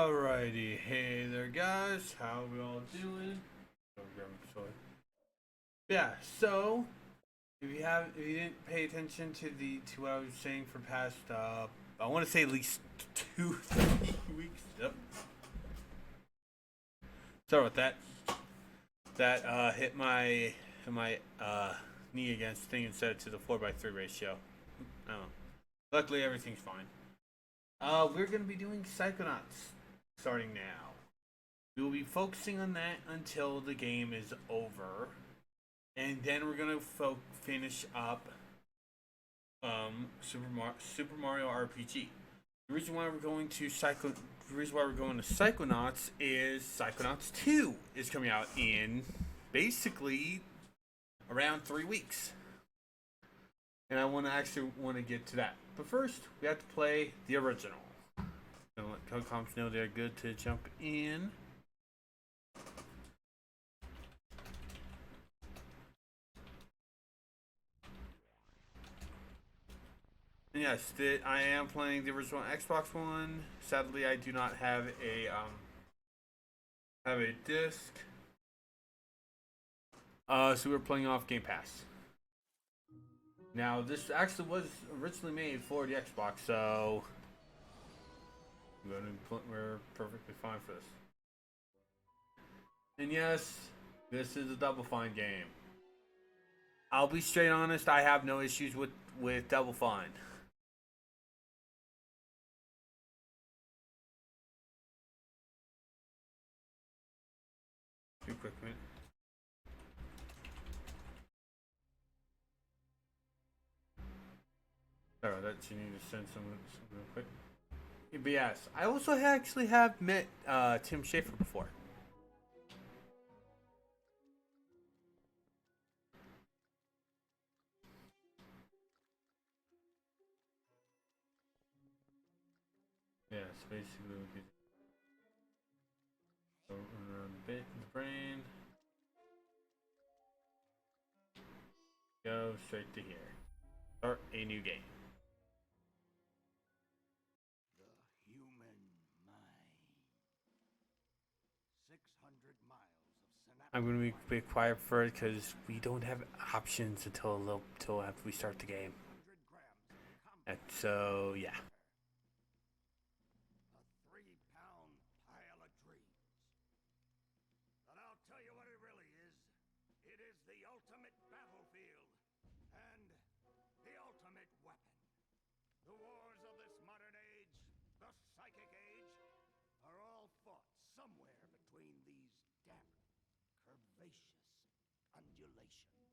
Alrighty, hey there guys, how we all doing? Oh, grab my sword. Yeah, so if you didn't pay attention to what I was saying for past I want to say at least 2 3 weeks. Yep. Sorry about that. That hit my knee against the thing and set it to the 4:3 ratio. Oh, luckily everything's fine. We're gonna be doing Psychonauts starting now. We will be focusing on that until the game is over, and then we're gonna finish up Super Mario RPG. The reason why we're going to Psychonauts is Psychonauts 2 is coming out in basically around 3 weeks, and I want to get to that. But first, we have to play the original. Gonna let Telecoms know they're good to jump in. And yes, I am playing the original Xbox One. Sadly, I do not have a disc. So we're playing off Game Pass. Now, this actually was originally made for the Xbox, so we're perfectly fine for this. And yes, this is a Double Fine game. I'll be straight honest, I have no issues with Double Fine. Too quick, man. Sorry, that you need to send something real quick. But yes, I also actually have met Tim Schafer before. Yeah, so basically we could go around a bit in the brain. Go straight to here. Start a new game. The human mind. 600 miles of synaptic. I'm gonna be quiet for it because we don't have options until after we start the game. 100 grams of And compound. so yeah. A 3-pound pile of dreams. But I'll tell you what it really is. It is the ultimate battlefield. And the ultimate weapon. The wars of this modern age, the psychic age, are all fought somewhere between these damp, curvaceous undulations.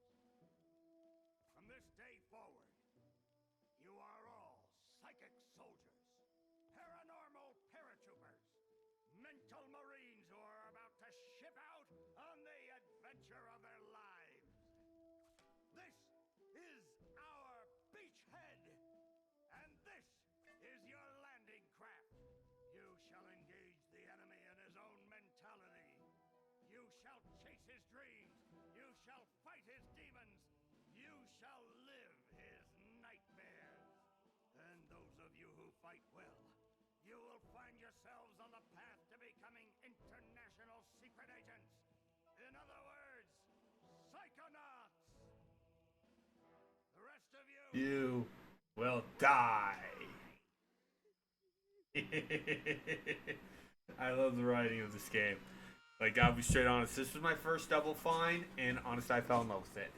From this day forward, you are all psychic soldiers, paranormal paratroopers, mental marines who are about to ship out on the adventure of their lives. This is our beachhead, and this is your landing craft. You shall engage the enemy in his own mentality. You shall chase his dreams. You shall fight his demons. You shall live his nightmares. And those of you who fight well, you will find yourselves on the path to becoming international secret agents. In other words, psychonauts. The rest of you... You will die. I love the writing of this game. Like, I'll be straight honest, this was my first Double Fine, and honestly, I fell in love with it.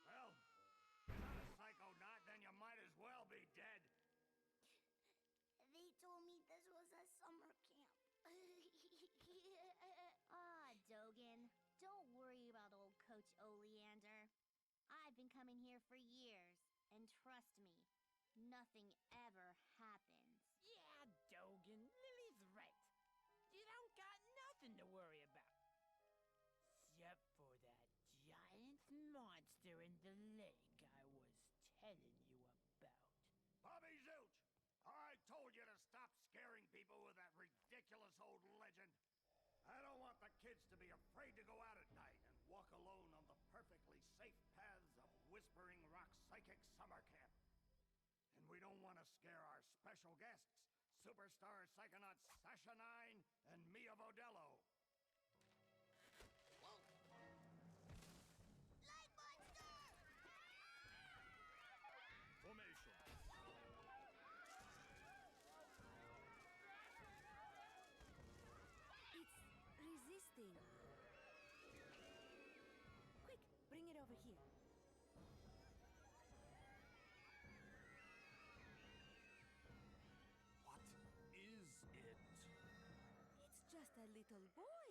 Well, not a psychonaut, then you might as well be dead. They told me this was a summer camp. Dogan, don't worry about old Coach Oleander. I've been coming here for years, and trust me, nothing ever happens. Yeah, Dogan, Lily's right. You don't got nothing to worry about. Except for that giant monster in the lake I was telling you about. Bobby Zilch, I told you to stop scaring people with that ridiculous old legend. I don't want the kids to be afraid to go out at night and walk alone on the perfectly safe paths of Whispering Rock Psychic Summer Camp. And we don't want to scare our special guests, Superstar Psychonauts Sasha 9 and Mia Vodello. Light monster! Formation. It's resisting. Quick, bring it over here. What is it? It's just a little boy.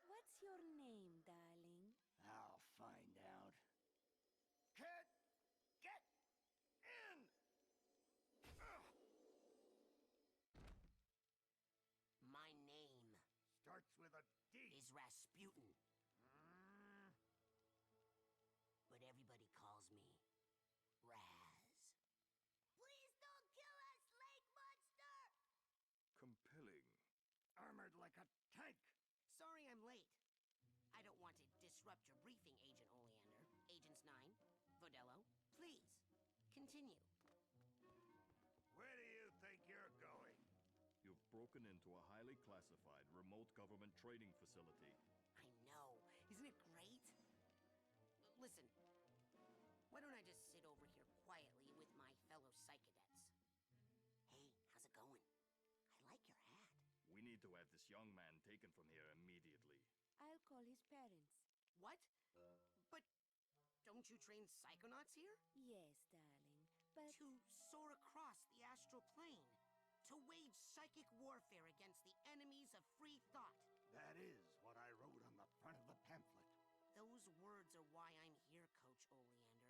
What's your name, darling? I'll find out. Kid, get in! Ugh. My name Starts with a D. is Rasputin, but everybody calls me Raz. Please don't kill us, lake monster! Compelling. Armored like a tank. Sorry I'm late. I don't want to disrupt your briefing, Agent Oleander. Agents 9, Vodello, please, continue. Where do you think you're going? You've broken into a highly classified remote government training facility. I know. Isn't it great? Listen, why don't I just sit over here quietly with my fellow psychedets? Hey, how's it going? I like your hat. We need to have this young man taken from here immediately. I'll call his parents. What? But don't you train psychonauts here? Yes, darling, but... To soar across the astral plane. To wage psychic warfare against the enemies of free thought. That is what I wrote on the front of the pamphlet. Those words are why I'm here, Coach Oleander.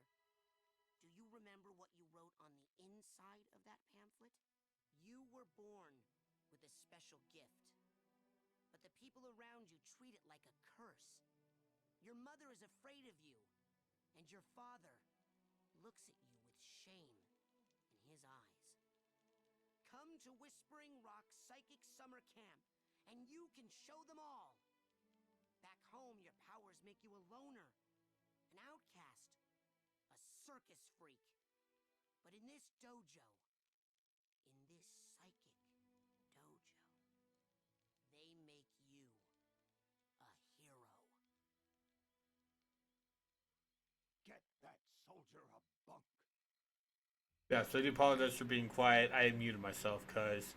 Do you remember what you wrote on the inside of that pamphlet? You were born with a special gift. But the people around you treat it like a curse. Your mother is afraid of you. And your father looks at you with shame in his eyes. Come to Whispering Rock Psychic Summer Camp, and you can show them all. Back home, your powers make you a loner, an outcast, a circus freak. But in this dojo, in this psychic dojo, they make you a hero. Get that soldier a bunk. Yeah, so I do apologize for being quiet. I muted myself because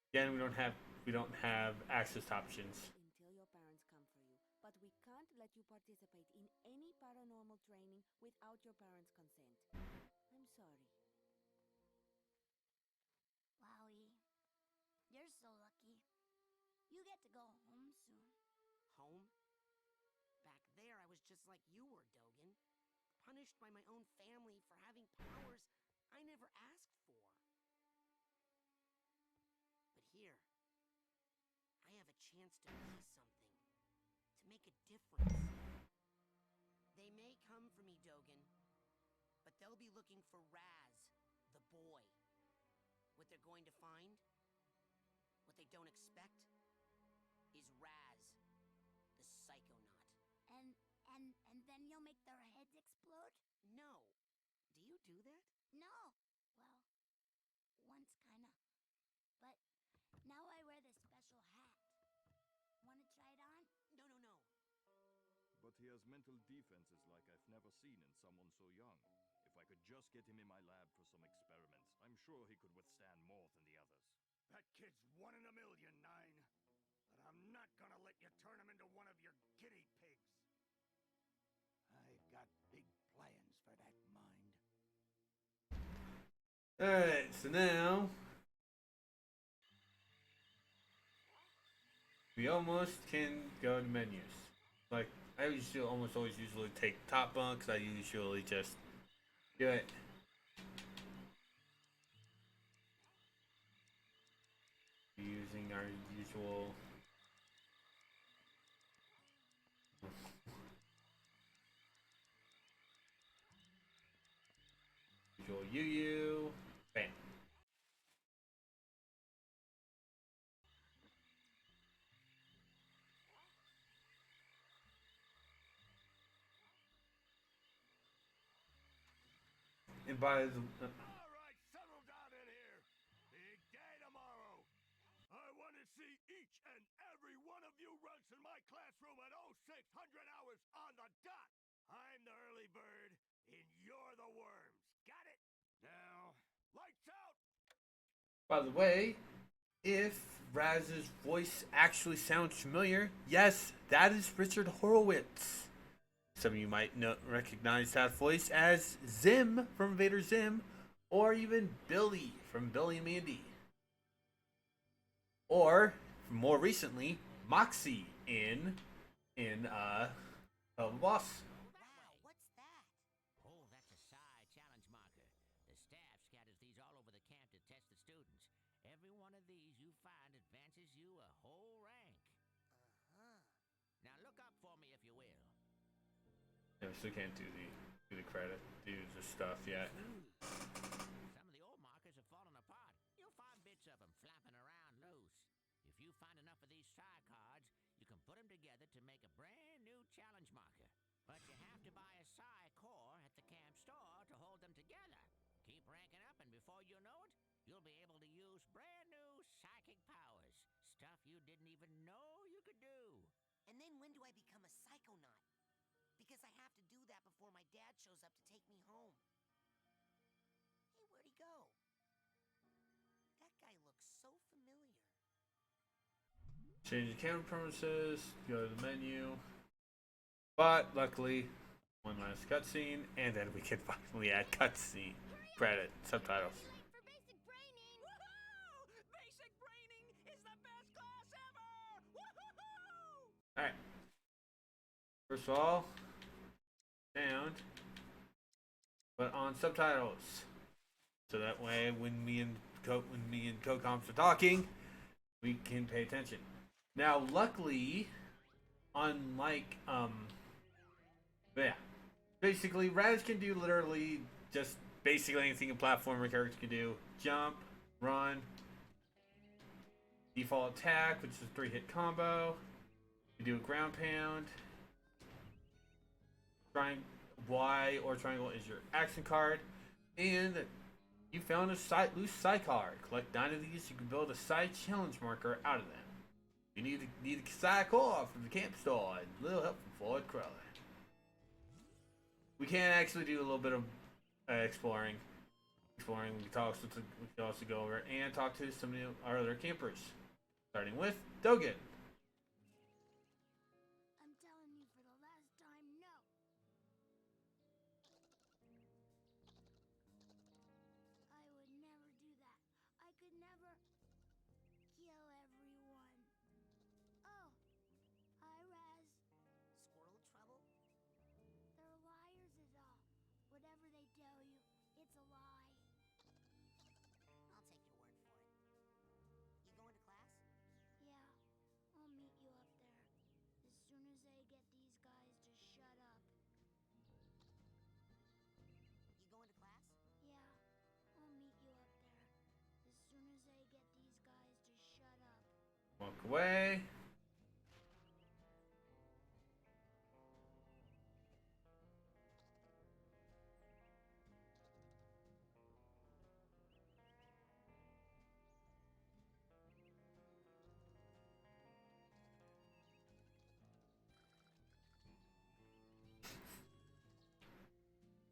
again we don't have access options. Until your parents come for you. But we can't let you participate in any paranormal training without your parents' consent. I'm sorry. Wowie. You're so lucky. You get to go home soon. Home? Back there, I was just like you were, Dogen. Punished by my own family for having powers I never asked for. But here, I have a chance to be something. To make a difference. They may come for me, Dogen. But they'll be looking for Raz, the boy. What they're going to find, what they don't expect, is Raz, the psychonaut. And then you'll make their heads explode? No. Do you do that? No. Well, once kinda. But now I wear this special hat. Wanna try it on? No. But he has mental defenses like I've never seen in someone so young. If I could just get him in my lab for some experiments, I'm sure he could withstand more than the others. That kid's 1 in a million, 9. But I'm not gonna let you turn him into one of your guinea pigs. I've got big plans for that mind. Alright, so now we almost can go to menus. Like I almost always usually take top bunk because I usually just do it. Using our usual UU. Bam. And by the All right, settle down in here. Big Dynamo! see each and every one of you runts in my classroom at 0600 hours on the dot. I'm the early bird, and you're the worms. Got it? Now, lights out! By the way, if Raz's voice actually sounds familiar, yes, that is Richard Horowitz. Some of you might recognize that voice as Zim from Vader Zim, or even Billy from Billy and Mandy. Or, more recently, Moxie in Hell of a Boss. Wow, what's that? Oh, that's a psi challenge marker. The staff scatters these all over the camp to test the students. Every one of these you find advances you a whole rank. Now look up for me if you will. Yeah, we still can't do the credit, do the stuff yet. Some of the old markers have fallen apart. You'll find bits of them flapping around loose. If you find enough of these psi cards, you can put them together to make a brand new challenge marker. But you have to buy a psi core at the camp store to hold them together. Keep ranking up, and before you know it, you'll be able to use brand new psychic powers. Stuff you didn't even know you could do. And then when do I become a psychonaut? Because I have to do that before my dad shows up to take me home. Hey, where'd he go? That guy looks so familiar. Change the camera premises, go to the menu. But luckily, one last cutscene, and then we can finally add cutscene, credit, subtitles. For basic braining. Woohoo! Basic braining is the best class ever! Woohoo! Alright. First of all, sound, but on subtitles. So that way when me and co-comps are talking, we can pay attention. Now luckily, unlike yeah. Basically Raz can do literally just basically anything a platformer character can do. Jump, run, default attack, which is a 3-hit combo. You do a ground pound. Y or triangle is your action card. And you found a loose psi card. Collect 9 of these, you can build a psi challenge marker out of them. You need a psi core from the camp store and a little help from Floyd Crowley. We can actually do a little bit of exploring. We can also go over and talk to some of our other campers. Starting with Dogen. I'm telling you for the last time, no. I would never do that. I could never kill everyone. Oh, hi, Raz. Squirrel trouble? They're liars is all. Whatever they tell you, it's a lie. I'll take your word for it. You going to class? Yeah, I'll meet you up there. As soon as I get these guys to shut up. You going to class? Yeah, I'll meet you up there. As soon as I get these guys to shut up. Walk away.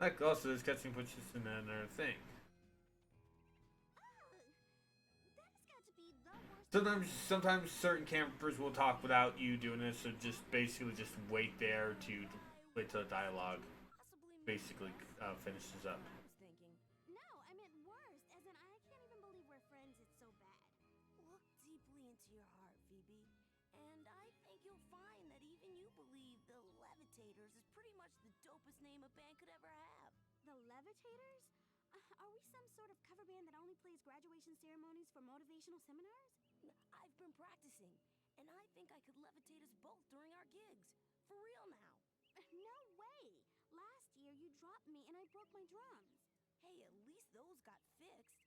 Like also this cutscene puts us in another thing. That has got to be the worst. Sometimes certain campers will talk without you doing this, so just basically just wait there to wait till the dialogue basically finishes up. I was thinking. No, I meant worse. As in, I can't even believe we're friends. It's so bad. Look deeply into your heart, Phoebe. And I think you'll find that even you believe the Levitators is pretty much the dopest name a band could ever have. The Levitators? Are we some sort of cover band that only plays graduation ceremonies for motivational seminars? I've been practicing, and I think I could levitate us both during our gigs. For real now. No way! Last year you dropped me and I broke my drums. Hey, at least those got fixed.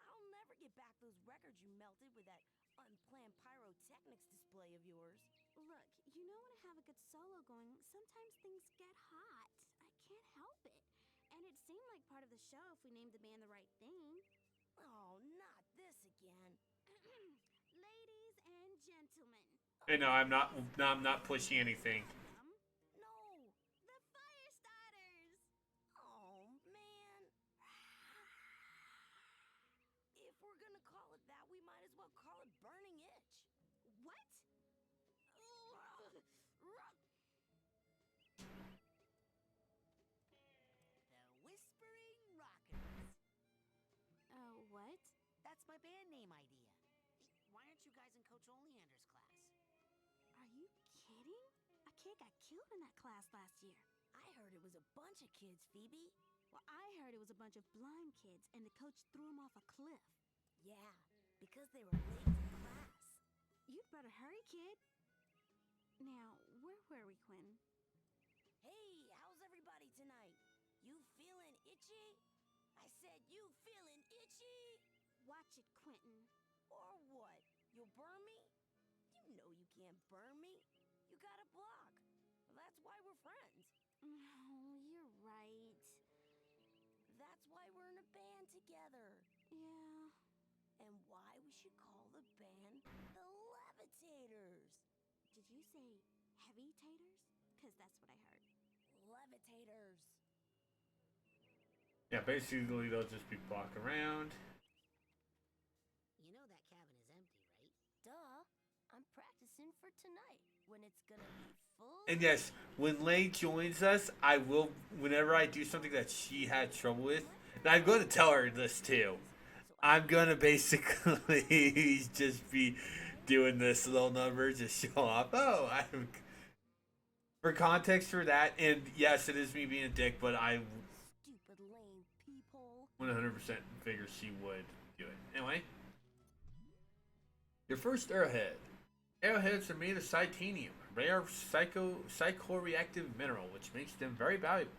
I'll never get back those records you melted with that unplanned pyrotechnics display of yours. Look, you know when I have a good solo going, sometimes things get hot. I can't help it. And it seemed like part of the show if we named the band the right thing. Oh, not this again. Ladies I know I'm not. No, I'm not pushing anything. No, the fire starters. Oh man. If we're gonna call it that, we might as well call it Burning Itch. What? The Whispering Rockers. What? That's my band name idea. Hey, why aren't you guys in Coach Oleander's class? Are you kidding? A kid got killed in that class last year. I heard it was a bunch of kids, Phoebe. Well, I heard it was a bunch of blind kids, and the coach threw them off a cliff. Yeah, because they were late for class. You'd better hurry, kid. Now, where were we, Quinn? Hey, how's everybody tonight? You feeling itchy? I said you feeling itchy? Watch it, Quentin. Or what? You'll burn me? You know you can't burn me. You got a block. Well, that's why we're friends. Oh, you're right. That's why we're in a band together. Yeah. And why we should call the band the Levitators. Did you say heavy taters? Because that's what I heard. Levitators. Yeah, basically they'll just be walking around. You know that cabin is empty, right? Duh. I'm practicing for tonight when it's gonna be full. And yes, when Lei joins us, I will. Whenever I do something that she had trouble with, and I'm going to tell her this too. I'm gonna basically just be doing this little number, just show off. Oh, I'm. For context for that, and yes, it is me being a dick, but I Stupid lame people. 100% figure she would do it. Anyway, your first arrowhead. Arrowheads are made of titanium, rare psychoreactive mineral, which makes them very valuable.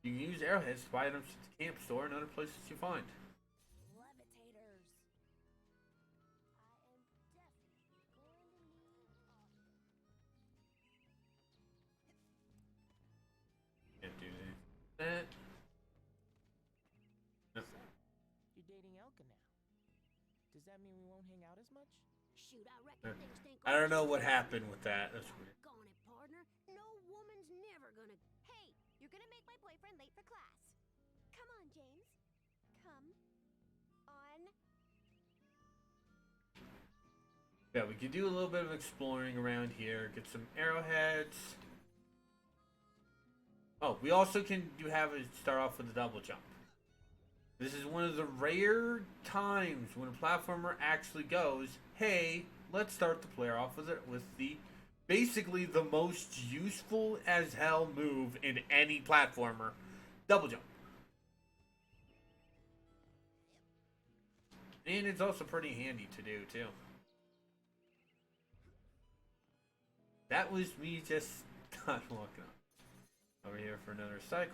You can use arrowheads to buy items at the camp store and other places you find. Levitators. I am definitely going to need Can't do that. Nope. You're dating Elka now. Does that mean we won't hang out as much? Shoot, I reckon things think I don't know what happened with that. That's weird. Gone it, partner. No woman's never gonna. Hey, you're gonna make my boyfriend late for class. Come on, James. Come on. Yeah, we could do a little bit of exploring around here. Get some arrowheads. Oh, we also can have it start off with a double jump. This is one of the rare times when a platformer actually goes, hey, let's start the player off with it with the basically the most useful as hell move in any platformer, double jump. And it's also pretty handy to do too. That was me just not walking up. Over here for another side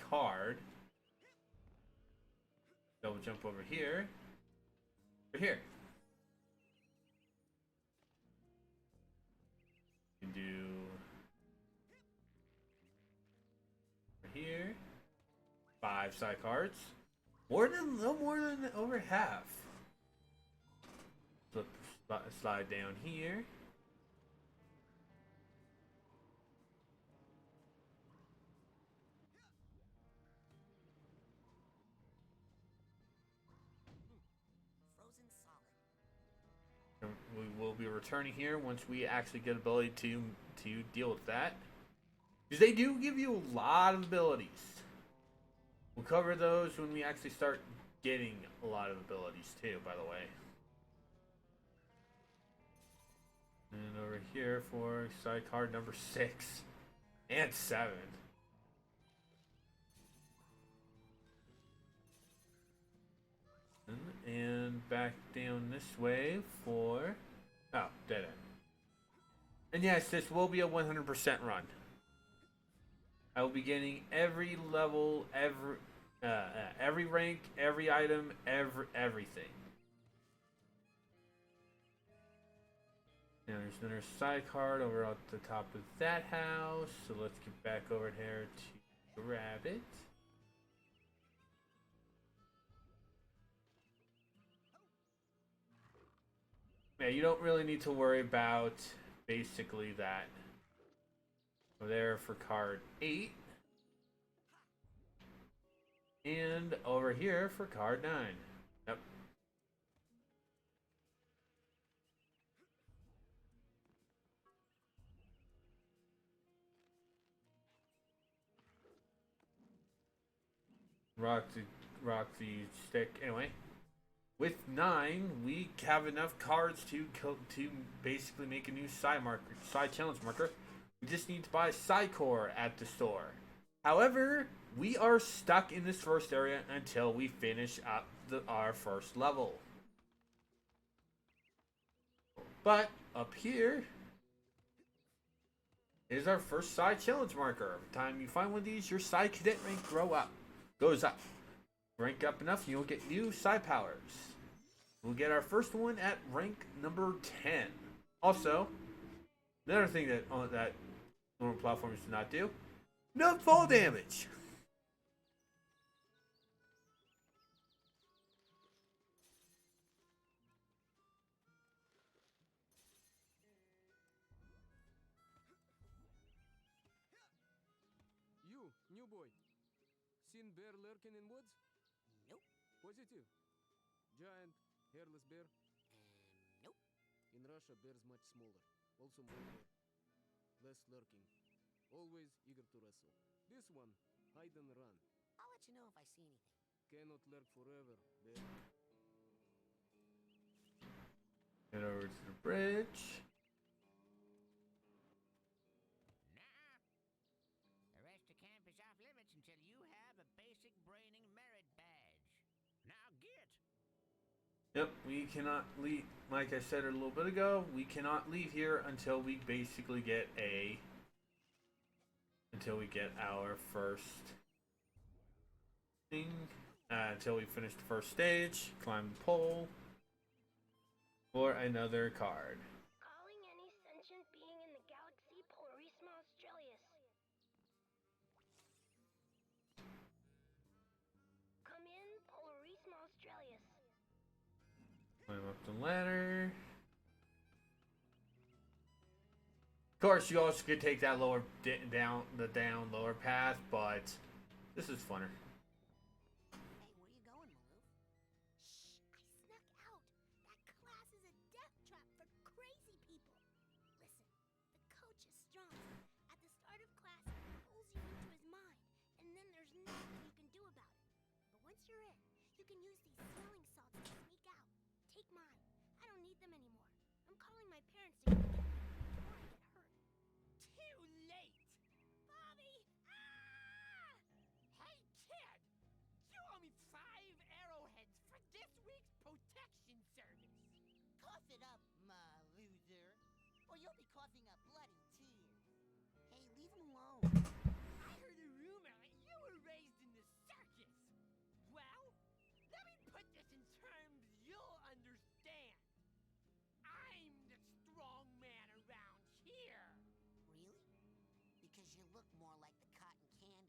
card. Double jump over here. Over here. You can do over here. 5 side cards. No more than over half. Slide down here. We will be returning here once we actually get ability to deal with that. Because they do give you a lot of abilities. We'll cover those when we actually start getting a lot of abilities too, by the way. And over here for side card number 6 and 7. And back down this way for dead end. And yes, this will be a 100% run. I will be getting every level, every rank, every item, everything. Now there's another side card over at the top of that house. So let's get back over here to grab it. Yeah, you don't really need to worry about basically that. We're there for card 8. And over here for card 9. Yep. Rock the stick. Anyway, with 9, we have enough cards to basically make a new side challenge marker. We just need to buy a side core at the store. However, we are stuck in this first area until we finish up our first level. But up here is our first side challenge marker. Every time you find one of these, your side cadet rank goes up. Rank up enough, and you'll get new side powers. We'll get our first one at rank number 10. Also, another thing that normal platformers do not do: no fall damage. You, new boy. Seen bear lurking in woods? Nope. Positive. Giant, hairless bear? Nope. In Russia, bears much smaller. Also more rare. Less lurking. Always eager to wrestle. This one, hide and run. I'll let you know if I see anything. Cannot lurk forever, bear. Head over to the bridge. Nah. The rest of camp is off limits until you have a basic braining merit badge. Now get! Yep, we cannot leave. Like I said a little bit ago, we cannot leave here until we basically get our first thing. Until we finish the first stage, climb the pole for another card. Calling any sentient being in the galaxy Polarisma Australis. Come in, Polarisma Australis. Climb up the ladder. Of course, you also could take that lower lower path, but this is funner. Hey, where you going, Maloof? Shh, I snuck out. That class is a death trap for crazy people. Listen, the coach is strong. At the start of class, he pulls you into his mind, and then there's nothing you can do about it. But once you're in, you can use these smelling salts to sneak out. Take mine. I don't need them anymore. I'm calling my parents to get me before I get hurt. Too late! Bobby! Ah! Hey, kid! You owe me 5 arrowheads for this week's protection service. Cough it up, my loser. Or you'll be coughing up bloody tears. Hey, leave him alone. I heard a rumor that you were raised in the circus. Well, let me put this in terms you'll understand. I'm the strong man around here. Really? Because you look more like the cotton candy.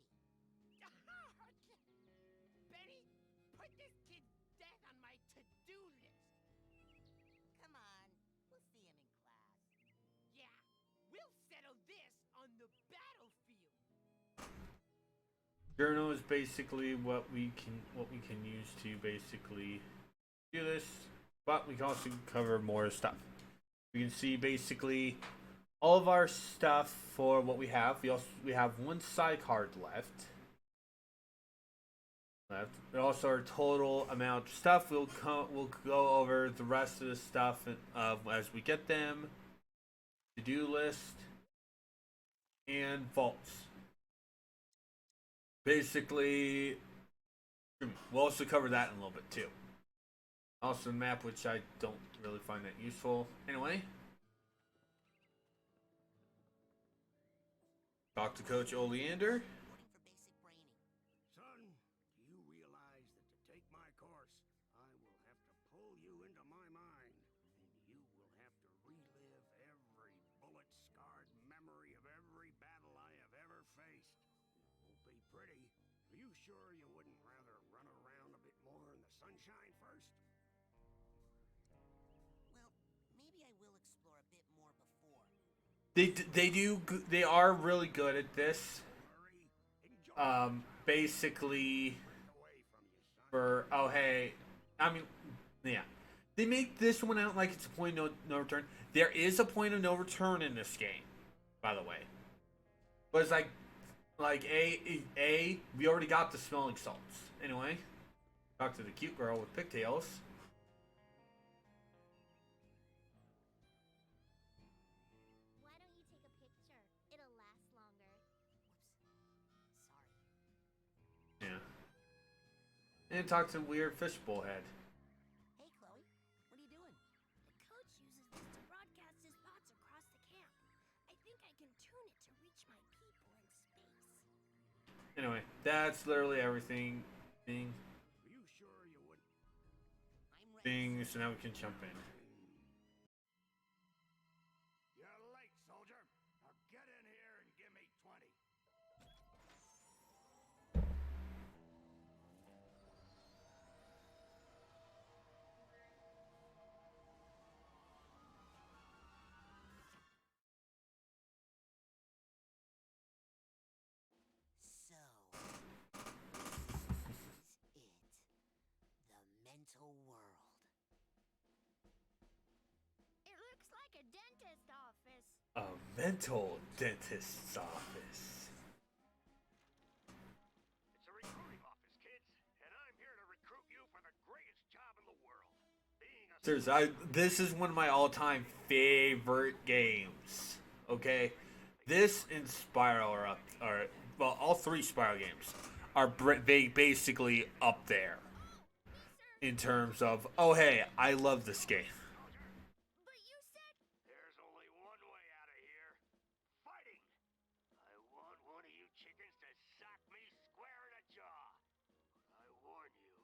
Benny, put this kid's death on my to-do list. Come on, we'll see him in class. Yeah, we'll settle this on the battlefield. Journal is basically what we can use to basically do this, but we can also cover more stuff. We can see basically all of our stuff for what we have. We have one side card left. But also our total amount of stuff. We'll go over the rest of the stuff as we get them. To-do list and vaults. Basically, we'll also cover that in a little bit too. Also, map, which I don't really find that useful. Anyway, talk to Coach Oleander. Reporting for basic braining. Son, do you realize that to take my course, I will have to pull you into my mind, and you will have to relive every bullet-scarred memory of every battle I have ever faced. It won't be pretty. Are you sure you wouldn't rather run around a bit more in the sunshine first? Well, They are really good at this. Basically, for oh hey, I mean, yeah, they make this one out like it's a point of no return. There is a point of no return in this game, by the way. But it's like we already got the smelling salts. Anyway, talk to the cute girl with pigtails. Why don't you take a picture? It'll last longer. Whoops. Sorry. Yeah. And talk to weird fishbowl head. Hey, Chloe. What are you doing? The coach uses this to broadcast his thoughts across the camp. I think I can tune it to reach my people in space. Anyway, that's literally everything. Thing. Are you sure you wouldn't? I'm ready. Thing. So now we can jump in. You're late, soldier. Now get in here and give me 20. So, this is it. The mental world. It looks like a dentist office. A mental dentist's office. It's a recruiting office, kids, and I'm here to recruit you for the greatest job in the world. Being a Seriously, this is one of my all-time favorite games. Okay, this and Spyro are well, all three Spyro games are basically up there in terms of oh hey, I love this game. But you said there's only one way out of here. Fighting. I want one of you chickens to sock me square in the jaw. I warn you,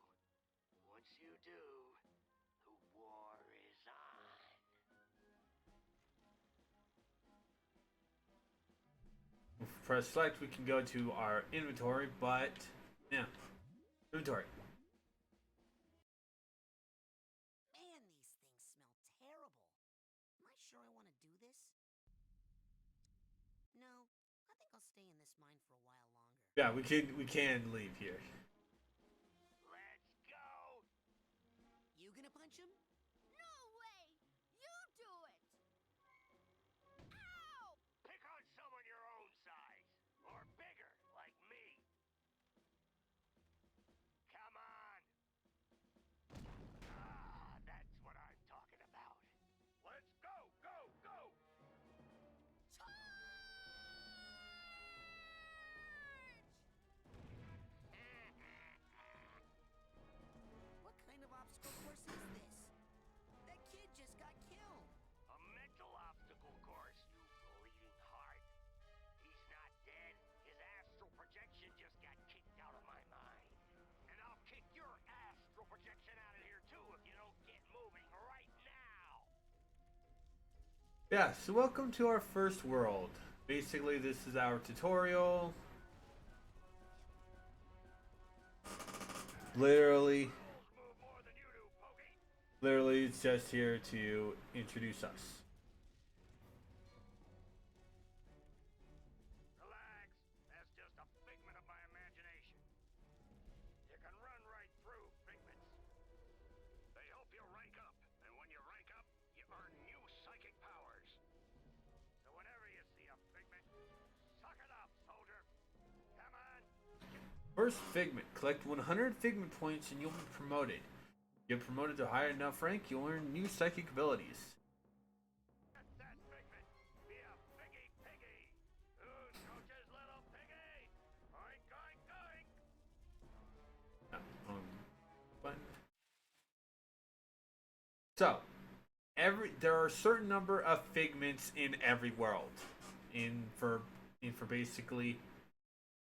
once you do, the war is on. Press select, we can go to our inventory, but yeah, inventory. Man, these things smell terrible. Am I sure I want to do this? No, I think I'll stay in this mine for a while longer. Yeah, we can leave here. Let's go. You gonna punch him? no way. You do it. Ow! Pick on someone your own size, or bigger, like me. Come on. Ah, that's what I'm talking about. Let's go, go, go. What kind of obstacle course is this? That kid just got killed. A mental obstacle course, you bleeding heart. He's not dead. His astral projection just got kicked out of my mind. And I'll kick your astral projection out of here too if you don't get moving right now. Yeah, so welcome to our first world. Basically, this is our tutorial. Literally, Move more than you do, Pokey. literally, it's just here to introduce us. Relax. That's just a figment of my imagination. You can run right through figments. They help you rank up, and when you rank up, you earn new psychic powers. So whenever you see a figment, suck it up, soldier. Come on. First figment. Collect 100 figment points and you'll be promoted. Get promoted to higher enough rank, you'll earn new psychic abilities. Get that figment. Be a piggy piggy. Who's Coach's little piggy? Oink, oink, oink. Button. So, there are a certain number of figments in every world. For basically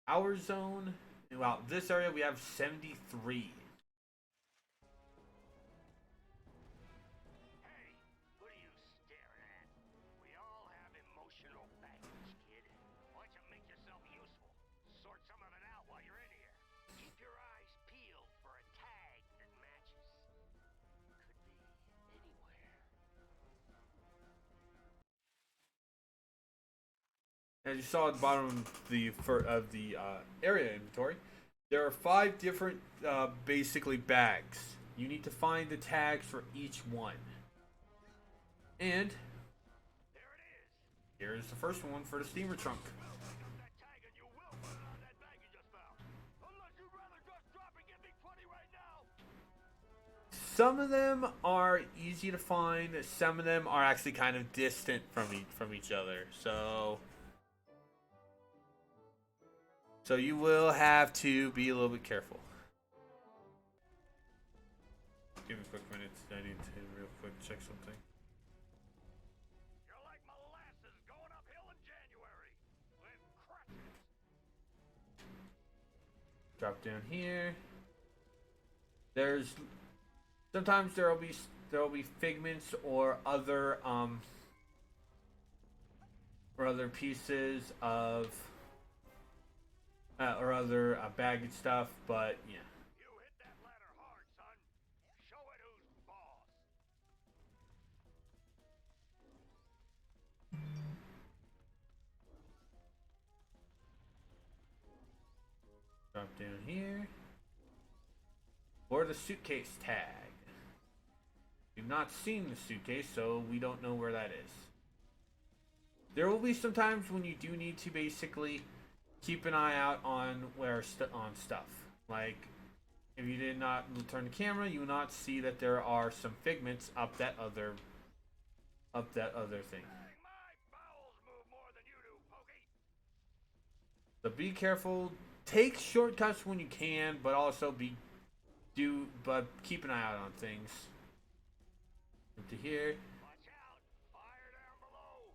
our zone. Well, this area we have 73. Hey, what are you staring at? We all have emotional baggage, kid. Why don't you make yourself useful? Sort some of it out while you're in here. Keep your eyes peeled for a tag that matches. Could be anywhere. as you saw at the bottom of the area inventory, there are 5 different basically bags. You need to find the tags for each one. And here's the first one for the steamer trunk. Some of them are easy to find. Some of them are actually kind of distant from each other. So you will have to be a little bit careful. Give me a quick minute. I need to real quick check something. You're like molasses going uphill in January. With crackers. Drop down here. Sometimes there will be figments or other pieces of or other baggage stuff, but yeah. You hit that ladder hard, son. Show it who's boss. Drop down here. Or the suitcase tag. We've not seen the suitcase, so we don't know where that is. There will be some times when you do need to basically keep an eye out on on stuff. Like, if you did not turn the camera, you will not see that there are some figments up that other thing. My bowels move more than you do, Pokey. So be careful. Take shortcuts when you can, but also but keep an eye out on things. Up to here. Watch out. Fire down below.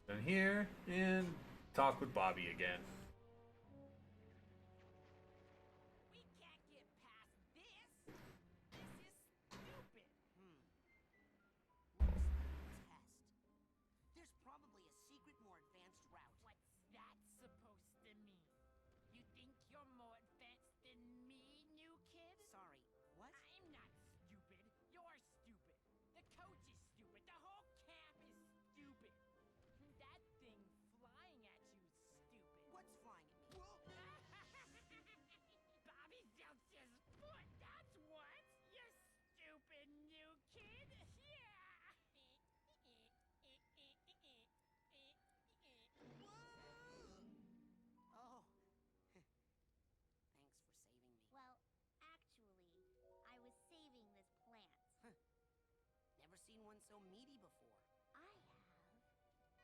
Down here and talk with Bobby again. We can't get past this. This is stupid. Test. There's probably a secret, more advanced route. What's that supposed to mean? You think you're more advanced than me, new kid? Sorry, what? I'm not stupid. You're stupid. The coach is stupid. The whole camp is stupid. That thing flying at you is stupid. What's flying at me? Bobby Zeltz's foot, that's what! You stupid new kid! Yeah! Oh. Thanks for saving me. Well, actually, I was saving this plant. Never seen one so meaty before. I have.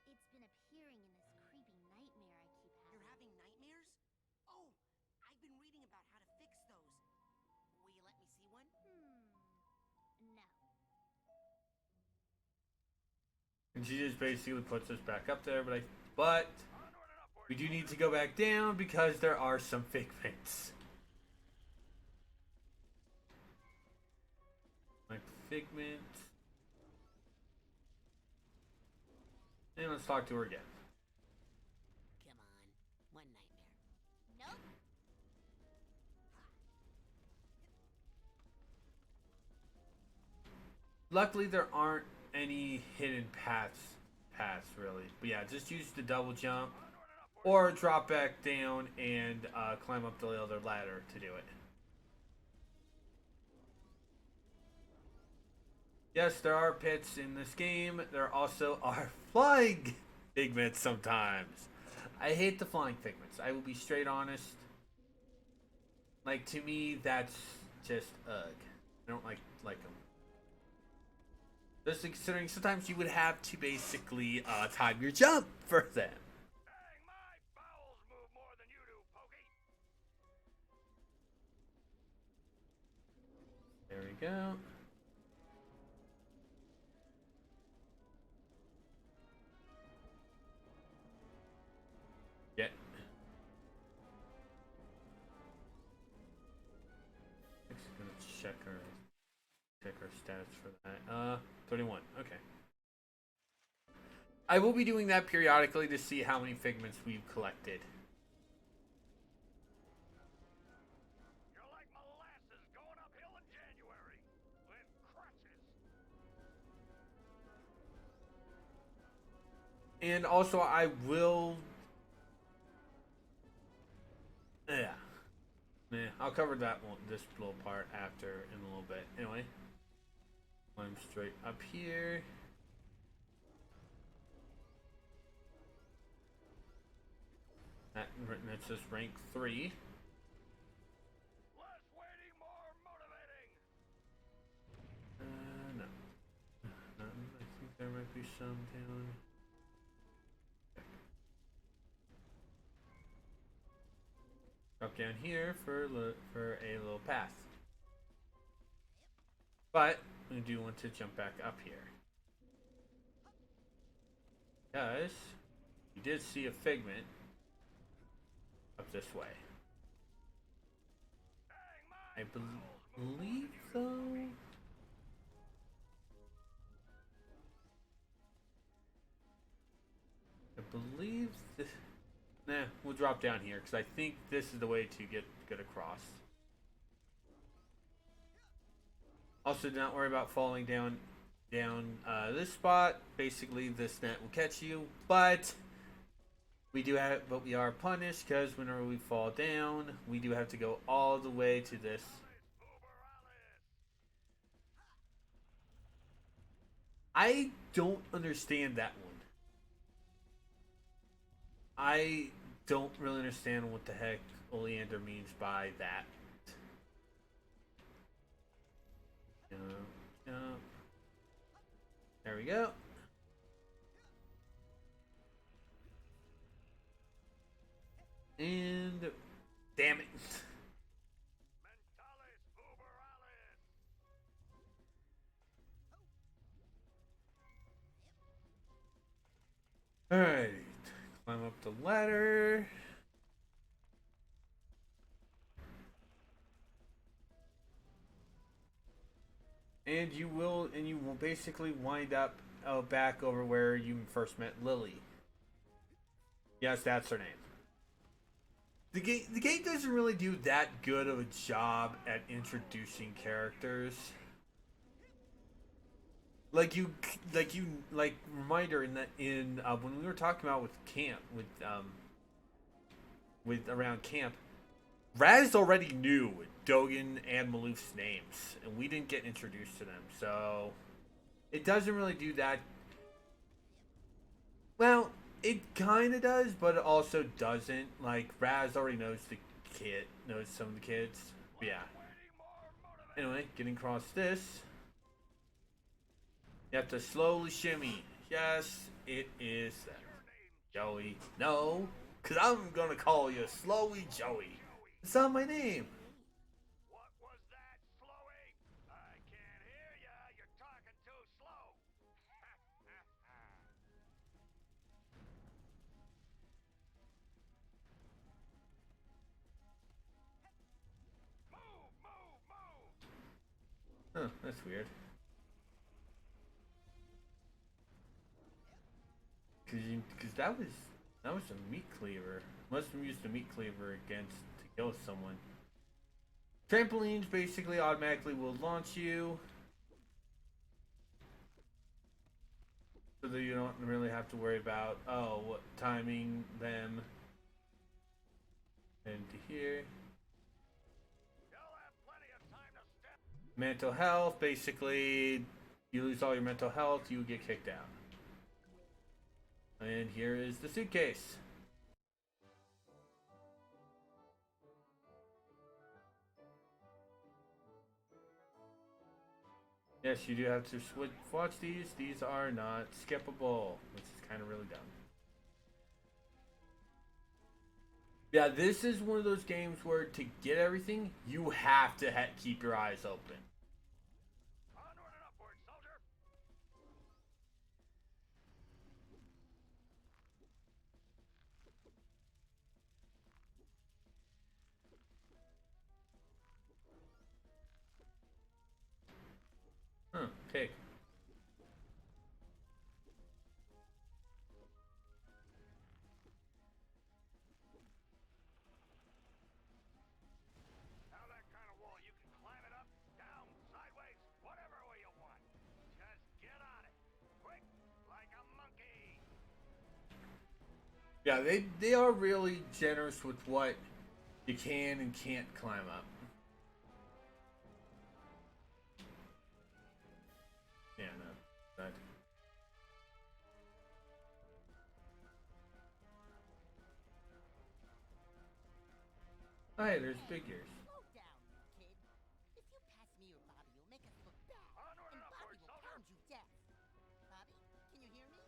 It's been appearing in this creepy nightmare I keep having. You're having nightmares? Oh, I've been reading about how to fix those. Will you let me see one? No. And she just basically puts us back up there, but we do need to go back down because there are some figments. Like figments. And let's talk to her again. Come on, one nightmare. Nope. Luckily, there aren't any hidden paths really. But yeah, just use the double jump or drop back down and climb up the other ladder to do it. Yes, there are pits in this game. There also are flying figments sometimes. I hate the flying figments. I will be straight honest. Like, to me, that's just ugh. I don't like them. Just considering sometimes you would have to basically time your jump for them. Dang, my bowels move more than you do, Pokey. There we go. Yeah. I'm just gonna check our stats for that. 31. Okay. I will be doing that periodically to see how many figments we've collected. You're like molasses And also, I will. Yeah. Yeah, I'll cover that one, this little part after in a little bit. Anyway, climb straight up here. That says rank 3. Less waiting, more motivating. No. I think there might be some down. Drop down here for a little path. But we do want to jump back up here. Because you did see a figment up this way. I believe though. I believe this. Nah, we'll drop down here because I think this is the way to get across. Also, do not worry about falling down this spot. Basically, this net will catch you, but we are punished because whenever we fall down, we do have to go all the way to this. I don't understand that one. I don't really understand what the heck Oleander means by that. Jump. There we go. And damn it. Alright. Climb up the ladder. And you will basically wind up back over where you first met Lily. Yes, that's her name. The game doesn't really do that good of a job at introducing characters. Like reminder in when we were talking about with around camp, Raz already knew Dogen and Maloof's names, and we didn't get introduced to them, so it doesn't really do that. Well, it kind of does, but it also doesn't. Like Raz already knows some of the kids. But yeah. Anyway, getting across this, you have to slowly shimmy. Yes, it is Joey. No, because I'm gonna call you Slowy Joey. It's not my name. What was that, Slowy? I can't hear ya. You're talking too slow. Move, move, move. Huh, that's weird. Because that was a meat cleaver. Must have used a meat cleaver against to kill someone. Trampolines basically automatically will launch you, so that you don't really have to worry about what timing them. And to here. Mental health, basically, you lose all your mental health, you get kicked out. And here is the suitcase. Yes, you do have to watch these. These are not skippable, which is kind of really dumb. Yeah, this is one of those games where to get everything, you have to keep your eyes open. Onward and upward, soldier. Huh, take. Now that kind of wall, you can climb it up, down, sideways, whatever way you want. Just get on it. Quick, like a monkey. Yeah, they are really generous with what you can and can't climb up. Yeah, no. That. Oh, hey, there's big ears. Slow down, kid. If you pass me or Bobby, you'll make us look bad. Onward And and Bobby upward, will soldier. pound you deaf. Bobby, can you hear me?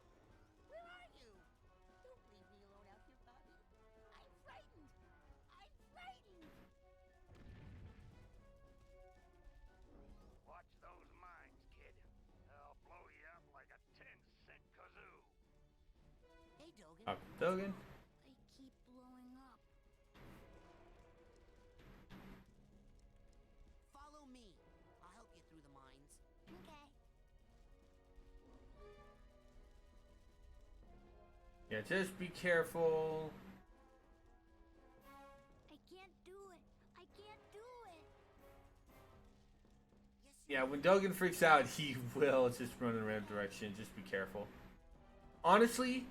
Where are you? Don't leave me alone out here, Bobby. I'm frightened. I'm frightened. Watch those mines, kid. They'll blow you up like a 10-cent kazoo. Hey, Dogen. Up, Dogen. They keep blowing up. Follow me. I'll help you through the mines. Okay. Yeah, just be careful. I can't do it. I can't do it. Yes, Yeah, when Dogen freaks out, he will just run in a random direction. Just be careful. Honestly,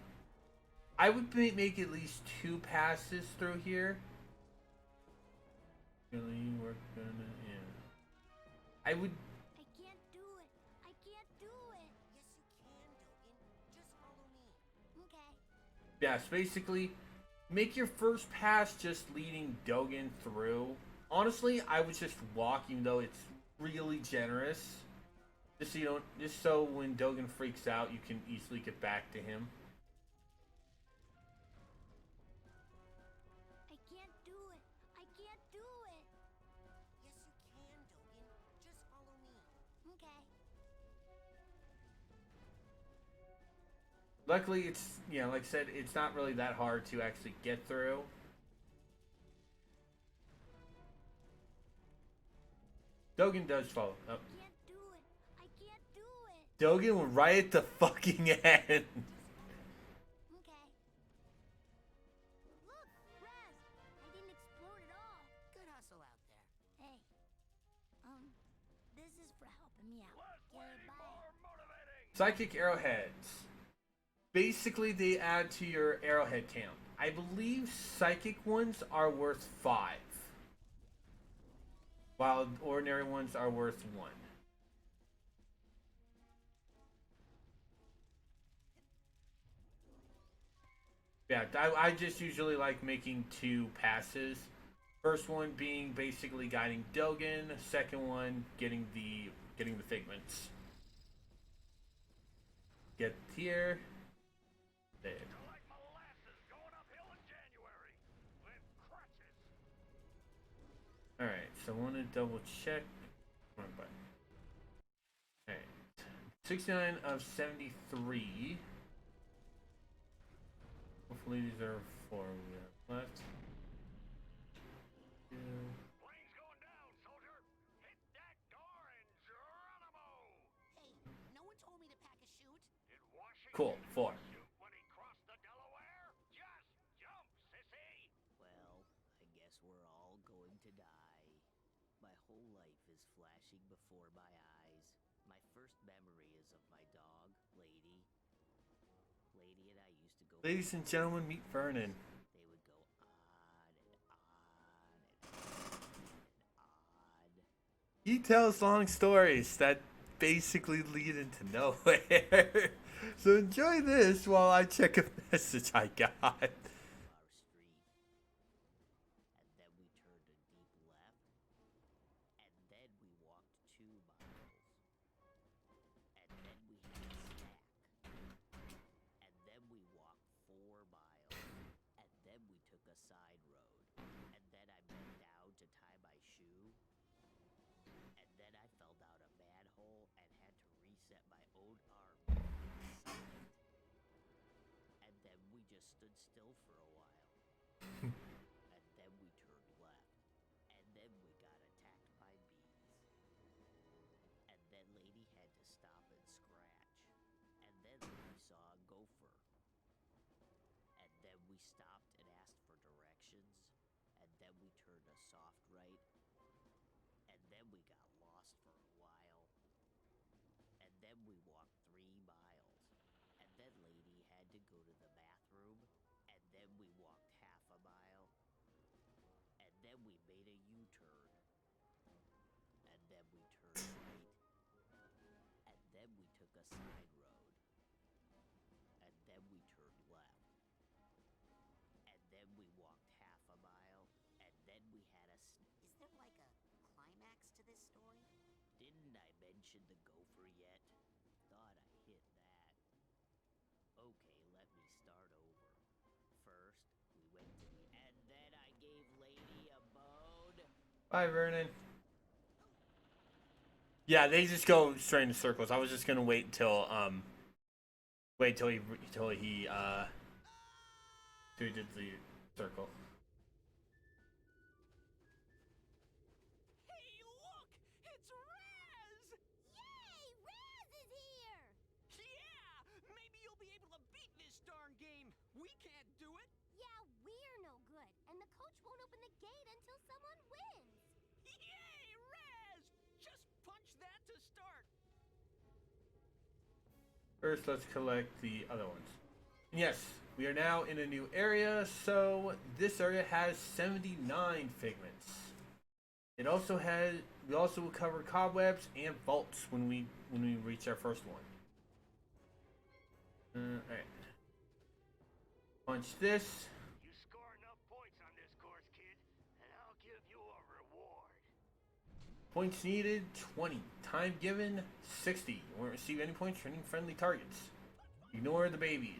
I would make at least 2 passes through here. Really, we're gonna, yeah. I would. I can't do it. I can't do it. Yes, you can, Dogen. Just follow me. Okay. Yes, basically, make your first pass just leading Dogen through. Honestly, I would just walk, even though it's really generous. Just so you don't, just so when Dogen freaks out, you can easily get back to him. I can't do it. I can't do it. Yes, you can, Dogen. Just follow me. Okay. Luckily, it's, you know, like I said, it's not really that hard to actually get through. Dogen does follow. Oh. I can't do it. I can't do it. Dogen went right at the fucking end. Okay. Look, Raz. I didn't explode at all. Good hustle out there. Hey. This is for helping me out. Less Okay, way bye. more motivating. Psychic arrowheads. Basically, they add to your arrowhead count. I believe psychic ones are worth 5, while ordinary ones are worth 1. Yeah, I just usually like making 2 passes. First one being basically guiding Dogen. Second one getting the figments. Get here. There. You're like molasses going uphill in January with crutches. Alright, so I want to double check. Come on, button. Alright. 69 of 73. Hopefully these are 4 we have left. 2. Plane's going down, soldier. Hit that door and Geronimo. Hey, no one told me to pack a chute. Did Washington Cool, 4. shoot when he crossed the Delaware? Just jump, sissy. Well, I guess we're all going to die. My whole life is flashing before my eyes. My first memory is of my dog, Lady. Lady and I used to go. Ladies and gentlemen, meet Vernon. They would go on and on and on and on. He tells long stories that basically lead into nowhere. So enjoy this while I check a message I got. Our street. And then we turned a deep left. And then we walked 2 miles. And then we had a snack. And then we walked 4 miles. And then we took a side road. And then I bent down to tie my shoe. And then I fell down a manhole and had to reset my own arm. And then we just stood still for a while. And then we turned left. And then we got attacked by bees. And then Lady had to stop and scratch. And then we saw a gopher. And then we stopped and asked for directions. And then we turned a soft right. And then we got lost for a while. And then we walked 3 miles. And then Lady had to go to the bathroom. And then side road. And then we turned left. And then we walked half a mile. And then we had a Is there like a climax to this story? Didn't I mention the gopher yet? Thought I hit that. Okay, let me start over. First, we went to the... And then I gave Lady a bone. Bye, Vernon. Yeah, they just go straight in circles. I was just gonna wait until he did the circle. Hey, look! It's Raz! Yay! Raz is here! Yeah! Maybe you'll be able to beat this darn game. We can't do it. Yeah, we're no good, and the coach won't open the gate until someone wins. Yay, Raz! Just punch that to start. First, let's collect the other ones. Yes, we are now in a new area, so this area has 79 figments. It also has, we also covered cobwebs and vaults when we reach our first one. Alright. Punch this. You score enough points on this course, kid, and I'll give you a reward. Points needed 20. Time given 60. You won't receive any points for any friendly targets. Ignore the babies.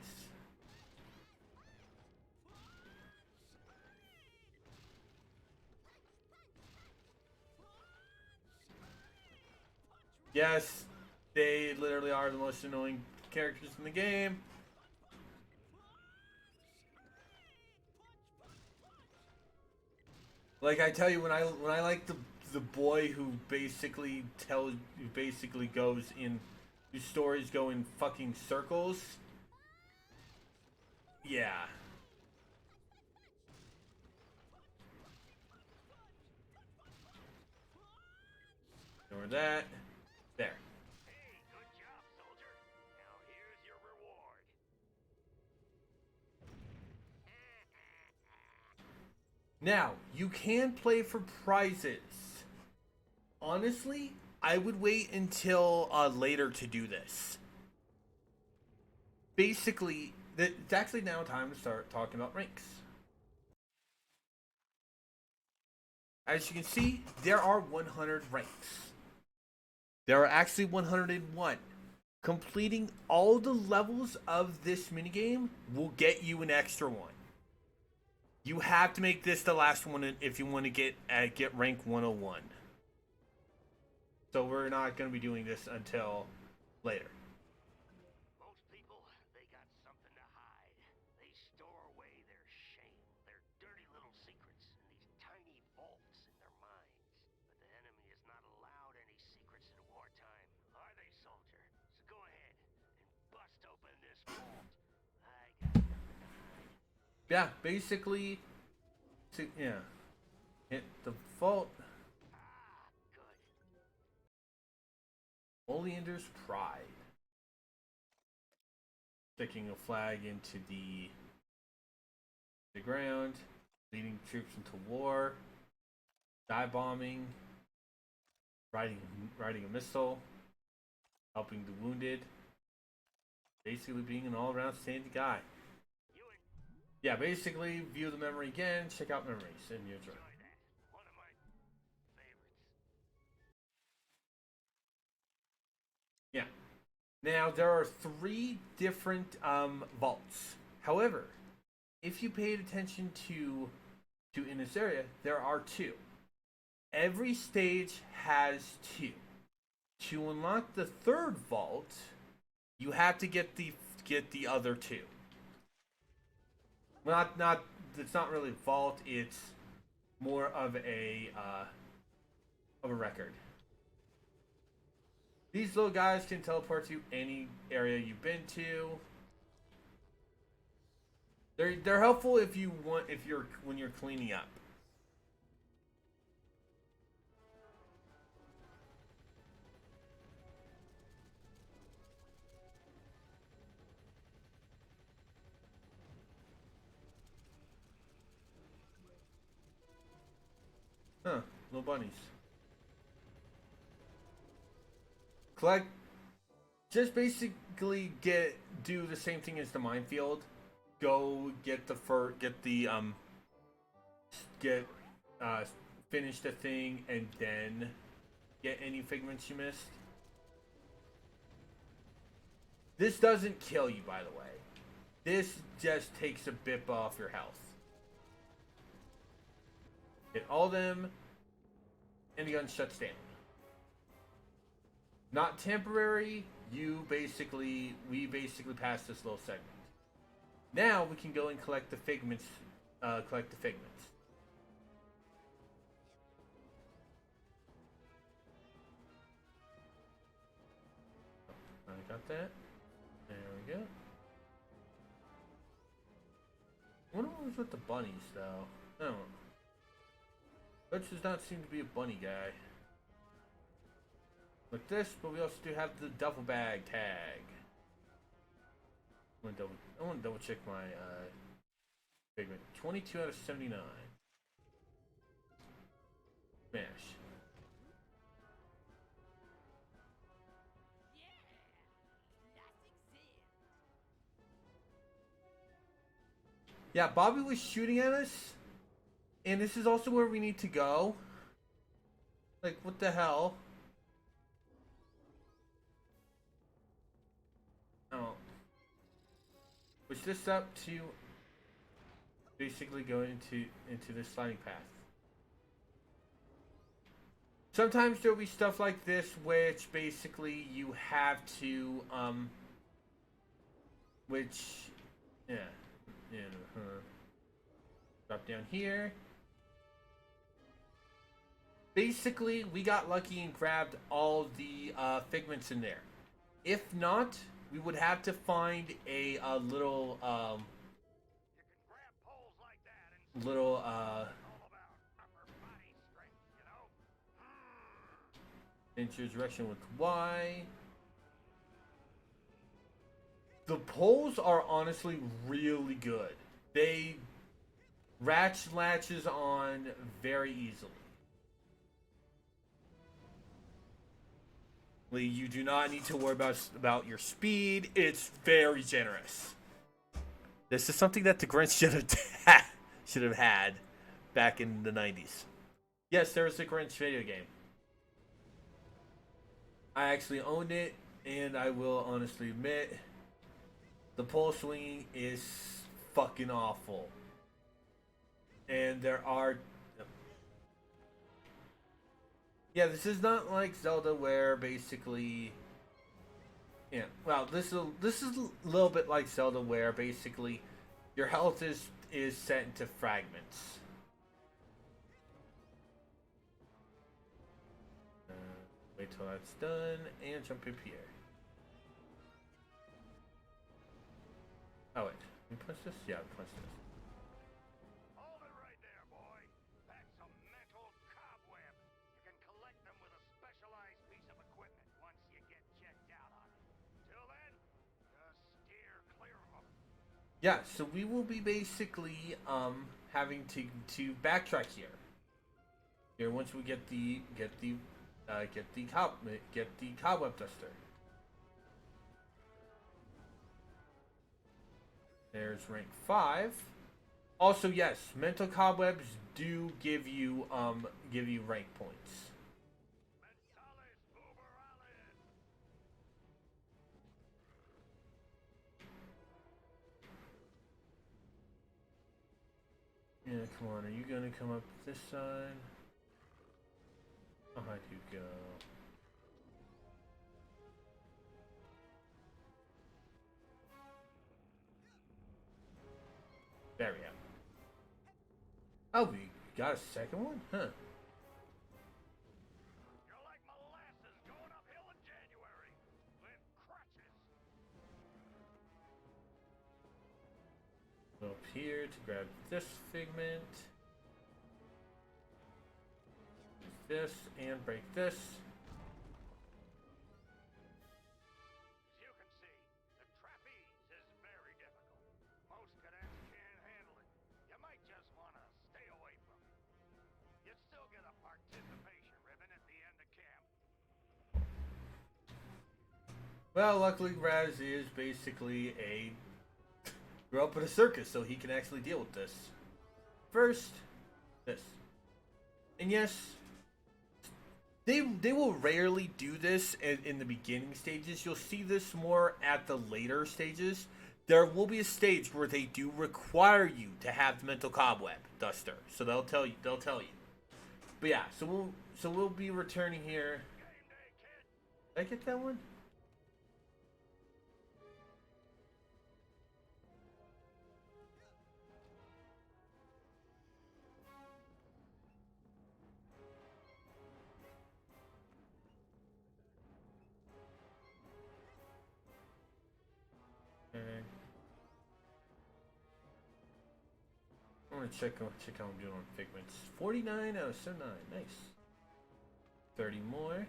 Yes, they literally are the most annoying characters in the game. Like I tell you, when I like the boy who basically goes in, whose stories go in fucking circles. Yeah. Ignore that. There. Hey, good job, soldier. Now here's your reward. Now, you can play for prizes. Honestly, I would wait until later to do this. Basically, it's actually now time to start talking about ranks. As you can see, there are 100 ranks. There are actually 101. Completing all the levels of this minigame will get you an extra one. You have to make this the last one if you want to get rank 101. So we're not going to be doing this until later. Most people, they got something to hide. They store away their shame, their dirty little secrets in these tiny vaults in their minds. But the enemy is not allowed any secrets in wartime, are they, soldier? So go ahead and bust open this vault. I got something to hide. Yeah, basically, yeah. Hit the vault. Ah, good. Oleander's Pride. Sticking a flag into the ground, leading troops into war, dive bombing, riding a missile, helping the wounded, basically being an all-around standing guy. Yeah, basically view the memory again, check out memories, and you enjoy. One of my favorites. Yeah. Now there are 3 different vaults. However, if you paid attention to in this area, there are 2. Every stage has 2. To unlock the 3rd vault, you have to get the other 2. Not it's not really a vault, it's more of a record. These little guys can teleport to any area you've been to. They're helpful if when you're cleaning up. Huh, little bunnies. Collect just basically do the same thing as the minefield. Go get finish the thing and then get any figments you missed. This doesn't kill you, by the way. This just takes a bit off your health. Hit all them, and the gun shuts down. Not temporary. We basically passed this little segment. Now we can go and collect the figments. I got that. There we go. I wonder what was with the bunnies, though. I don't know. Butch does not seem to be a bunny guy. Like this, but we also do have the duffel bag tag. I want to double check my figment. 22 out of 79. Smash. Yeah, Bobby was shooting at us, and this is also where we need to go. Like, what the hell? Oh. Push this up to basically go into this sliding path. Sometimes there'll be stuff like this, which basically you have to, drop down here. Basically, we got lucky and grabbed all the figments in there. If not, we would have to find a little into your direction with Y. The poles are honestly really good. They latches on very easily. You do not need to worry about your speed. It's very generous. This is something that the Grinch should have had back in the 90s. Yes, there was a Grinch video game. I actually owned it, and I will honestly admit, the pole swinging is fucking awful. And there are... Yeah, this is not like Zelda where basically... Yeah, well, this is a little bit like Zelda where basically your health is set into fragments. Wait till that's done and jump up here. Oh wait, can we punch this? Yeah, punch this. Hold it right there, boy. That's a mental cobweb. You can collect them with a specialized piece of equipment once you get checked out on it. Till then, just steer clear of them. Yeah, so we will be basically having to backtrack here. Here, once we get the cobweb duster. There's rank 5. Also, yes, mental cobwebs do give you rank points. Yeah, come on, are you gonna come up this side? Oh, how'd you go? There we go. Oh, we got a second one? Huh. You're like molasses going uphill in January with crutches. Go up here to grab this figment. Use this and break this. As you can see, the trapeze is very difficult. Most cadets can't handle it. You might just want to stay away from it. You'd still get a participation ribbon at the end of camp. Well, luckily Raz is basically a grew up in a circus, so he can actually deal with this. First, this. And yes, they will rarely do this in the beginning stages. You'll see this more at the later stages. There will be a stage where they do require you to have the mental cobweb duster, so they'll tell you. But yeah, so we'll be returning here. Did I get that one? Okay. I want to check how I'm doing on figments. 49 out of 79. Nice. 30 more.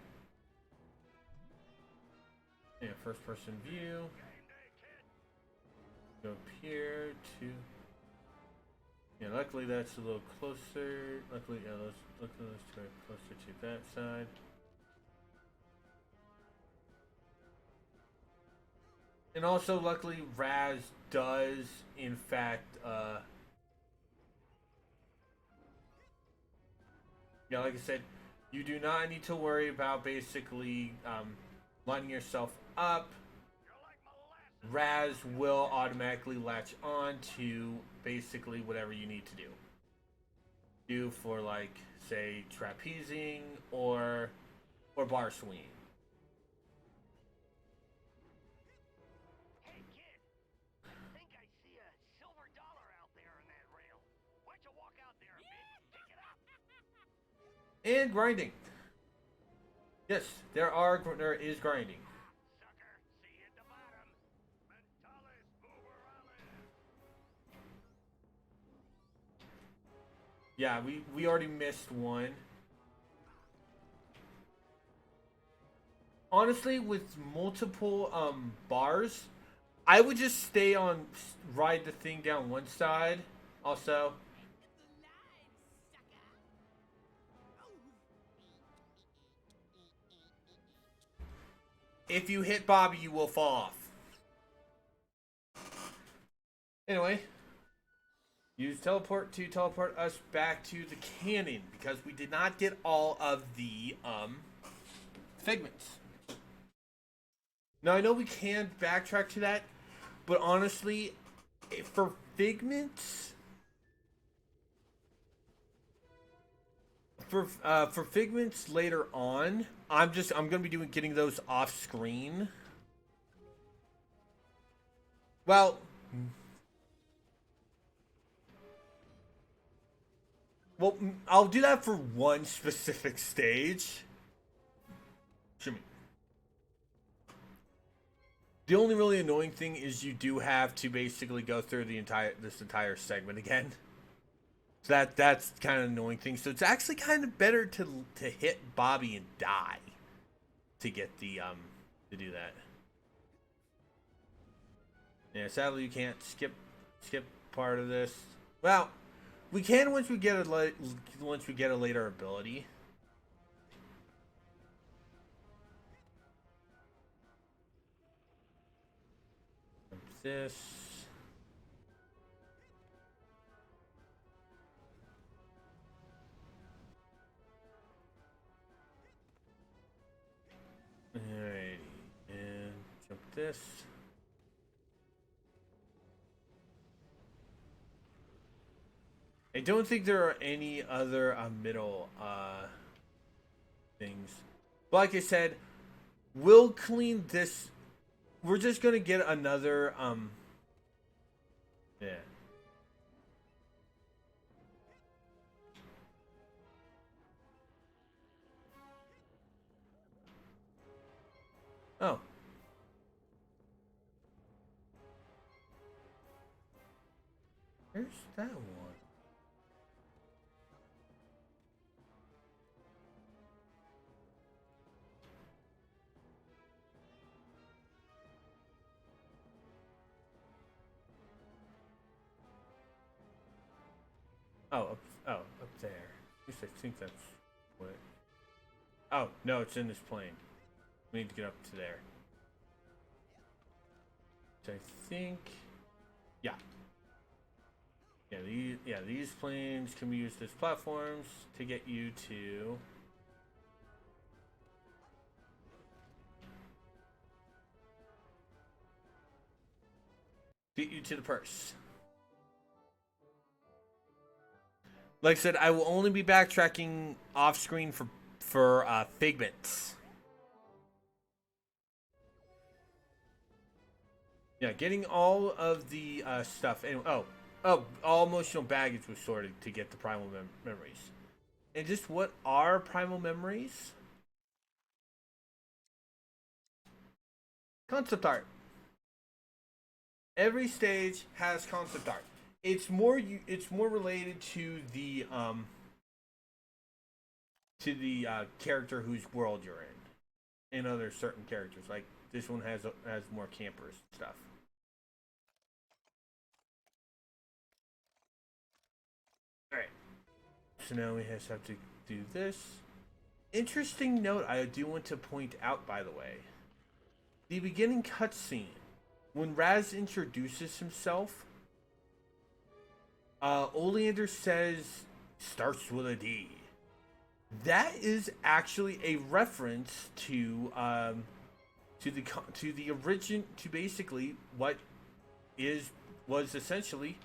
Yeah, first person view. Go up here to. Yeah, luckily that's a little closer. Luckily, yeah, let's go closer to that side. And also, luckily, Raz does, in fact, yeah, like I said, you do not need to worry about basically lining yourself up. Raz will automatically latch on to basically whatever you need to do. Do for, like, say, trapezing or bar swinging. Hey kid, I think I see a silver dollar out there on that rail. Why don't you walk out there a bit and pick it up? And grinding. Yes, there is grinding. Sucker, see you at the bottom. Mentalis Uberalis. Yeah, we already missed one. Honestly, with multiple bars, I would just stay on ride the thing down one side. Also, if you hit Bobby, you will fall off. Anyway, use teleport to teleport us back to the cannon because we did not get all of the figments. Now I know we can backtrack to that, but honestly, for figments, for figments later on, I'm gonna be getting those off screen. Well, I'll do that for one specific stage. Shimmy. The only really annoying thing is you do have to basically go through this entire segment again. So that's kind of an annoying thing. So it's actually kind of better to hit Bobby and die to get the to do that. Yeah, sadly you can't skip part of this. Well, we can once we get a later ability. This. Alrighty, and jump this. I don't think there are any other middle things. But like I said, we'll clean this. We're just gonna get another yeah. Oh. Where's that one? Up there. At least I think that's what. Oh no, it's in this plane. We need to get up to there. which I think, yeah. These planes can be used as platforms to get you to the purse. Like I said, I will only be backtracking off screen for figments. Yeah, getting all of the stuff. And all emotional baggage was sorted to get the primal memories. And just what are primal memories? Concept art. Every stage has concept art. It's more related to the character whose world you're in, and other certain characters. Like this one has more campers and stuff. All right. So now we just have to do this. Interesting note I do want to point out, by the way. The beginning cutscene, when Raz introduces himself, Oleander says, starts with a D. That is actually a reference to the origin, to basically what was essentially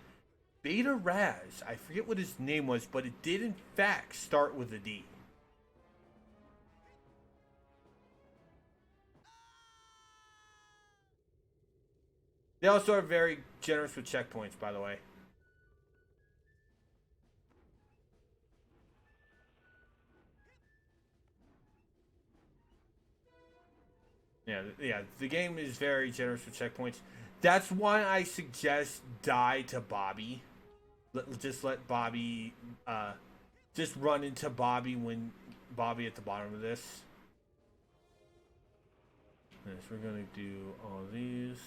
Beta Raz. I forget what his name was, but it did in fact start with a D. They also are very generous with checkpoints, by the way. Yeah, the game is very generous with checkpoints. That's why I suggest die to Bobby. Just let Bobby, just run into Bobby when Bobby at the bottom of this. Yes, we're gonna do all these.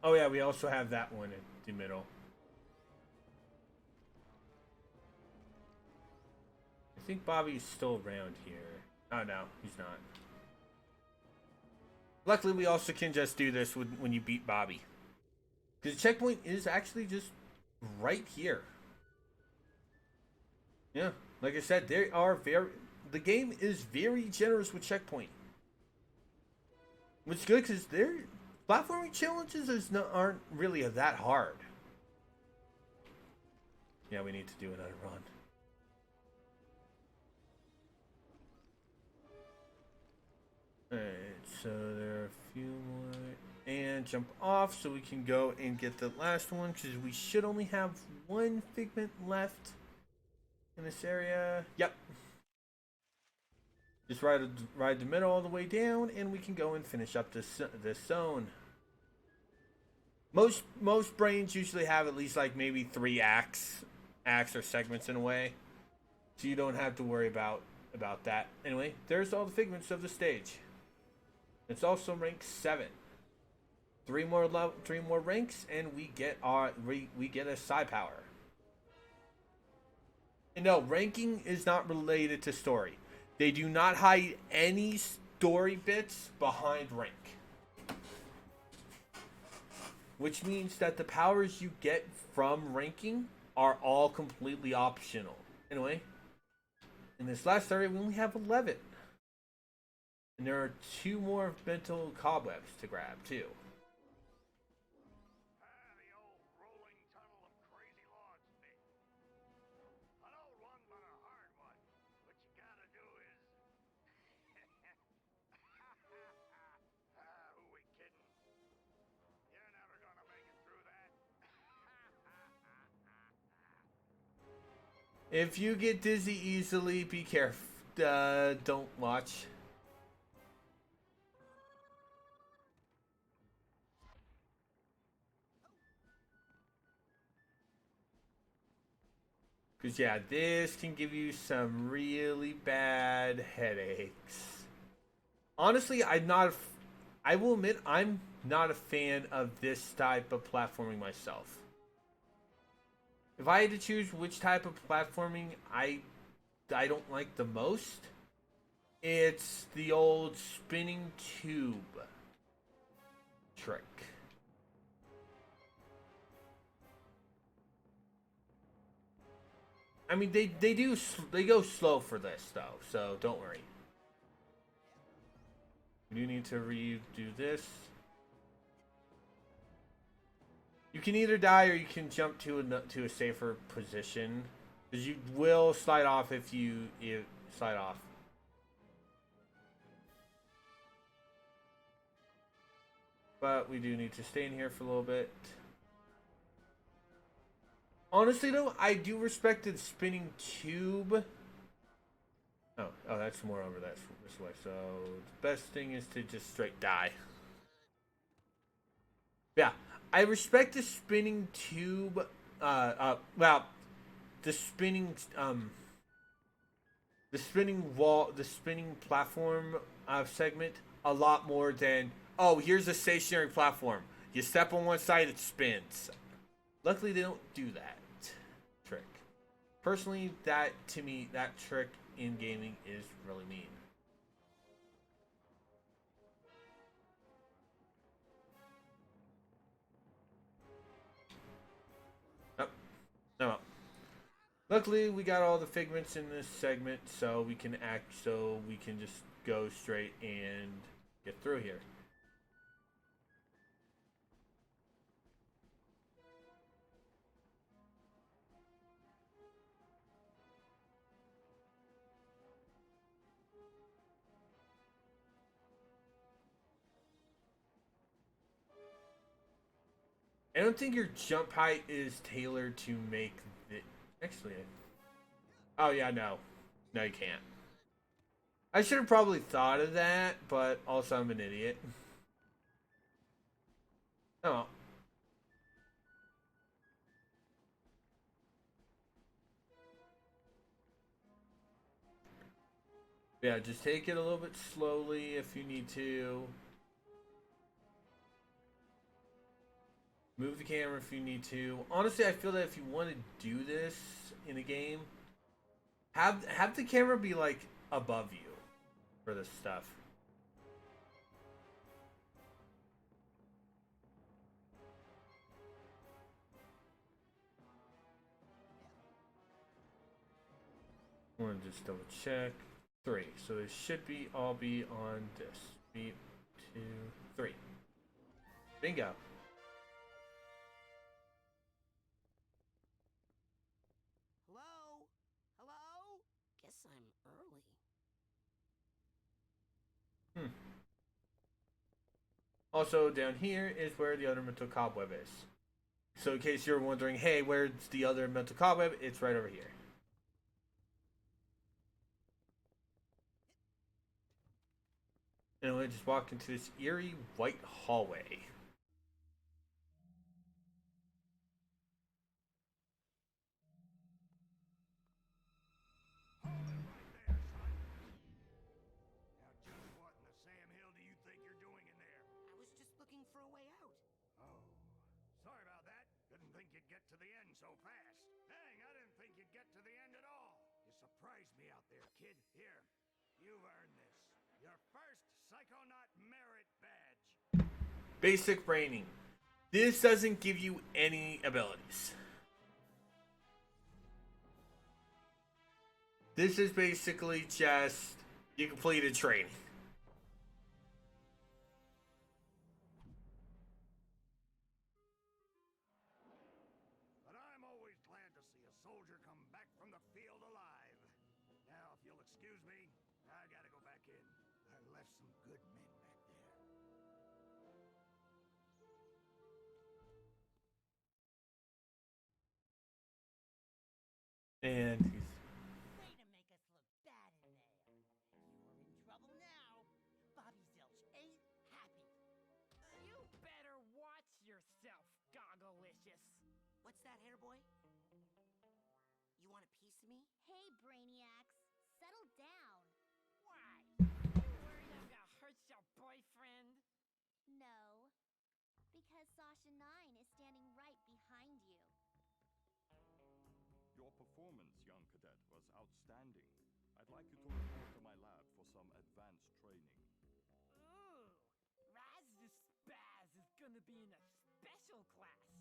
Oh yeah, we also have that one in the middle. I think Bobby's still around here. Oh no, he's not. Luckily, we also can just do this when you beat Bobby. Because the checkpoint is actually just right here. Yeah, like I said, the game is very generous with checkpoint. Which is good because their platforming challenges aren't really that hard. Yeah, we need to do another run. Alright, so there are a few more. And jump off so we can go and get the last one because we should only have one figment left in this area. Yep. Just ride the middle all the way down and we can go and finish up this zone. Most brains usually have at least like maybe 3 acts or segments in a way. So you don't have to worry about that. Anyway, there's all the figments of the stage. It's also rank 7. 3 more ranks, and we get a psi power. And no, ranking is not related to story. They do not hide any story bits behind rank. Which means that the powers you get from ranking are all completely optional. Anyway, in this last area, we only have 11. And there are 2 more mental cobwebs to grab, too. The old rolling tunnel of crazy logs pit. An old one, but a hard one. What you gotta do is... who we kidding? You're never gonna make it through that. If you get dizzy easily, be careful. Don't watch. Because, yeah, this can give you some really bad headaches. Honestly, I will admit, I'm not a fan of this type of platforming myself. if I had to choose which type of platforming I don't like the most, it's the old spinning tube trick. I mean, they go slow for this though, so don't worry. We do need to redo this. You can either die or you can jump to a safer position, because you will slide off if you slide off. But we do need to stay in here for a little bit. Honestly though, I do respect the spinning tube. Oh, that's more over this way. So the best thing is to just straight die. Yeah, I respect the spinning tube. Well, the spinning wall, the spinning platform segment a lot more than, oh, here's a stationary platform. You step on one side, it spins. Luckily, they don't do that trick. Personally, to me, that trick in gaming is really mean. Oh, no. Luckily, we got all the figments in this segment, so we can just go straight and get through here. I don't think your jump height is tailored to make the... Actually... Oh, yeah, no. No, you can't. I should have probably thought of that, but also I'm an idiot. Oh. Yeah, just take it a little bit slowly if you need to. Move the camera if you need to. Honestly, I feel that if you want to do this in a game, have the camera be like above you for this stuff. I want to just double check. 3. So they should all be on this. 3, 2, 3. Bingo. Hello? Hello? Guess I'm early. Also, down here is where the other mental cobweb is. So in case you're wondering, hey, where's the other mental cobweb? It's right over here. And we'll just walk into this eerie white hallway. Looking for a way out. Oh, sorry about that. Didn't think you'd get to the end so fast. Dang, I didn't think you'd get to the end at all. You surprised me out there, kid. Here, you've earned this. Your first Psychonaut Merit Badge. Basic braining. This doesn't give you any abilities. This is basically just you completed training. But I'm always glad to see a soldier come back from the field alive. Now, if you'll excuse me, I gotta go back in. I left some good men back there. And he's... Way to make us look bad in there. You're in trouble now. Bobby Zilch ain't happy. You better watch yourself, Gogglelicious. What's that, hair boy? You want a piece of me? Hey, Brainiacs, settle down. Why? You worried I'm gonna hurt your boyfriend? No, because Sasha 9 is standing right behind you. Your performance, young cadet, was outstanding. I'd like you to report to my lab for some advanced training. Ooh, Raz the Spaz is gonna be in a special class.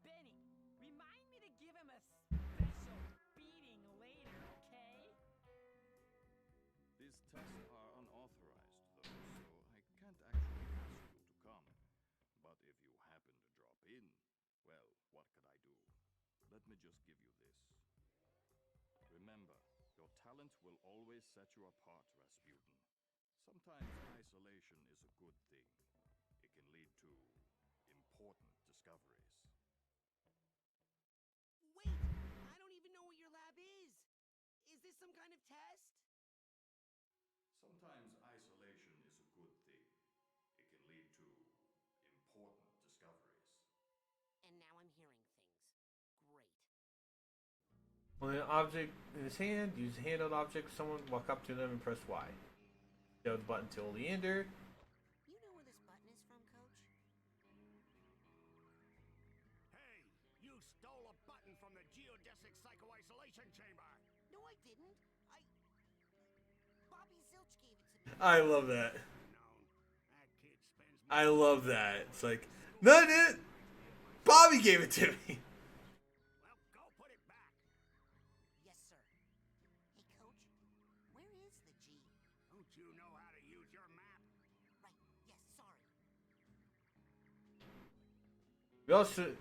Benny, remind me to give him a special beating later, okay? These tests are unauthorized, though, so I can't actually ask you to come. But if you happen to drop in, well, what could I do? Let me just give you this. Remember, your talent will always set you apart, Rasputin. Sometimes isolation is a good thing. It can lead to important discoveries. Wait! I don't even know what your lab is! Is this some kind of test? Sometimes isolation is a good thing. It can lead to important discoveries. And now I'm hearing things. Great. When an object in his hand, use a handheld object. Someone walk up to them and press Y. Show the button to Oleander. You know where this button is from, Coach? Hey, you stole a button from the geodesic psycho-isolation chamber. No, I didn't. Bobby Zilch gave it to me. I love that. No, that kid spends I love that. It's like, no, I didn't. Bobby gave it to me. Well, go put it back. Yes, sir. Hey, Coach, where is the G? Don't you know how to use your map? Right, yes, sorry. We also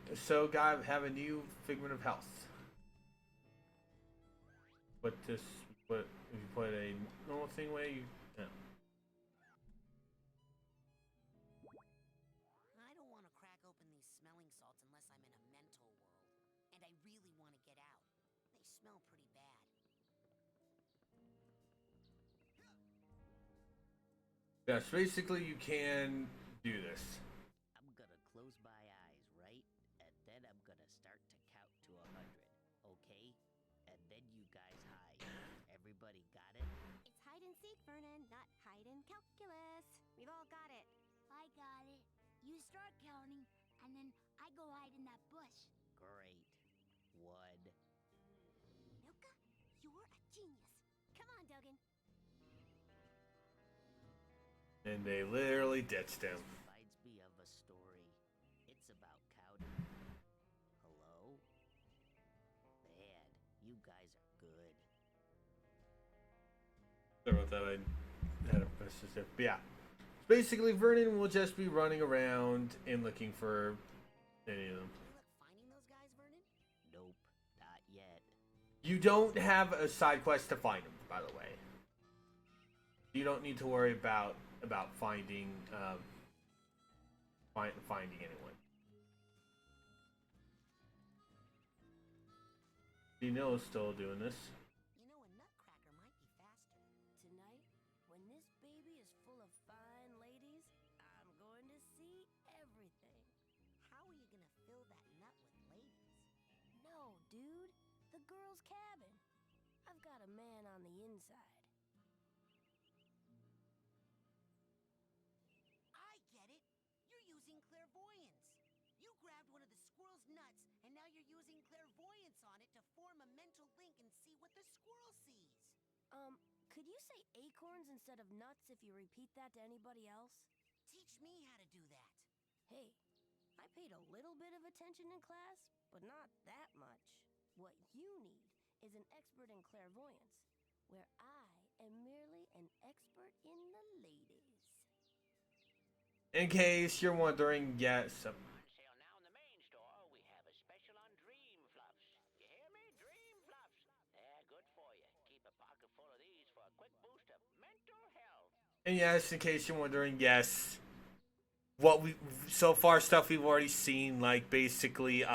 have a new figment of health. But if you put a normal thing away, you no. I don't want to crack open these smelling salts unless I'm in a mental world. And I really want to get out. They smell pretty bad. Yes, basically you can do this. I'm gonna close my eyes, right? And then I'm gonna start to count to 100, okay? And then you guys hide. Everybody got it? It's hide and seek, Vernon, not hide and calculus. We've all got it. I got it. You start counting, and then I go hide in that bush. Great. 1. Milka, you're a genius. Come on, Dogan. And they literally ditched him. Reminds me of a story. It's about counting. Hello? Man, you guys are good. Sorry about that. I had a message there. But yeah. Basically, Vernon will just be running around and looking for any of them. Good luck finding those guys, Vernon? Nope, not yet. You don't have a side quest to find them, by the way. You don't need to worry about finding finding anyone. You know, still doing this. You know, a nutcracker might be faster. Tonight, when this baby is full of fine ladies, I'm going to see everything. How are you gonna fill that nut with ladies? No, dude. The girl's cabin. I've got a man on the inside. I get it! You're using clairvoyance! You grabbed one of the squirrel's nuts, and now you're using clairvoyance on it to form a mental link and see what the squirrel sees! Could you say acorns instead of nuts if you repeat that to anybody else? Teach me how to do that! Hey, I paid a little bit of attention in class, but not that much. What you need is an expert in clairvoyance, where I am merely an expert in the ladies. In case you're wondering, yes. On sale now in the main store, we have a special on Dream Fluffs. You hear me? Dream Fluffs. They're good for you. Keep a pocket full of these for a quick boost of mental health. And yes, in case you're wondering, yes. What we so far stuff we've already seen, like basically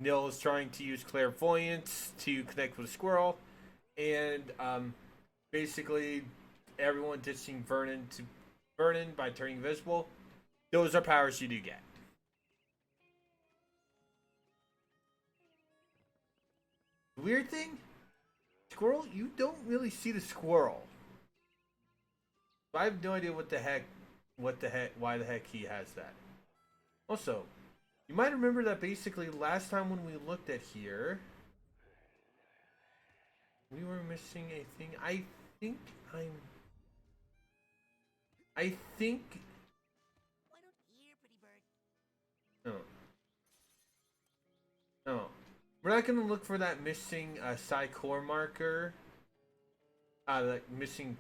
Neil is trying to use clairvoyance to connect with a squirrel, and basically everyone ditching Vernon by turning invisible. Those are powers you do get. Weird thing, squirrel, you don't really see the squirrel. I have no idea why the heck he has that. Also, you might remember that basically last time when we looked at here, We were missing a thing. I think I'm. I think. Why don't here, pretty bird? No. No. We're not gonna look for that missing psi core marker. Like missing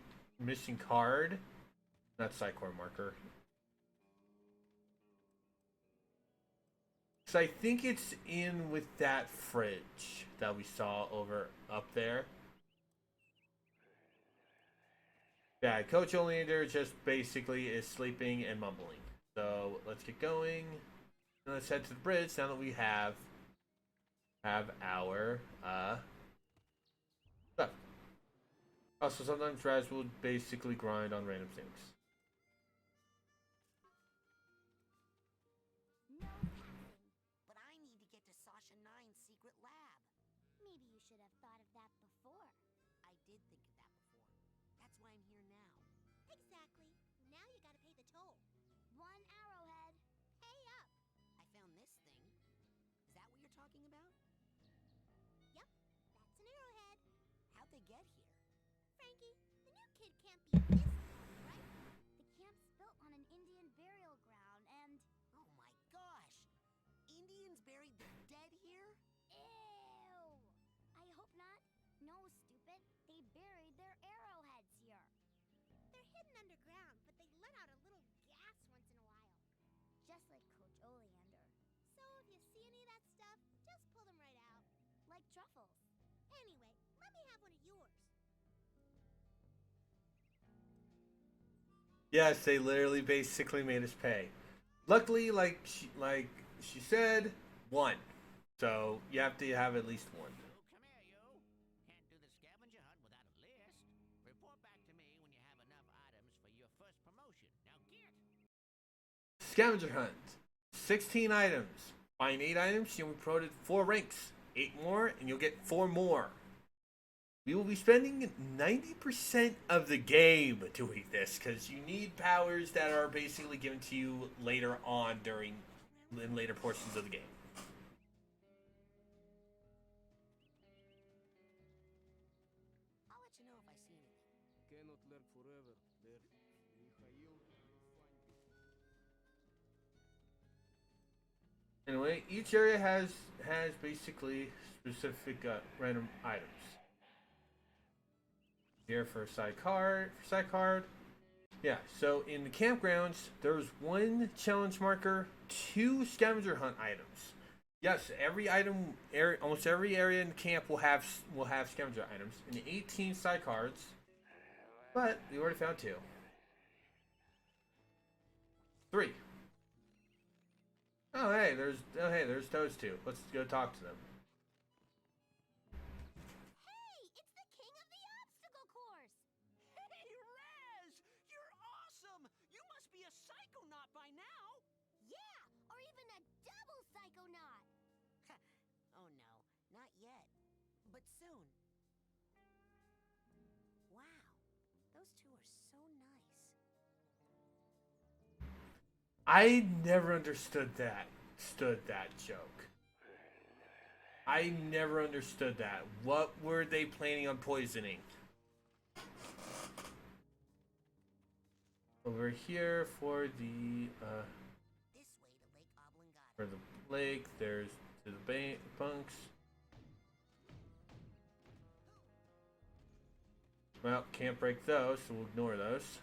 card. Not psi core marker. So I think it's in with that fridge that we saw over up there. Yeah, Coach Oleander just basically is sleeping and mumbling. So let's get going. And let's head to the bridge now that we have our stuff. Also, sometimes Raz will basically grind on random things. No passing. But I need to get to Sasha 9's secret lab. Maybe you should have thought of that before. I did think of that before. That's why I'm here now. Exactly. Now you gotta pay the toll. 1 arrowhead. Pay up. I found this thing. Is that what you're talking about? Yep, that's an arrowhead. How'd they get here? Frankie, the new kid can't be this dumb, right? The camp's built on an Indian burial ground and... Oh my gosh! Indians buried their dead here? Ew! I hope not. No, stupid. They buried their arrowheads here. They're hidden underground, but they let out a little gas once in a while. Just like Coach Oleander. So if you see any of that stuff, just pull them right out. Like truffles. Anyway, let me have one of yours. Yes, they literally basically made us pay. Luckily, like she said, 1. So you have to have at least 1. Come here, you. Can't do the scavenger hunt without a list. Report back to me when you have enough items for your first promotion. Now get! Scavenger hunt. 16 items. Find 8 items, you'll be promoted 4 ranks. 8 more, and you'll get 4 more. We will be spending 90% of the game doing this because you need powers that are basically given to you later on in later portions of the game. I'll let you know if I see anything. Cannot lurk forever, there. Mikhail will find you. Anyway, each area has basically specific random items. Here for side card. Yeah, so in the campgrounds, there's 1 challenge marker, 2 scavenger hunt items. Yes, almost every area in the camp will have scavenger items, and 18 side cards. But we already found 2. 3. Oh hey, there's those 2. Let's go talk to them. Hey, it's the king of the obstacle course! Hey, Raz! You're awesome! You must be a psychonaut by now! Yeah, or even a double psychonaut! Oh no, not yet. But soon. Wow, those 2 are so nice. I never understood that joke. I never understood that. What were they planning on poisoning? Over here for the This way to Lake Oblongata. for the lake, there's to the bunks. Well, can't break those, so we'll ignore those.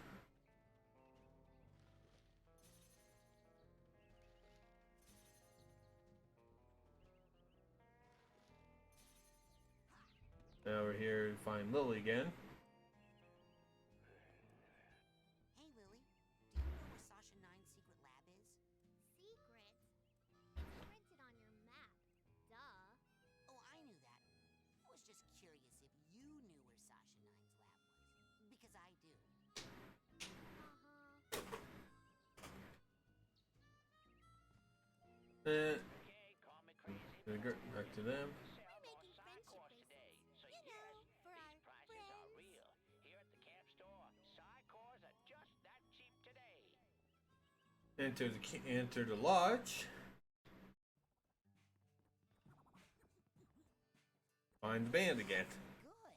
Now we're here to find Lily again. Hey, Lily. Do you know where Sasha 9's secret lab is? Secret? It's printed on your map. Duh. Oh, I knew that. I was just curious if you knew where Sasha 9's lab was. Because I do. Okay, call me crazy. Back to them. We're making friendship bracelets. You know, for our Prices are friends. real. Here at the camp store, Psy-cores are just that cheap today. Enter the lodge. Find the band again. Good.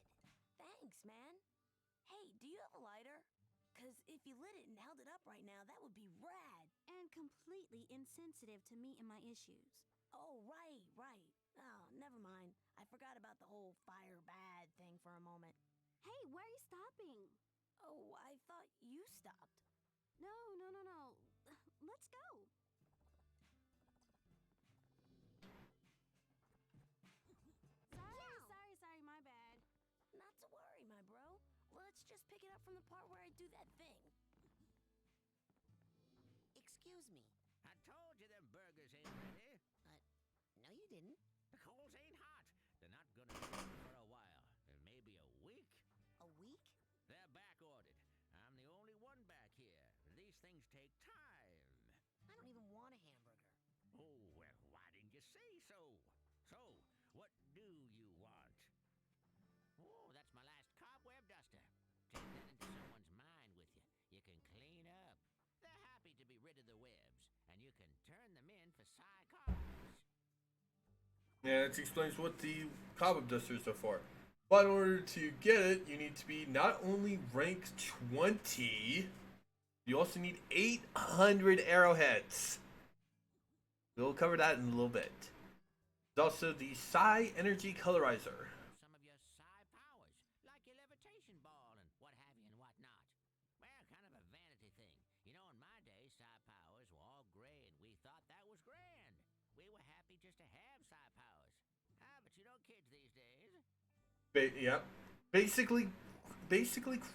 completely insensitive to me and my issues. Oh, right. Oh, never mind. I forgot about the whole fire bad thing for a moment. Hey, where are you stopping? Oh, I thought you stopped. No. Let's go. Sorry, my bad. Not to worry, my bro. Let's just pick it up from the part where I do that thing. Excuse me. I told you them burgers ain't ready. No, you didn't. The coals ain't hot. They're not gonna be for a while. Maybe a week. A week? They're back ordered. I'm the only one back here. These things take time. I don't even want a hamburger. Oh, well, why didn't you say so? So, what do you want? Oh, that's my last cobweb duster. Take that into someone's mind with you. You can clean up. They're happy to be rid of the webs, and you can turn them in for psychology. Yeah, that explains what the cobweb dusters are for. But in order to get it, you need to be not only rank 20, you also need 800 arrowheads. We'll cover that in a little bit. There's also the Psi Energy Colorizer. Some of your psi powers, like your levitation ball and what have you and whatnot. Well, kind of a vanity thing. You know, in my day, psi powers were all gray, and we thought that was grand. We were happy just to have psi powers. But you know kids these days. Yep. Basically,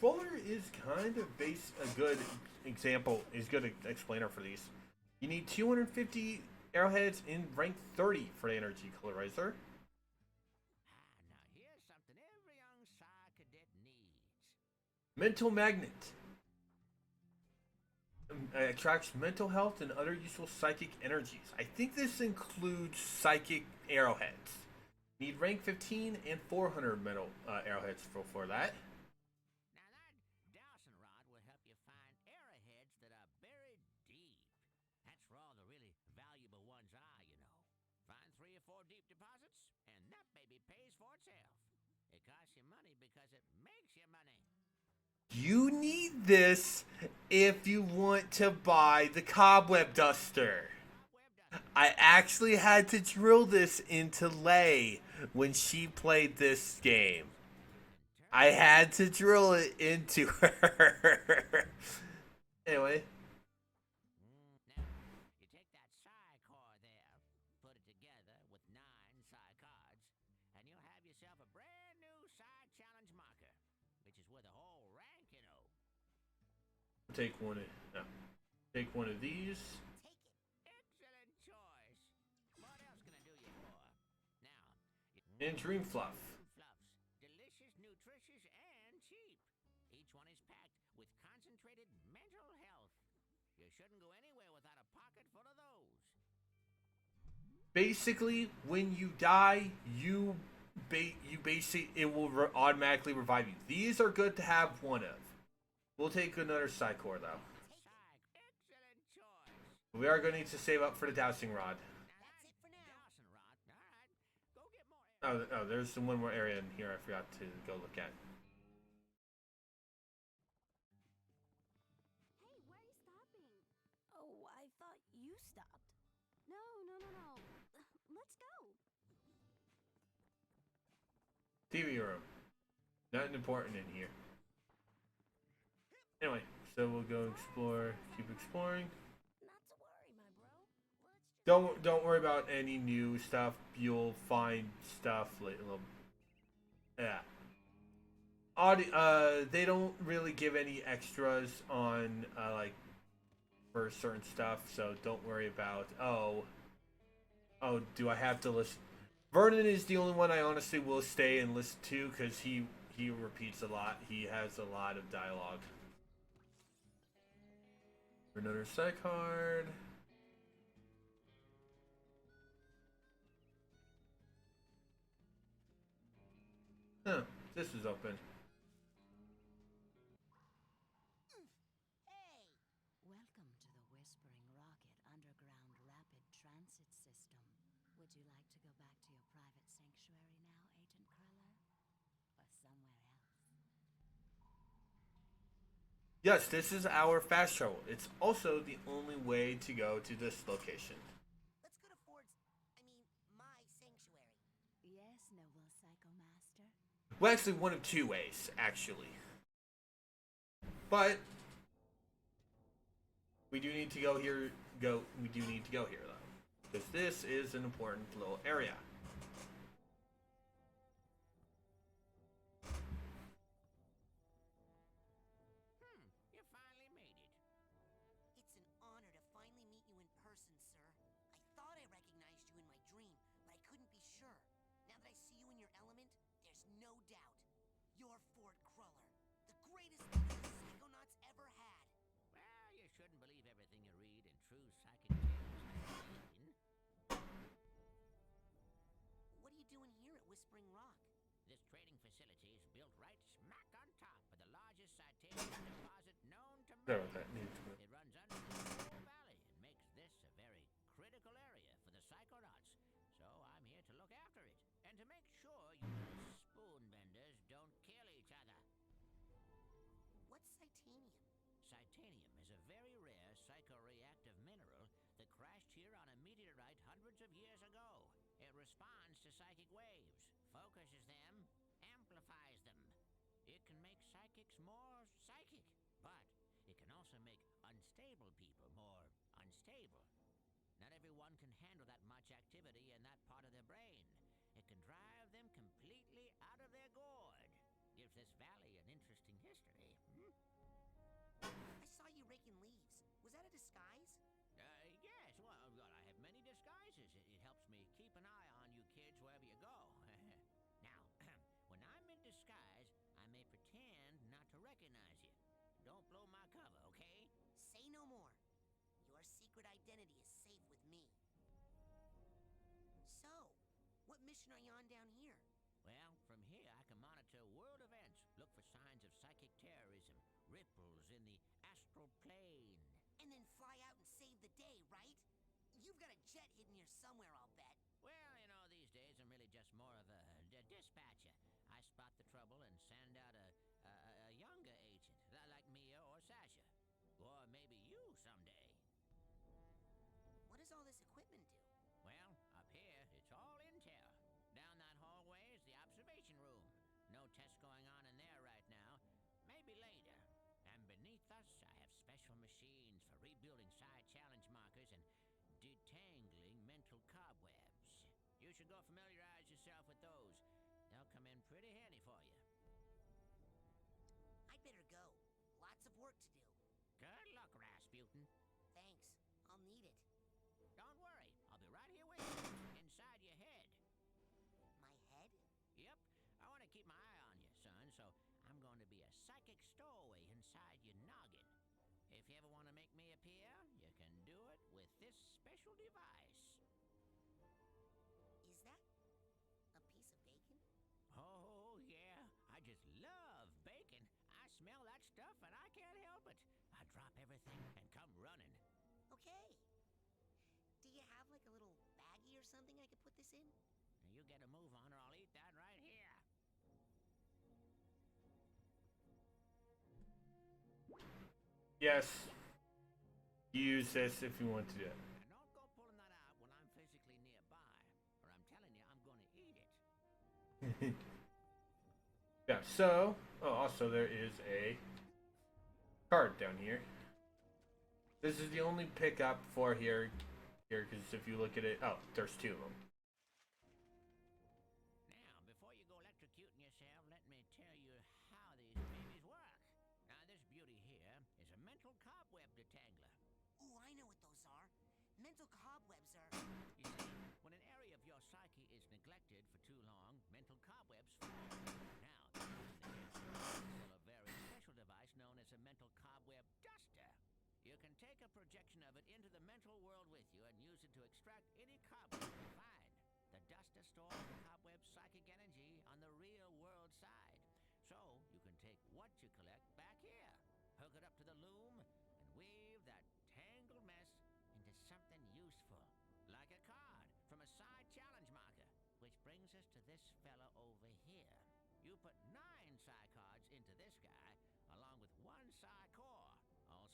Crawler is kind of a good example, is good explainer for these. You need 250 arrowheads in rank 30 for the Energy Colorizer. Now here's something every young psi cadet needs. Mental Magnet. Attracts mental health and other useful psychic energies. I think this includes psychic arrowheads. Need rank 15 and 400 mental arrowheads for that. Now that dowsing rod will help you find arrowheads that are buried deep. That's where all the really valuable ones are, you know. Find 3 or 4 deep deposits, and that baby pays for itself. It costs you money because it makes you money. You need this if you want to buy the Cobweb Duster. I actually had to drill this into Lei when she played this game. I had to drill it into her. Anyway. Now, you take that psi core there, put it together with 9 psi cards, and you'll have yourself a brand new psi challenge marker, which is worth a whole rank, you know. Take one of these. Excellent choice. What else can I do you for? Now, And Dream Fluff. Fluffs, delicious, nutritious, and cheap. Each one is packed with concentrated mental health. You shouldn't go anywhere without a pocket full of those. Basically, when you die, it will automatically revive you. These are good to have one of. We'll take another psi core though. Excellent choice. We are going to need to save up for the dowsing rod. That's it for now. Dowsing rod. All right. Go get more. Oh, there's one more area in here I forgot to go look at. Hey, where are you stopping? Oh, I thought you stopped. No. Let's go. TV room. Nothing important in here. Anyway, so we'll go explore. Keep exploring. Not to worry, my bro. Don't worry about any new stuff. You'll find stuff like they don't really give any extras on like for certain stuff, so don't worry about do I have to listen? Vernon is the only one I honestly will stay and listen to because he repeats a lot. He has a lot of dialogue. Another psych card. Huh, this is open. Hey! Welcome to the Whispering Rocket Underground Rapid Transit System. Would you like to go back to your private sanctuary now, Agent Cruller? Or somewhere else? Yes, this is our fast travel. It's also the only way to go to this location. Let's go to Ford's, my sanctuary. Yes, noble Psycho Master. Well, actually, one of two ways, actually. But we do need to go here. We do need to go here though, because this is an important little area. You finally made it. It's an honor to finally meet you in person, sir. I thought I recognized you in my dream, but I couldn't be sure. Now that I see you in your element, there's no doubt. You're Ford Cruller, the greatest leader the Psychonauts ever had. Well, you shouldn't believe everything you read in True Psychic Tales magazine. What are you doing here at Whispering Rock? This trading facility is built right smack on top of the largest citation deposit known to There man. with that needs to. It runs under the whole valley and makes this a very critical area for the Psychonauts. So I'm here to look after it and to make sure you spoon benders don't kill each other. What's Titanium? Titanium is a very rare psychoreactive mineral that crashed here on a meteorite hundreds of years ago. It responds to psychic waves, focuses them, amplifies them. It can make psychics more psychic, but it can also make unstable people more unstable. Not everyone can handle that much activity in that part of their brain. It can drive them completely out of their gourd. Gives this valley an interesting history. I saw you raking leaves. Was that a disguise? Yes, well, I have many disguises. It helps me keep an eye on you kids wherever you go. Now, when I'm in disguise, I may pretend not to recognize you. Don't blow my cover, okay? Say no more. Your secret identity is safe with me. So, what mission are you on down here? Well, from here I can monitor world events, look for signs of psychic terrorism, ripples in the astral plane. And then fly out and save the day, right? You've got a jet hidden here somewhere, I'll bet. Well, these days I'm really just more of a dispatcher. I spot the trouble and send out a younger agent, like Mia or Sasha. Or maybe you someday. What does all this equipment do? Well, up here, it's all intel. Down that hallway is the observation room. No tests going on in there right now. Maybe later. And beneath us, I have special machines for rebuilding side challenge markers and detangling mental cobwebs. You should go familiarize yourself with those. They'll come in pretty handy for you. I'd better go. Lots of work to do. Good luck, Rasputin. Thanks. I'll need it. Don't worry, I'll be right here with you, inside your head. My head? Yep, I want to keep my eye on you, son, so I'm going to be a psychic stowaway inside your noggin. If you ever want to make me appear, you can do it with this special device. Is that a piece of bacon? Oh, yeah, I just love bacon. I smell that stuff and I can't help it. I drop everything and come running. Okay. Do you have like a little baggie or something I could put this in? Now you get a move on or I'll eat that right here. Yes. Use this if you want to do it. And don't go pulling that out when I'm physically nearby, or I'm telling you I'm going to eat it. Yeah, so, also there is a card down here. This is the only pickup for here, because if you look at it, there's two of them. Now, before you go electrocuting yourself, let me tell you how these babies work. Now, this beauty here is a mental cobweb detangler. Ooh, I know what those are. Mental cobwebs are... You see, when an area of your psyche is neglected for too long, mental cobwebs form. Now, still a very special device known as a mental cobweb duster. You can take a projection of it into the mental world with you and use it to extract any cobweb you find. The duster stores the cobweb's psychic energy on the real world side. So, you can take what you collect back here, hook it up to the loom, and weave that tangled mess into something useful, like a card from a side challenge marker. Which brings us to this fella over here. You put 9 psi cards into this guy, along with 1 psi core.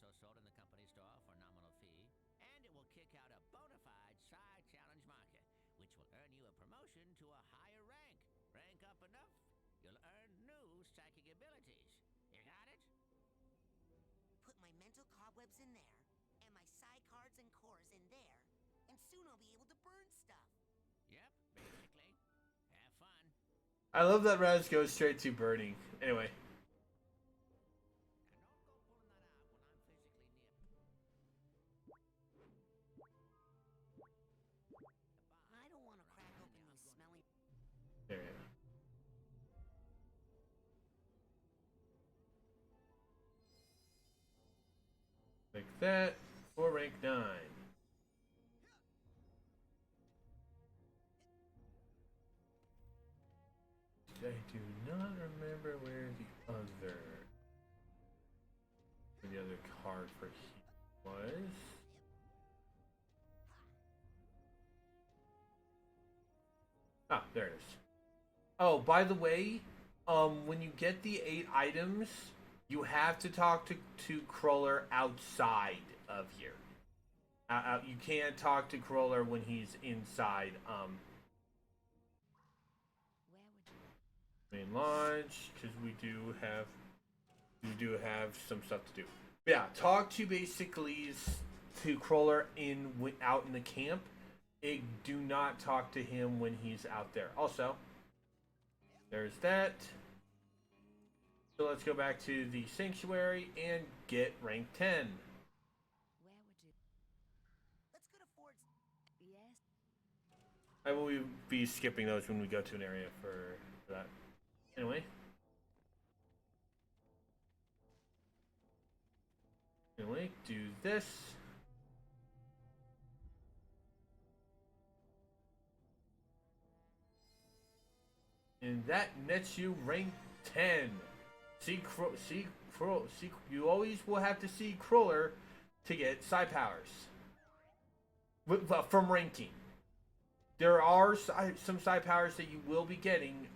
also sold in the company store for a nominal fee, and it will kick out a bona fide side challenge marker, which will earn you a promotion to a higher rank. Rank up enough, you'll earn new psychic abilities. You got it? Put my mental cobwebs in there, and my psi cards and cores in there, and soon I'll be able to burn stuff. Yep, basically. Have fun. I love that Raz goes straight to burning. Anyway. I don't want to crack open these smelly... There we go. Like that for rank 9. I do not remember where the other card for he was. Ah, there it is. Oh, by the way, when you get the 8 items, you have to talk to Cruller outside of here. You can't talk to Cruller when he's inside main lodge, because we do have some stuff to do. But yeah, talk to basically to Cruller out in the camp. Do not talk to him when he's out there. Also, there's that. So let's go back to the sanctuary and get rank 10. Where would you? Let's go to Ford's... Yes. I will be skipping those when we go to an area for that. Anyway. Do this. And that nets you rank 10. You always will have to see Cruller to get psi powers. From ranking. There are some psi powers that you will be getting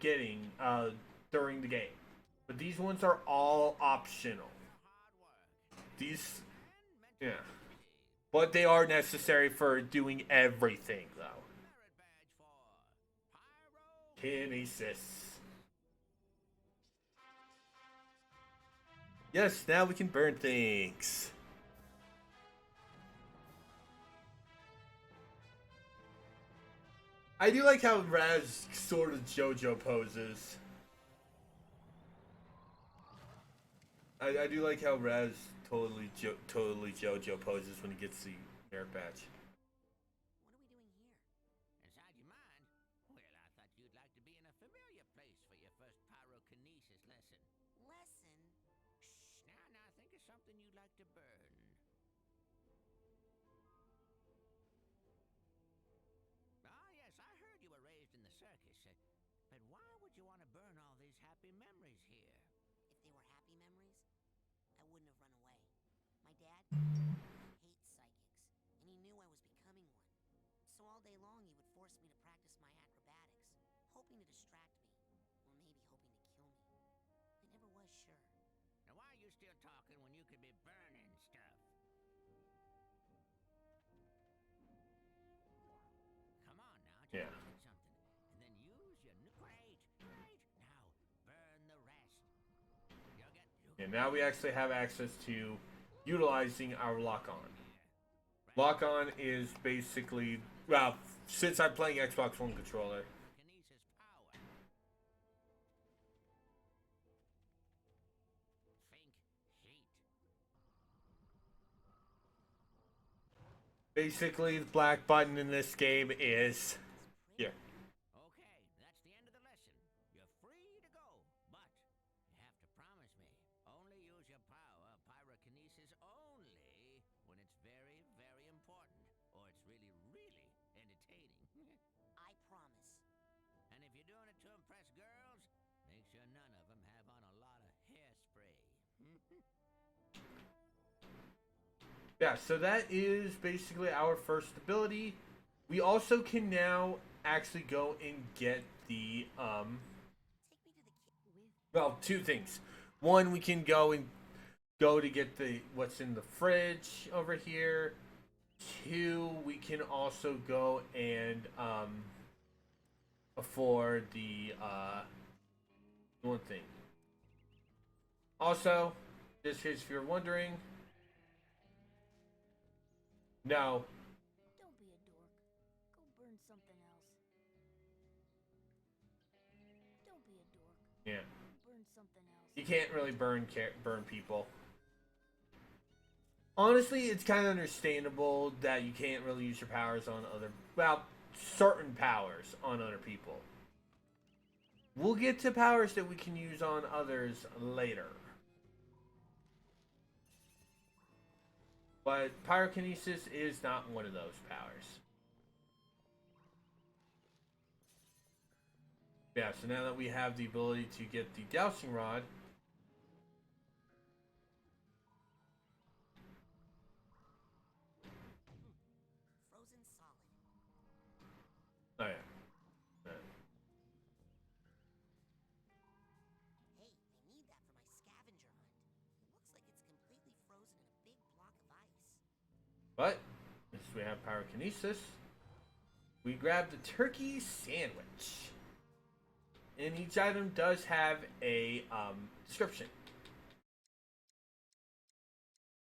during the game. But these ones are all optional. Yeah. But they are necessary for doing everything, though. Telekinesis. Yes, now we can burn things. I do like how Raz sort of JoJo poses. I do like how Raz totally JoJo poses when he gets the merit badge. What are we doing here? Inside your mind? Well, I thought you'd like to be in a familiar place for your first pyrokinesis lesson. Lesson? Shh, now think of something you'd like to burn. Ah, yes, I heard you were raised in the circus. But why would you want to burn all these happy memories here? If they were happy memories, I wouldn't have run away. My dad hates psychics, and he knew I was becoming one. So all day long he would force me to practice my acrobatics, hoping to distract me, or maybe hoping to kill me. I never was sure. Now why are you still talking when you could be burning stuff? Come on now, just Yeah. look at something, and then use your new... Great! Now, burn the rest. And now we actually have access to utilizing our lock-on. Lock-on is basically, well, since I'm playing Xbox One controller. Telekinesis power. Think heat. Basically, the black button in this game is here. Okay, that's the end of the lesson. You're free to go, but you have to promise me, only use your power, pyrokinesis only, when it's very, very important, or it's really, really entertaining. I promise. And if you're doing it to impress girls, make sure none of them have on a lot of hairspray. Yeah, so that is basically our first ability. We also can now actually go and get the Take me to the well, two things. One, we can go and go to get the what's in the fridge over here. 2, we can also go and afford the one thing. Also, just in case if you're wondering, no. Don't be a dork. Go burn something else. Don't be a dork. Yeah. Burn something else. You can't really burn people. Honestly, it's kind of understandable that you can't really use your powers on certain powers on other people. We'll get to powers that we can use on others later. But pyrokinesis is not one of those powers. Yeah, so now that we have the ability to get the dowsing rod, Frozen solid. oh yeah. Hey, I need that for my scavenger hunt. It looks like it's completely frozen in a big block of ice. But since we have pyrokinesis, we grab the turkey sandwich. And each item does have a description.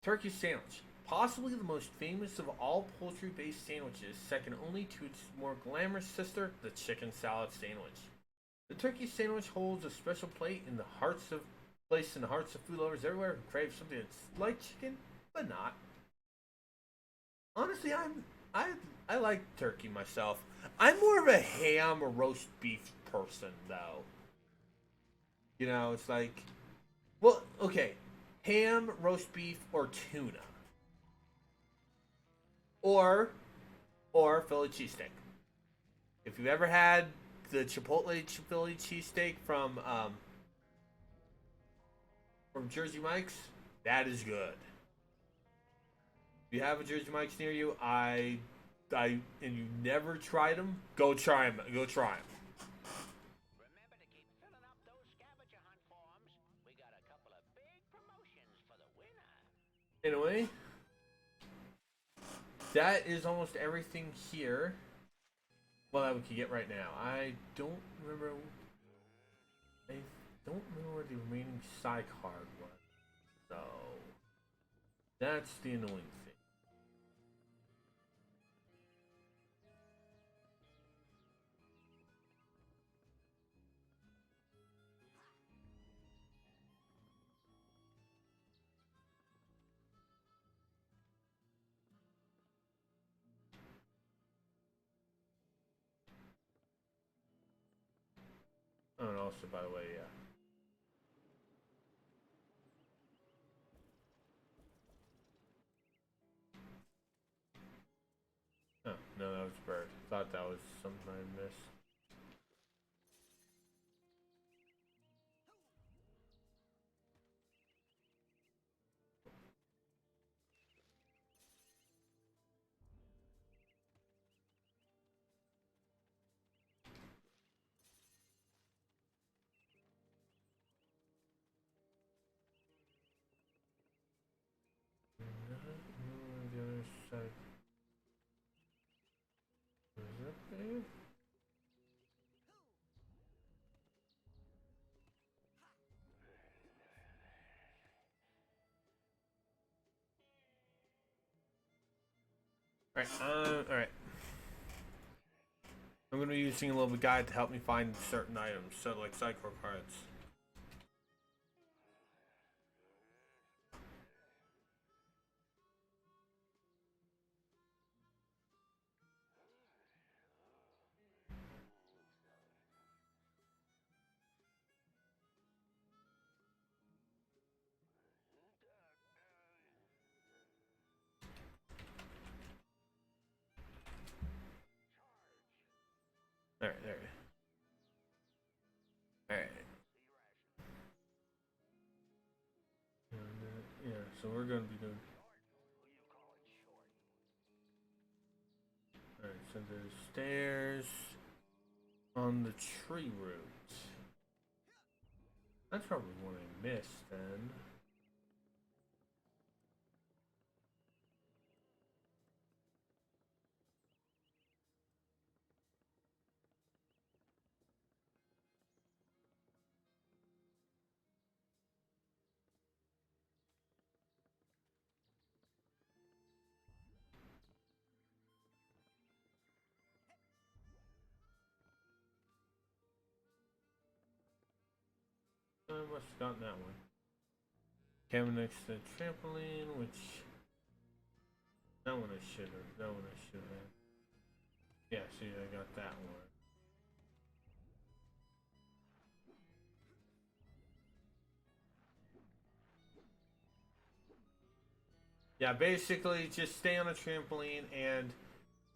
Turkey sandwich. Possibly the most famous of all poultry-based sandwiches, second only to its more glamorous sister, the chicken salad sandwich. The turkey sandwich holds a special place in the hearts of food lovers everywhere who crave something that's like chicken, but not. Honestly, I like turkey myself. I'm more of a ham or roast beef person, though. You know, it's like, well, okay, ham, roast beef, or tuna, or Philly cheesesteak. If you've ever had the Chipotle Philly cheesesteak from Jersey Mike's, that is good. If you have a Jersey Mike's near you, and you never tried them, go try them. Go try them. Remember to keep filling up those scavenger hunt forms. We got a couple of big promotions for the winner. Anyway, that is almost everything here. Well, that we can get right now. I don't remember where the remaining side card was. So that's the annoying thing. Oh, and also, by the way, yeah. Oh, no, that was a bird. Thought that was something I missed. The other side. Is that there? Alright. I'm going to be using a little guide to help me find certain items, so like sidecar cards. Alright, there. Alright. Yeah, so we're going to be doing. Alright, so there's stairs on the tree root. That's probably one I missed then. I must have gotten that one. Cabin next to the trampoline, which that one I should have. That one I should have. Yeah, see, I got that one. Yeah, basically just stay on a trampoline and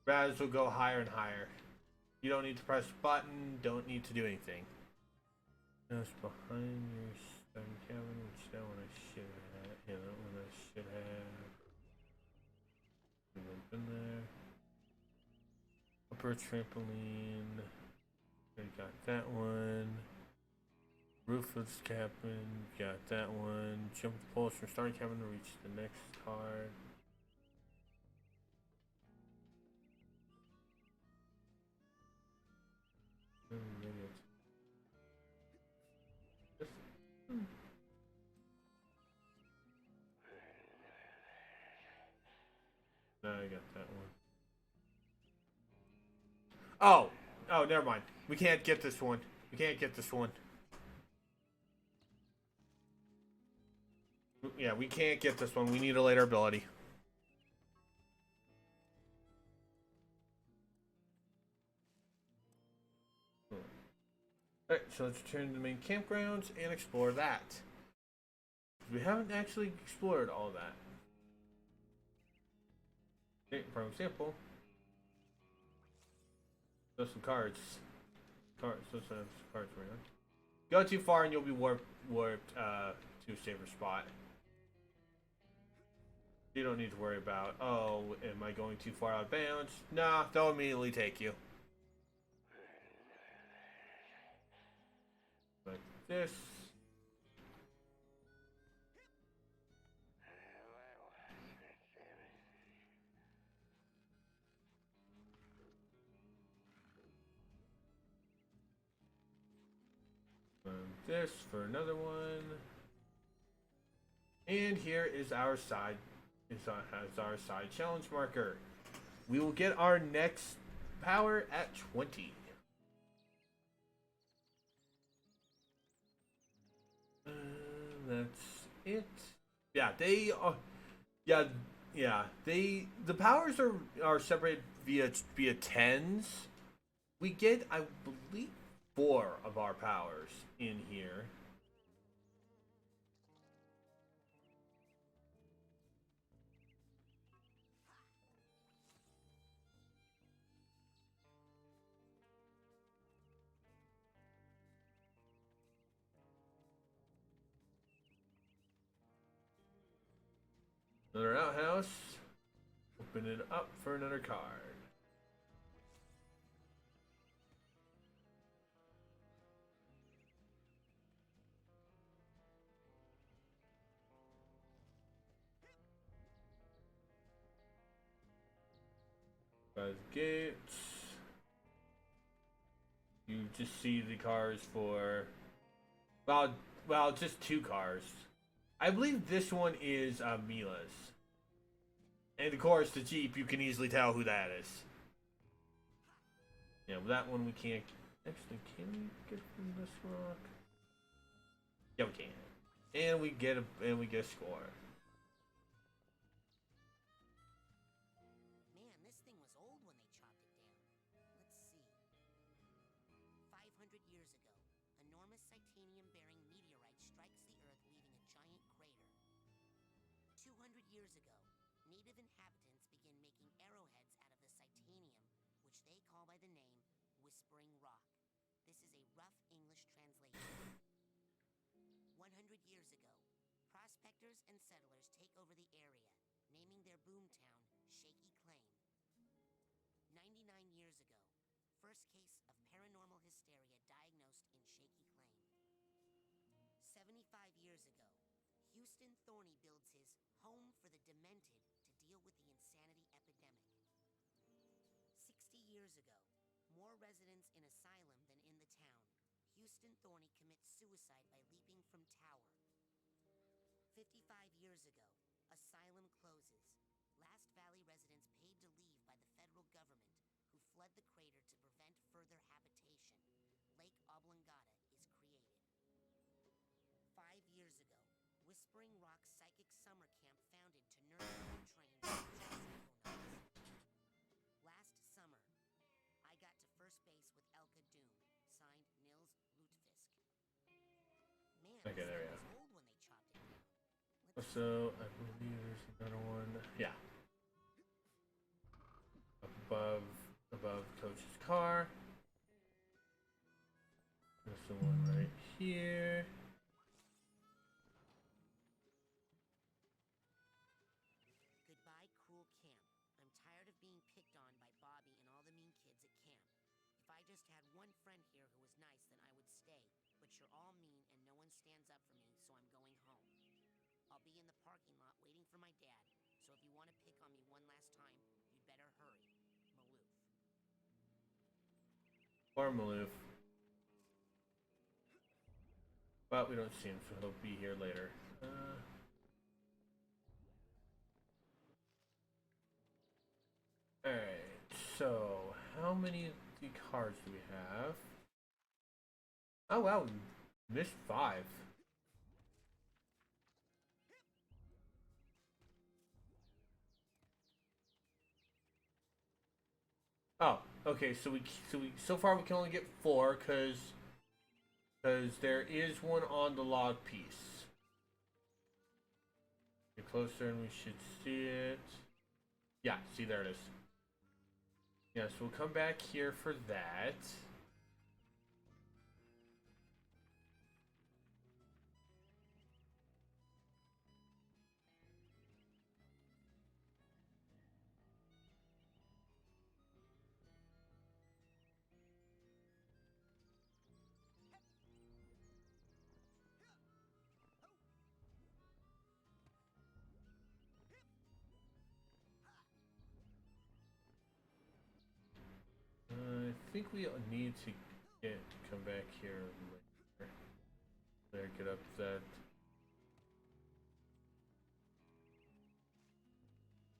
Raz will go higher and higher. You don't need to press a button, don't need to do anything. Just behind your starting cabin, which that one I should have. Yeah, that one I should have. Open there. Upper trampoline. I got that one. Roofless cabin. Got that one. Jump the poles from starting cabin to reach the next card. No, I got that one. Oh! Oh, never mind. We can't get this one. We can't get this one. Yeah, we can't get this one. We need a later ability. Alright, so let's return to the main campgrounds and explore that. We haven't actually explored all that. Okay, for example, there's some cards. Let's have some cards around. Go too far and you'll be warped to a safer spot. You don't need to worry about, oh, am I going too far out of bounds? Nah, they'll immediately take you. Like this. This for another one. And here is our side. Has our side challenge marker. We will get our next power at 20. That's it. Yeah, they are. Yeah. The powers are separated via tens. We get, I believe, 4 of our powers in here. Another outhouse. Open it up for another card. Guys, gates. You just see the cars for, well, just 2 cars. I believe this one is Mila's. And of course, the Jeep, you can easily tell who that is. Yeah, but that one we can't. Actually, can we get from this rock? Yeah, we can. And we get a score. Man, this thing was old when they chopped it down. Let's see. 500 years ago, enormous titanium-bearing meteorite strikes the Earth, leaving a giant crater. 200 years ago, native inhabitants begin making arrowheads out of the titanium, which they call by the name Whispering Rock. This is a rough English translation. 100 years ago, prospectors and settlers take over the area, naming their boomtown Shaky Claim. 99 years ago, first case of paranormal hysteria diagnosed in Shaky Claim. 75 years ago, Houston Thorny builds his Home for the Demented to deal with the insanity epidemic. 60 years ago, more residents in asylum than in the town. Houston Thorny commits suicide by leaping from tower. 55 years ago, asylum closes. Last Valley residents paid to leave by the federal government, who fled the crater to prevent further habitation. Lake Oblongata is created. Spring Rock Psychic Summer Camp founded to nurture and train psychonautes. Last summer, I got to first base with Elka Doom, signed Nils Lutefisk. Man, Okay, there we this go. was old when they chopped it down. Let's So I believe there's another one. Yeah. Above Coach's car. There's the one right here. Goodbye, cruel camp. I'm tired of being picked on by Bobby and all the mean kids at camp. If I just had one friend here who was nice, then I would stay. But you're all mean and no one stands up for me, so I'm going home. I'll be in the parking lot waiting for my dad, so if you want to pick on me one last time, you'd better hurry. Maloof. Or Maloof. But we don't see him, so he'll be here later. Alright, so how many of the cards do we have? Oh wow, we missed 5. Oh, okay, so far we can only get 4 because there is one on the log piece. Get closer and we should see it. Yeah, see, there it is. Yeah, so we'll come back here for that. I think we need to come back here later. There, get up that.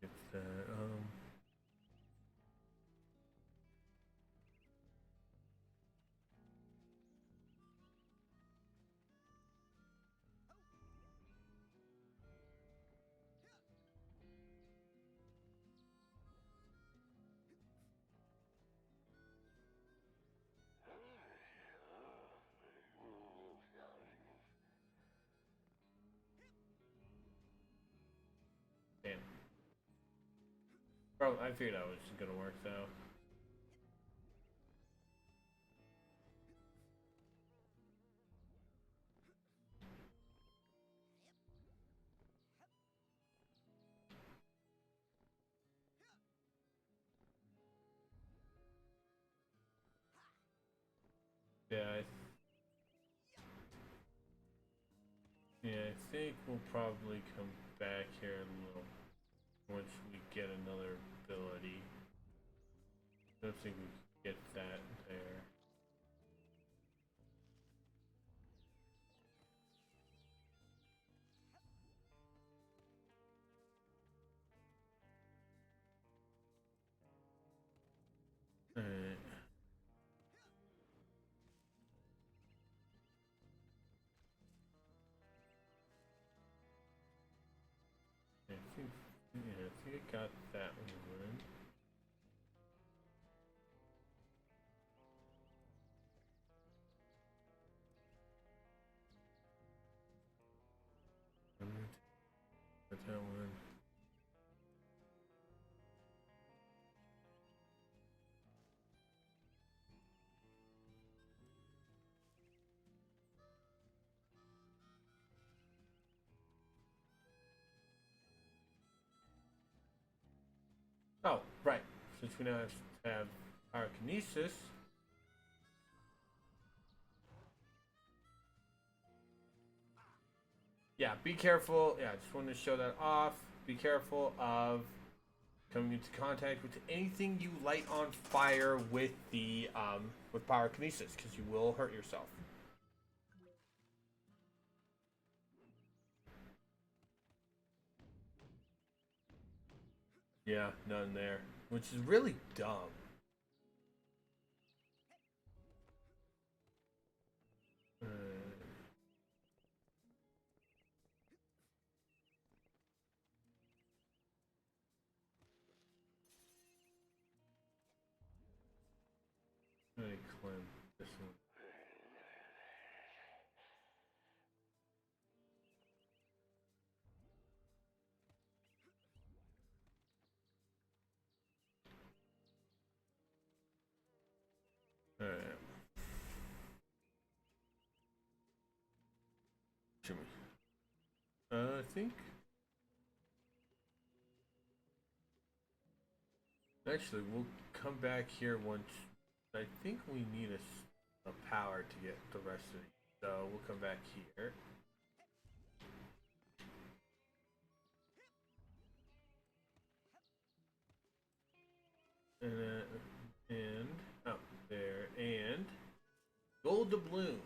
Get that. Damn. Bro, I figured that was gonna work though. Yeah, I think we'll probably come back here a little once we get another ability. I don't think we can get that there. Alright. I think I got that one. Got that one. Oh, right. Since we now have Telekinesis. Yeah, be careful. Yeah, I just wanted to show that off. Be careful of coming into contact with anything you light on fire with the with pyrokinesis, because you will hurt yourself. Yeah, none there, which is really dumb. one. This one. All right. Jimmy. I think. Actually, we'll come back here once. I think we need a power to get the rest of it. So we'll come back here. And oh, there, and gold doubloon.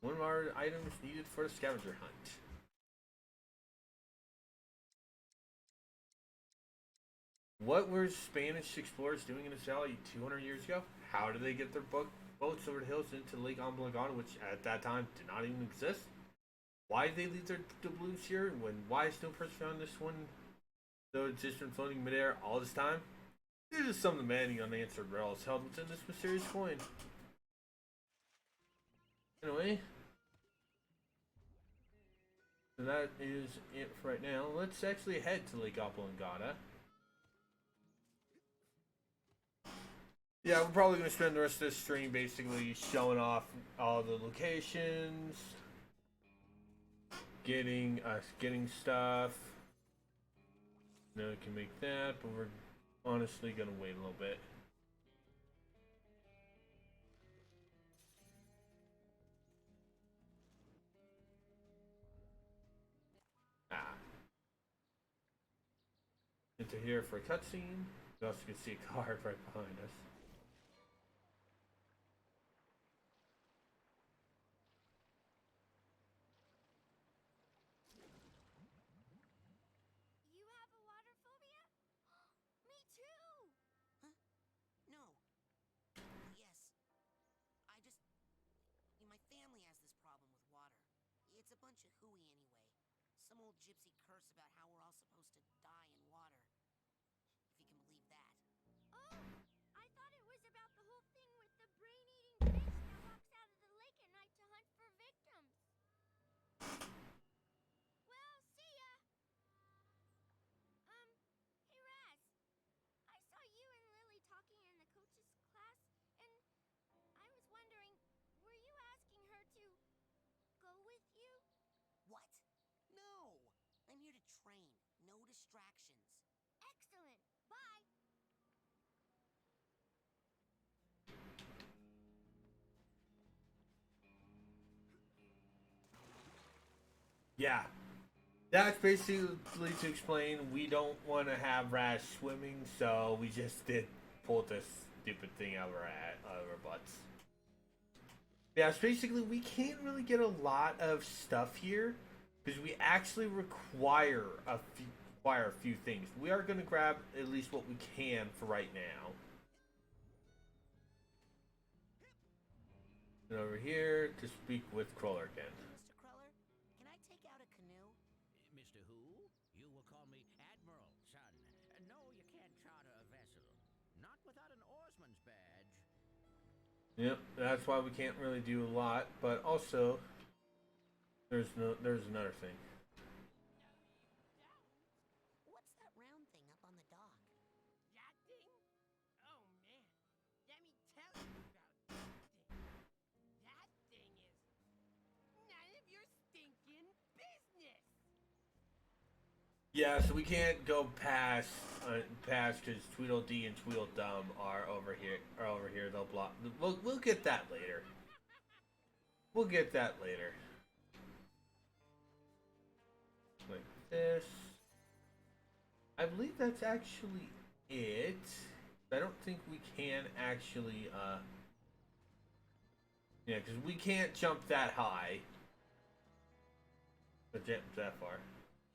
One of our items needed for the scavenger hunt. What were Spanish explorers doing in this valley 200 years ago? How did they get their boats over the hills into Lake Obligado, which at that time did not even exist? Why did they leave their doubloons here? Why is no person found this one, though it's just been floating midair all this time? These are some of the many unanswered riddles held within this mysterious coin. Anyway, so that is it for right now. Let's actually head to Lake Oblongata. Yeah, we're probably going to spend the rest of this stream basically showing off all the locations, getting stuff. No, we can make that, but we're honestly going to wait a little bit. Into here for a cutscene. You also can see a card right behind us. You have a water phobia? Me too! Huh? No. Yes. My family has this problem with water. It's a bunch of hooey anyway. Some old gypsy curse about how we're all supposed to die in water. If you can believe that. Oh! I thought it was about the whole thing with the brain-eating fish that walks out of the lake at night to hunt for victims. Well, see ya! Hey Raz. I saw you and Lily talking in the coach's class, and I was wondering, were you asking her to go with you? What? No! I'm here to train. No distractions. Excellent. Bye. Yeah. That's basically to explain we don't want to have Raz swimming, so we just did pull this stupid thing out of our butts. Yeah, it's basically we can't really get a lot of stuff here because we actually require a few things. We are going to grab at least what we can for right now. And over here to speak with Cruller again. Mr. Cruller, can I take out a canoe? Mr. Who? You will call me Admiral, son. No, you can't charter a vessel. Not without an oarsman's badge. Yep, that's why we can't really do a lot, but also there's another thing. What's that round thing up on the dock? That thing? Oh man, let me tell you about that thing. That thing is none of your stinking business. Yeah, so we can't go past because Tweedledee and Tweedledum are over here. They'll block. We'll get that later. We'll get that later. Like this. I believe that's actually it. I don't think we can actually. Yeah, because we can't jump that high. But jump that far.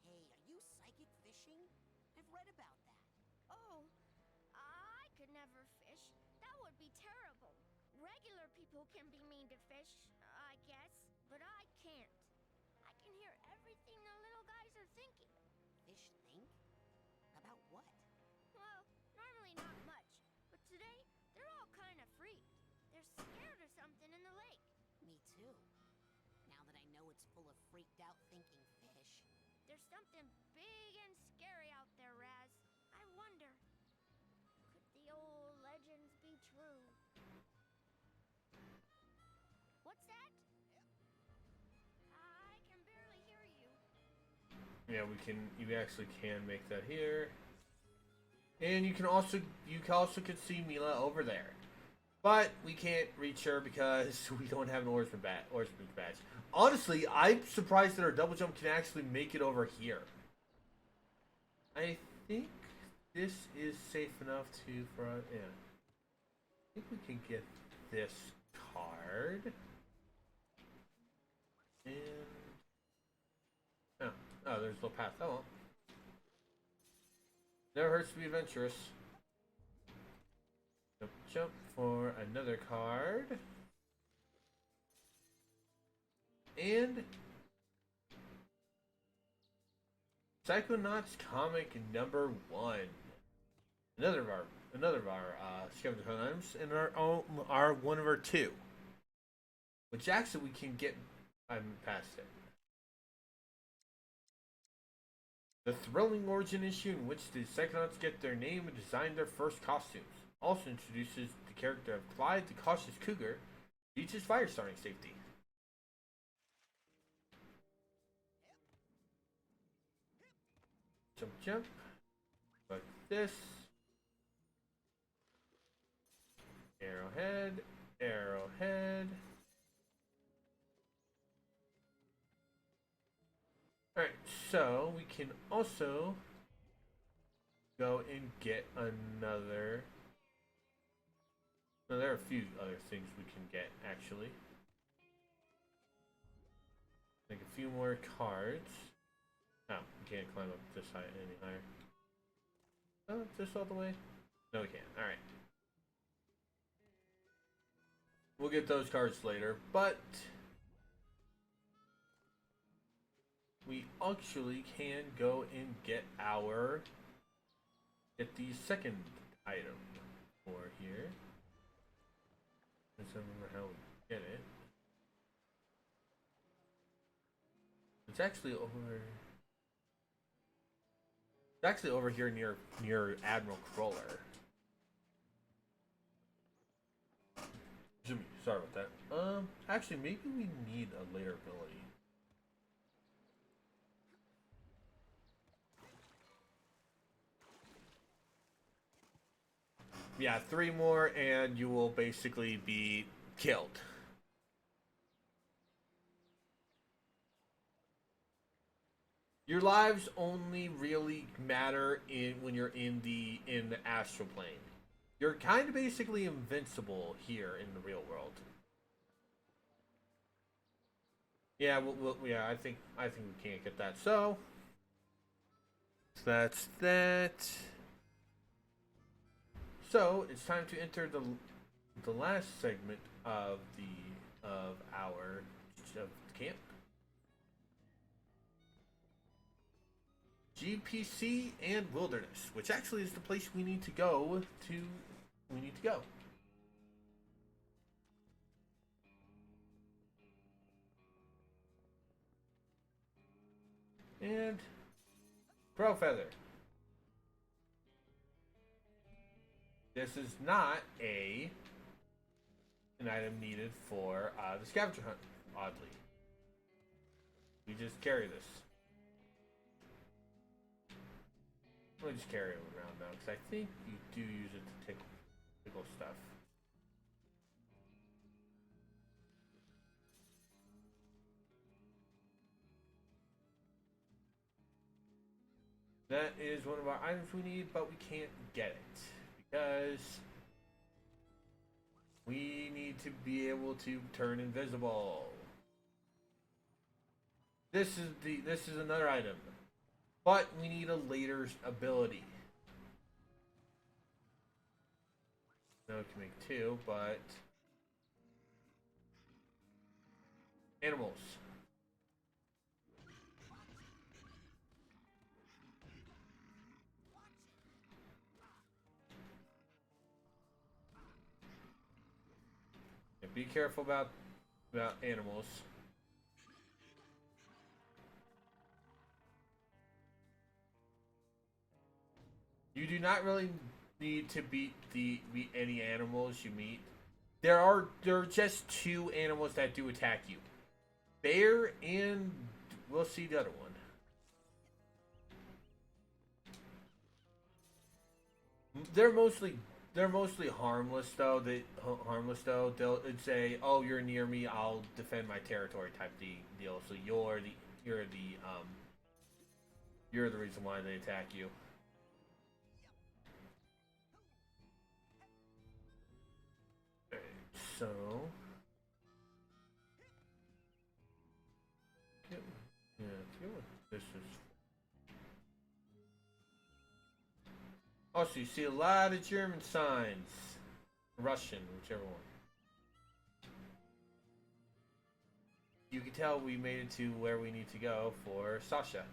Hey, are you psychic fishing? I've read about that. Oh, I could never fish. That would be terrible. Regular people can be mean to fish, I guess, but I can't. I can hear everything the little guys are thinking. Fish think? About what? Well, normally not much, but today they're all kind of freaked. something big and scary out there, Raz. I wonder, could the old legends be true? What's that? I can barely hear you. Yeah, we can. You actually can make that here, and you can also can see Mila over there, but we can't reach her because we don't have an oarsman badge. Honestly, I'm surprised that our double jump can actually make it over here. I think this is safe enough for yeah. I think we can get this card. And oh, there's a little path. Oh well. Never hurts to be adventurous. Jump for another card. And Psychonauts comic number 1. Another of our scavenger hunt items, and our one of our 2. Which actually we can get. I'm past it. The thrilling origin issue in which the Psychonauts get their name and design their first costumes. Also introduces the character of Clyde the Cautious Cougar, teaches fire starting safety. Jump. Like this. Arrowhead. Alright, so we can also go and get another. Now, there are a few other things we can get, actually. Like a few more cards. Oh, we can't climb up this high any higher. Oh, this all the way? No, we can't. Alright. We'll get those cards later, but we actually can go and get the second item for here. I don't remember how we get it. It's actually over here near Admiral Cruller. Sorry about that. Actually, maybe we need a later ability. Yeah, 3 more and you will basically be killed. Your lives only really matter when you're in the astral plane. You're kind of basically invincible here in the real world. Yeah, yeah, I think we can't get that. So that's that. So it's time to enter the last segment of our camp. GPC and Wilderness, which actually is the place we need to go to. And Crow Feather. This is not an item needed for the scavenger hunt, oddly. We just carry this. Let me just carry it around now, because I think you do use it to tickle stuff. That is one of our items we need, but we can't get it because we need to be able to turn invisible. This is another item, but we need a later ability. Now we can make 2, but animals. Be careful about animals. You do not really need to beat any animals you meet. There are just two animals that do attack you. Bear and we'll see the other one. They're mostly harmless though. They'll say, "Oh, you're near me. I'll defend my territory." Type deal. So you're the reason why they attack you. So, yeah, this is. Also, you see a lot of German signs, Russian, whichever one. You can tell we made it to where we need to go for Sasha.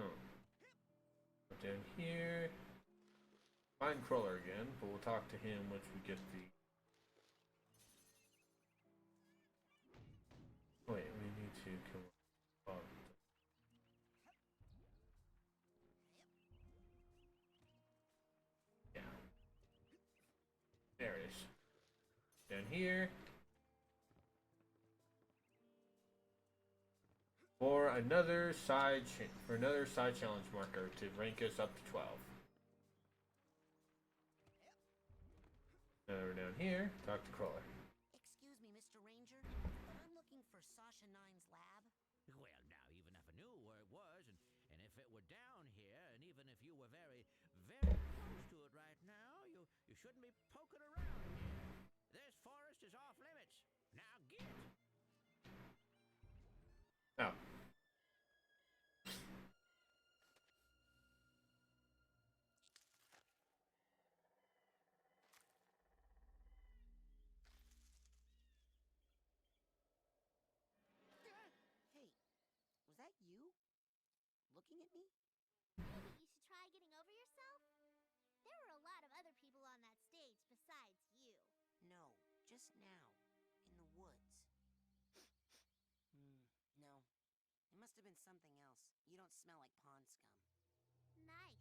Oh. Down here. Find Crawler again, but we'll talk to him once we get the... Wait, we need to come up. Yeah. There it is. Down here. For another side challenge marker to rank us up to 12. Now we're down here. Talk to Crawler. Excuse me, Mr. Ranger, but I'm looking for Sasha Nine's lab. Well, now, even if I knew where it was, and if it were down here, and even if you were very, very close to it right now, you shouldn't be poking around here. This forest is off limits. Now get! Oh. Hey, was that you? Looking at me? Maybe you should try getting over yourself? There were a lot of other people on that stage besides you. No, just now. In the woods. No. It must have been something else. You don't smell like pond scum. Nice.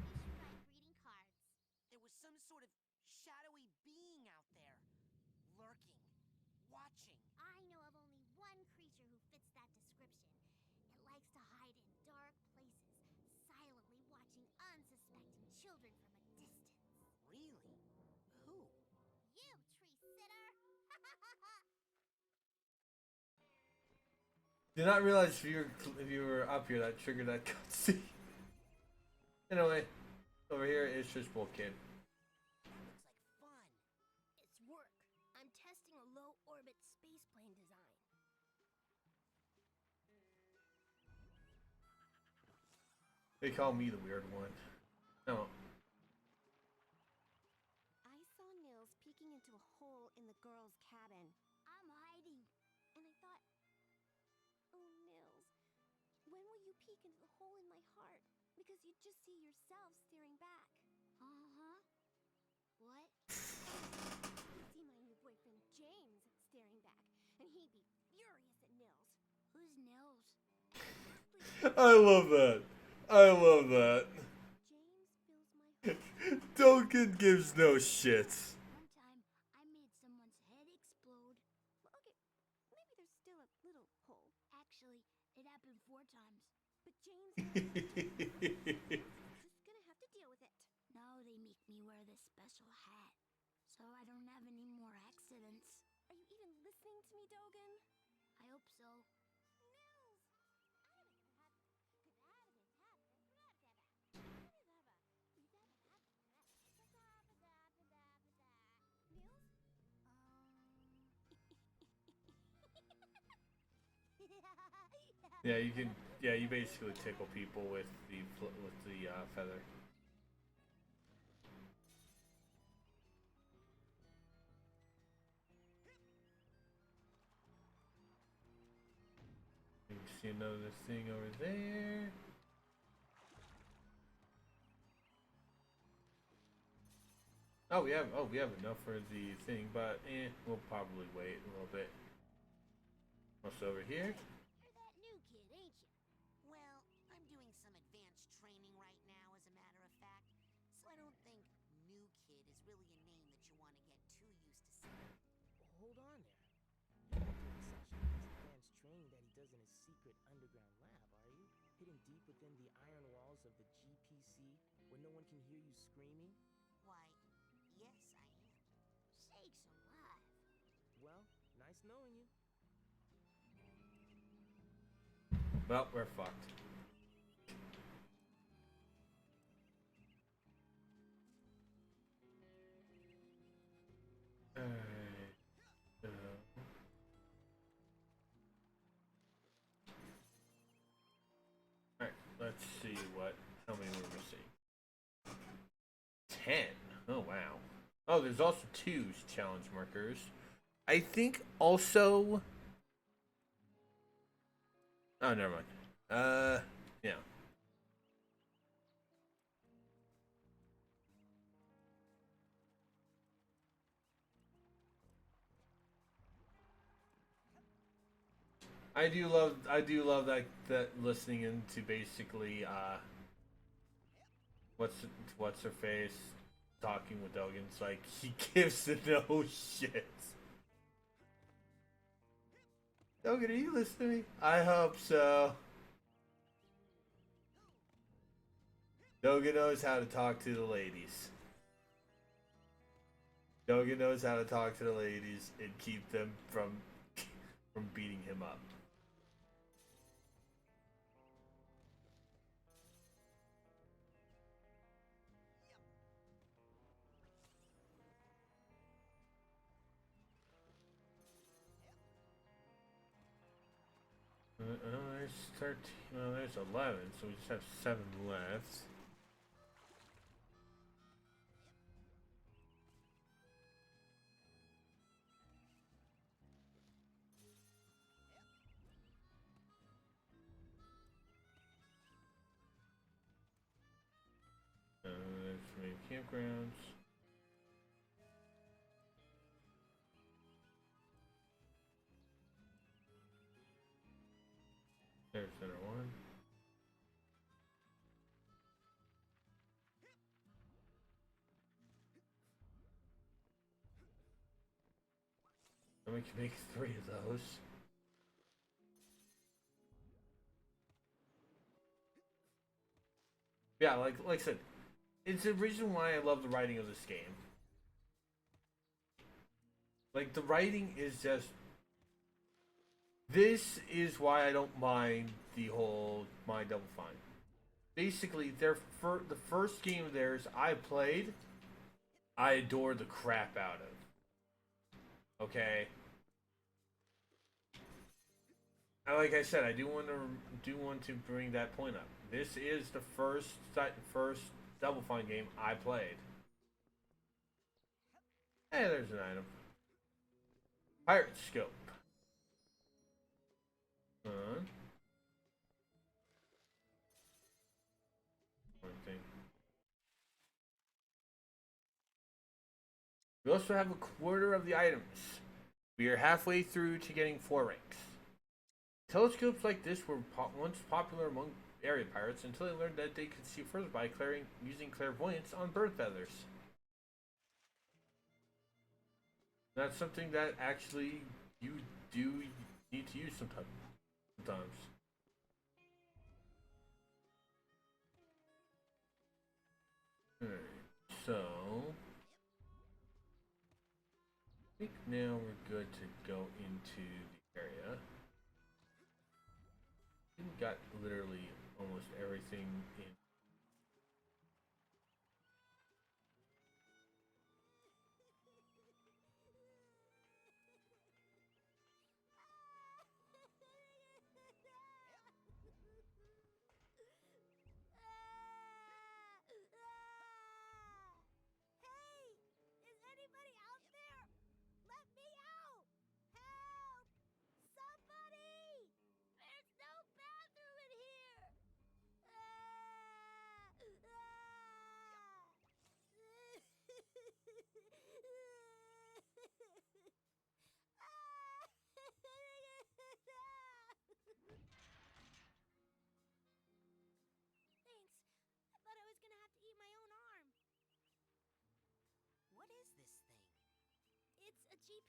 You should write greeting cards. There was some sort of shadowy being out there. Lurking. Watching. I know of only one creature who fits that description. It likes to hide in dark places, silently watching unsuspecting children from a distance. Really? Who? You, tree sitter! Did not realize if you were up here that triggered that cutscene. Anyway, over here it's just Wolf Kid. Looks like fun. It's work. I'm testing a low-orbit spaceplane design. They call me the weird one. No. I saw Nils peeking into a hole in the girl's cabin. I'm hiding. And I thought, oh, Nils, when will you peek into the hole in my heart? Because you'd just see yourself staring back. Uh-huh. What? You'd see my new boyfriend, James, staring back. And he'd be furious at Nils. Who's Nils? I love that. I love that. James fills my heart. Duncan gives no shits. One time, I made someone's head explode. Well, okay, maybe there's still a little hole. Actually, it happened 4 times. But James just gonna have to deal with it. Now they make me wear this special hat, so I don't have any more accidents. Are you even listening to me, Dogen? I hope so. Yeah, you can. Yeah, you basically tickle people with the feather. You can see another thing over there. Oh, we have enough for the thing, but we'll probably wait a little bit. What's over here? You're that new kid, ain't you? Well, I'm doing some advanced training right now, as a matter of fact, so I don't think new kid is really a name that you want to get too used to saying. Hold on there. You're not doing such advanced training that he does in his secret underground lab, are you? Hidden deep within the iron walls of the GPC, where no one can hear you screaming? Why, yes, I am. Sakes alive. Well, nice knowing you. Well, we're fucked. Alright, let's see how many we're missing. 10. Oh, wow. Oh, there's also 2 challenge markers. I think also... Oh, never mind. Yeah. I do love that listening into basically what's her face talking with Dogan. It's like he gives no shit. Dogan, are you listening to me? I hope so. Dogan knows how to talk to the ladies. Dogan knows how to talk to the ladies and keep them from beating him up. There's 13. Well, there's 11, so we just have 7 left. There's main campgrounds. There's center 1. And we can make 3 of those. Yeah, like I said, it's the reason why I love the writing of this game. Like, the writing is just... This is why I don't mind the whole My Double Fine. Basically, the first game of theirs I played, I adored the crap out of. Okay? And like I said, I do want to bring that point up. This is the first Double Fine game I played. Hey, there's an item. Pirate Scope. One thing. We also have a quarter of the items. We are halfway through to getting 4 ranks. Telescopes like this were once popular among area pirates until they learned that they could see further by using clairvoyance on bird feathers. That's something that actually you do need to use sometimes. Alright, so I think now we're good to go into the area. We got literally almost everything in. Hey! Is anybody out there? Let me out! Help! Somebody! There's no bathroom in here!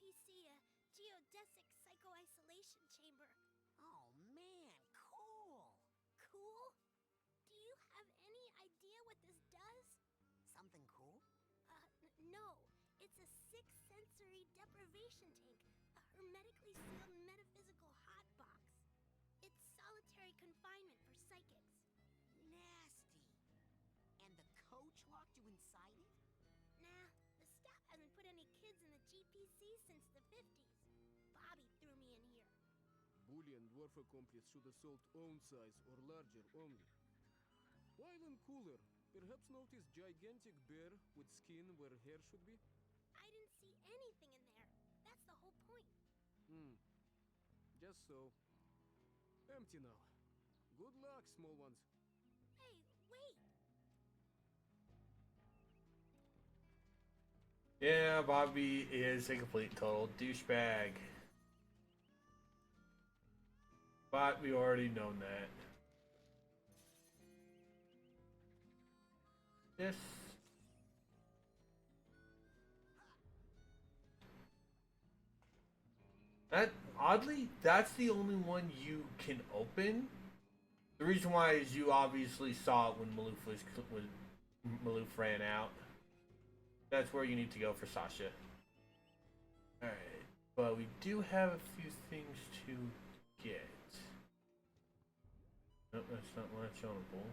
GPC, a geodesic psycho-isolation chamber. Oh man, cool! Cool? Do you have any idea what this does? Something cool? No. It's a six-sensory deprivation tank, a hermetically sealed metaphysical hotbox. It's solitary confinement for psychics. Nasty. And the coach locked you inside it? Nah, the staff hasn't put any kids in the GPC since the 50s. Bobby threw me in here. Bully and dwarf accomplice should assault own size or larger only. While in cooler, perhaps notice gigantic bear with skin where hair should be? I didn't see anything in there. That's the whole point. Just so. Empty now. Good luck, small ones. Hey, wait! Yeah, Bobby is a complete total douchebag. But we already known that. Yes. That oddly, that's the only one you can open. The reason why is you obviously saw it when Maloof ran out. That's where you need to go for Sasha. Alright. But we do have a few things to get. Nope, that's not latch onable.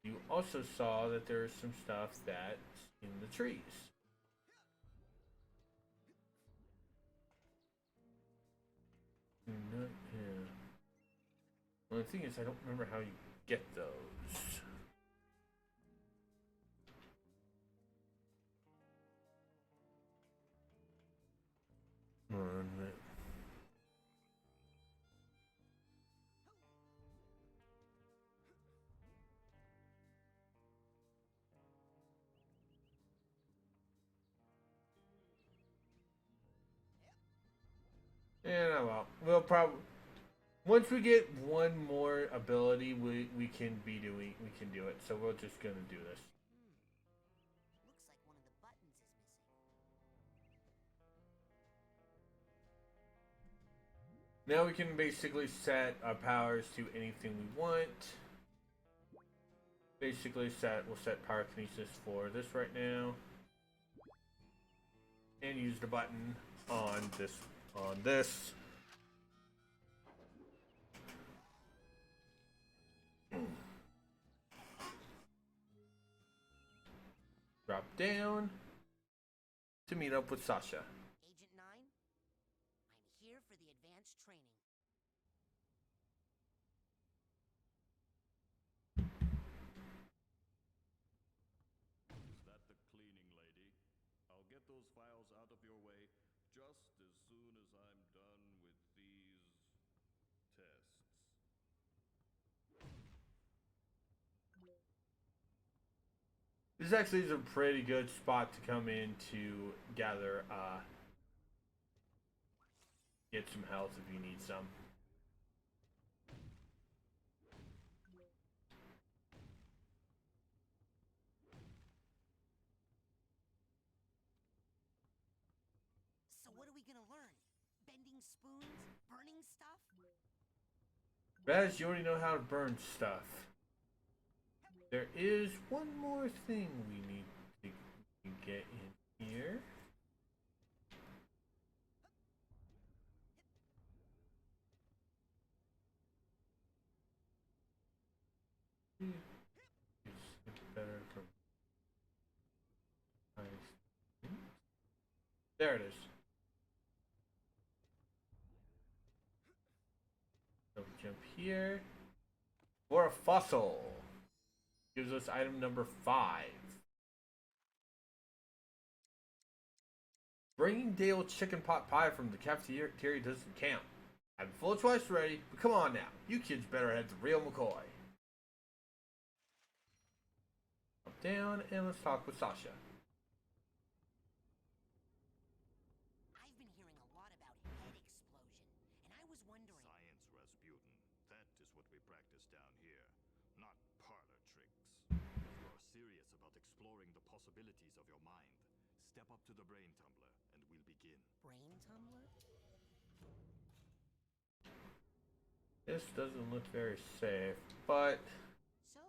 You also saw that there's some stuff that's in the trees. No, yeah. Well, the thing is, I don't remember how you get those. Yeah, well, we'll probably once we get one more ability, we can do it. So we're just gonna do this. Looks like one of the buttons is missing. Now we can basically set our powers to anything we want. Basically we'll set Pyrokinesis for this right now. And use the button on this. Drop down to meet up with Sasha. Agent 9, I'm here for the advanced training. Is that the cleaning lady? I'll get those files out of your way just as soon as I'm done with these tests. This actually is a pretty good spot to come in to gather, get some health if you need some. So what are we gonna learn? Bending spoons? Burning stuff? Raz, you already know how to burn stuff. There is one more thing we need to get in here. It's better from there it is. So we jump here. For a fossil. Gives us item number 5. Bringing Dale chicken pot pie from the cafeteria doesn't count. I have a full choice ready, but come on now. You kids better head to real McCoy. Up, down, and let's talk with Sasha. I've been hearing a lot about head explosion, and I was wondering... Science, Rasputin. That is what we practice down here, not parlor tricks. If you are serious about exploring the possibilities of your mind, step up to the brain tumbler, and we'll begin. Brain This doesn't look very safe, but So,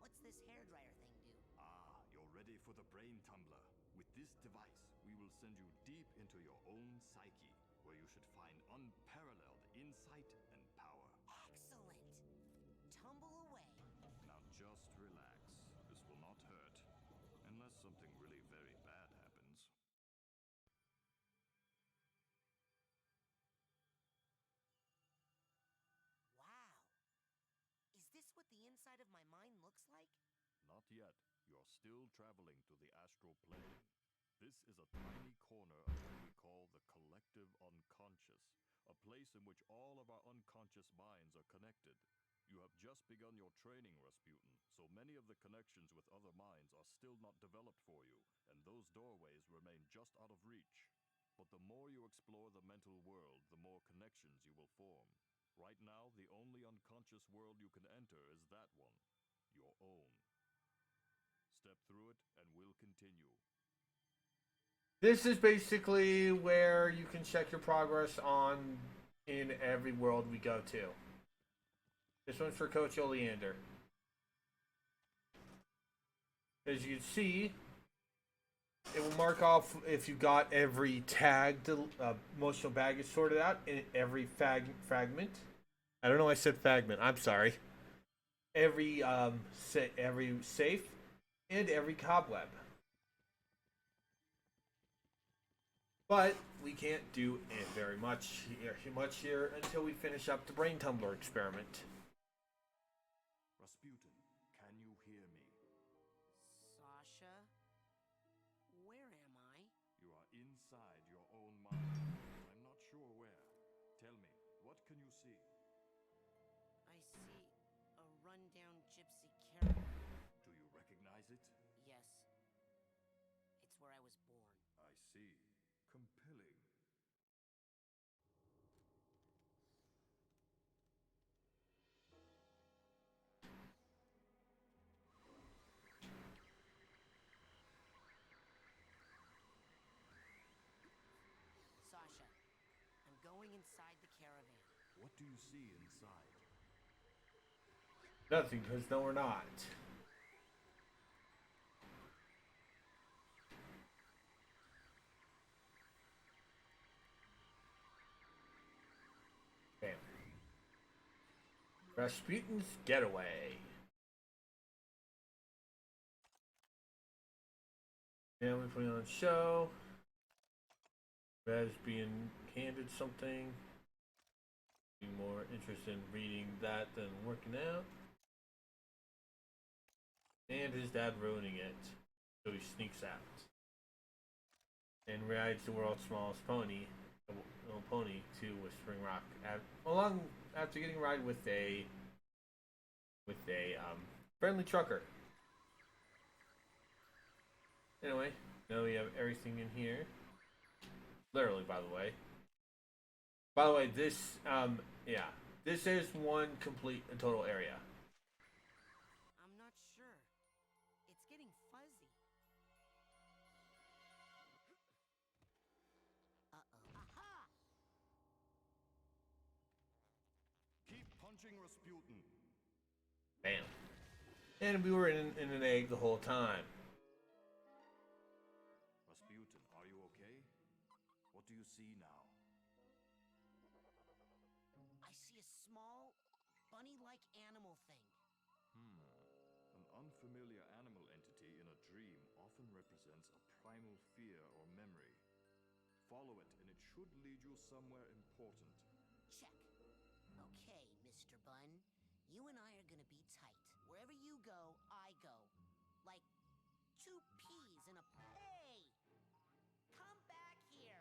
what's this hairdryer thing do? Ah, you're ready for the brain tumbler. With this device, we will send you deep into your own psyche, where you should find unparalleled insight and power. Excellent. Tumble away. Now just relax. This will not hurt. Unless something really very bad happens. Wow. Is this what the inside of my mind looks like? Not yet. You're still traveling to the astral plane. This is a tiny corner of what we call the collective unconscious, a place in which all of our unconscious minds are connected. You have just begun your training, Rasputin, so many of the connections with other minds are still not developed for you, and those doorways remain just out of reach. But the more you explore the mental world, the more connections you will form. Right now, the only unconscious world you can enter is that one, your own. Step through it, and we'll continue. this is basically where you can check your progress on in every world we go to. This one's for Coach Oleander. As you can see, it will mark off if you got every tagged emotional baggage sorted out in every fragment. I don't know why I said fragment. I'm sorry. Every safe and every cobweb. But we can't do very much here until we finish up the brain tumbler experiment. Rasputin, can you hear me? Sasha? Where am I? You are inside your own mind. I'm not sure where. Tell me, what can you see? I see a rundown gypsy caravan. Do you recognize it? Yes. It's where I was born. I see. Compelling. Sasha, I'm going inside the caravan. What do you see inside? Nothing, because no, we're not. Bam. Rasputin's getaway. And we put it on show. Raz being handed something. Be more interested in reading that than working out. And his dad ruining it. So he sneaks out. And rides the world's smallest pony, a little pony, to Whispering Rock. After getting a ride with a friendly trucker. Anyway, now we have everything in here. Literally, by the way. By the way, this this is one complete and total area. I'm not sure. It's getting fuzzy. Uh-oh. Aha! Keep punching, Rasputin. Bam. And we were in an egg the whole time. Rasputin, are you okay? What do you see now? I see a small, bunny-like animal thing. An unfamiliar animal entity in a dream often represents a primal fear or memory. Follow it, and it should lead you somewhere important. Check. Okay, Mr. Bun. You and I are gonna be tight. Wherever you go, I go. Like two peas in a... Hey! Come back here!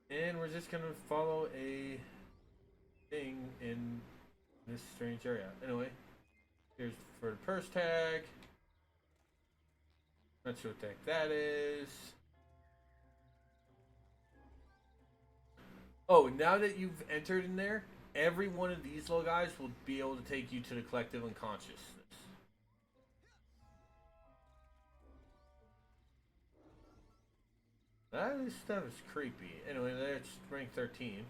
And we're just gonna follow a thing in this strange area. Anyway, here's for the purse tag. Not sure what the heck that is. Oh, now that you've entered in there, every one of these little guys will be able to take you to the collective unconsciousness. This stuff is creepy. Anyway, that's rank 13.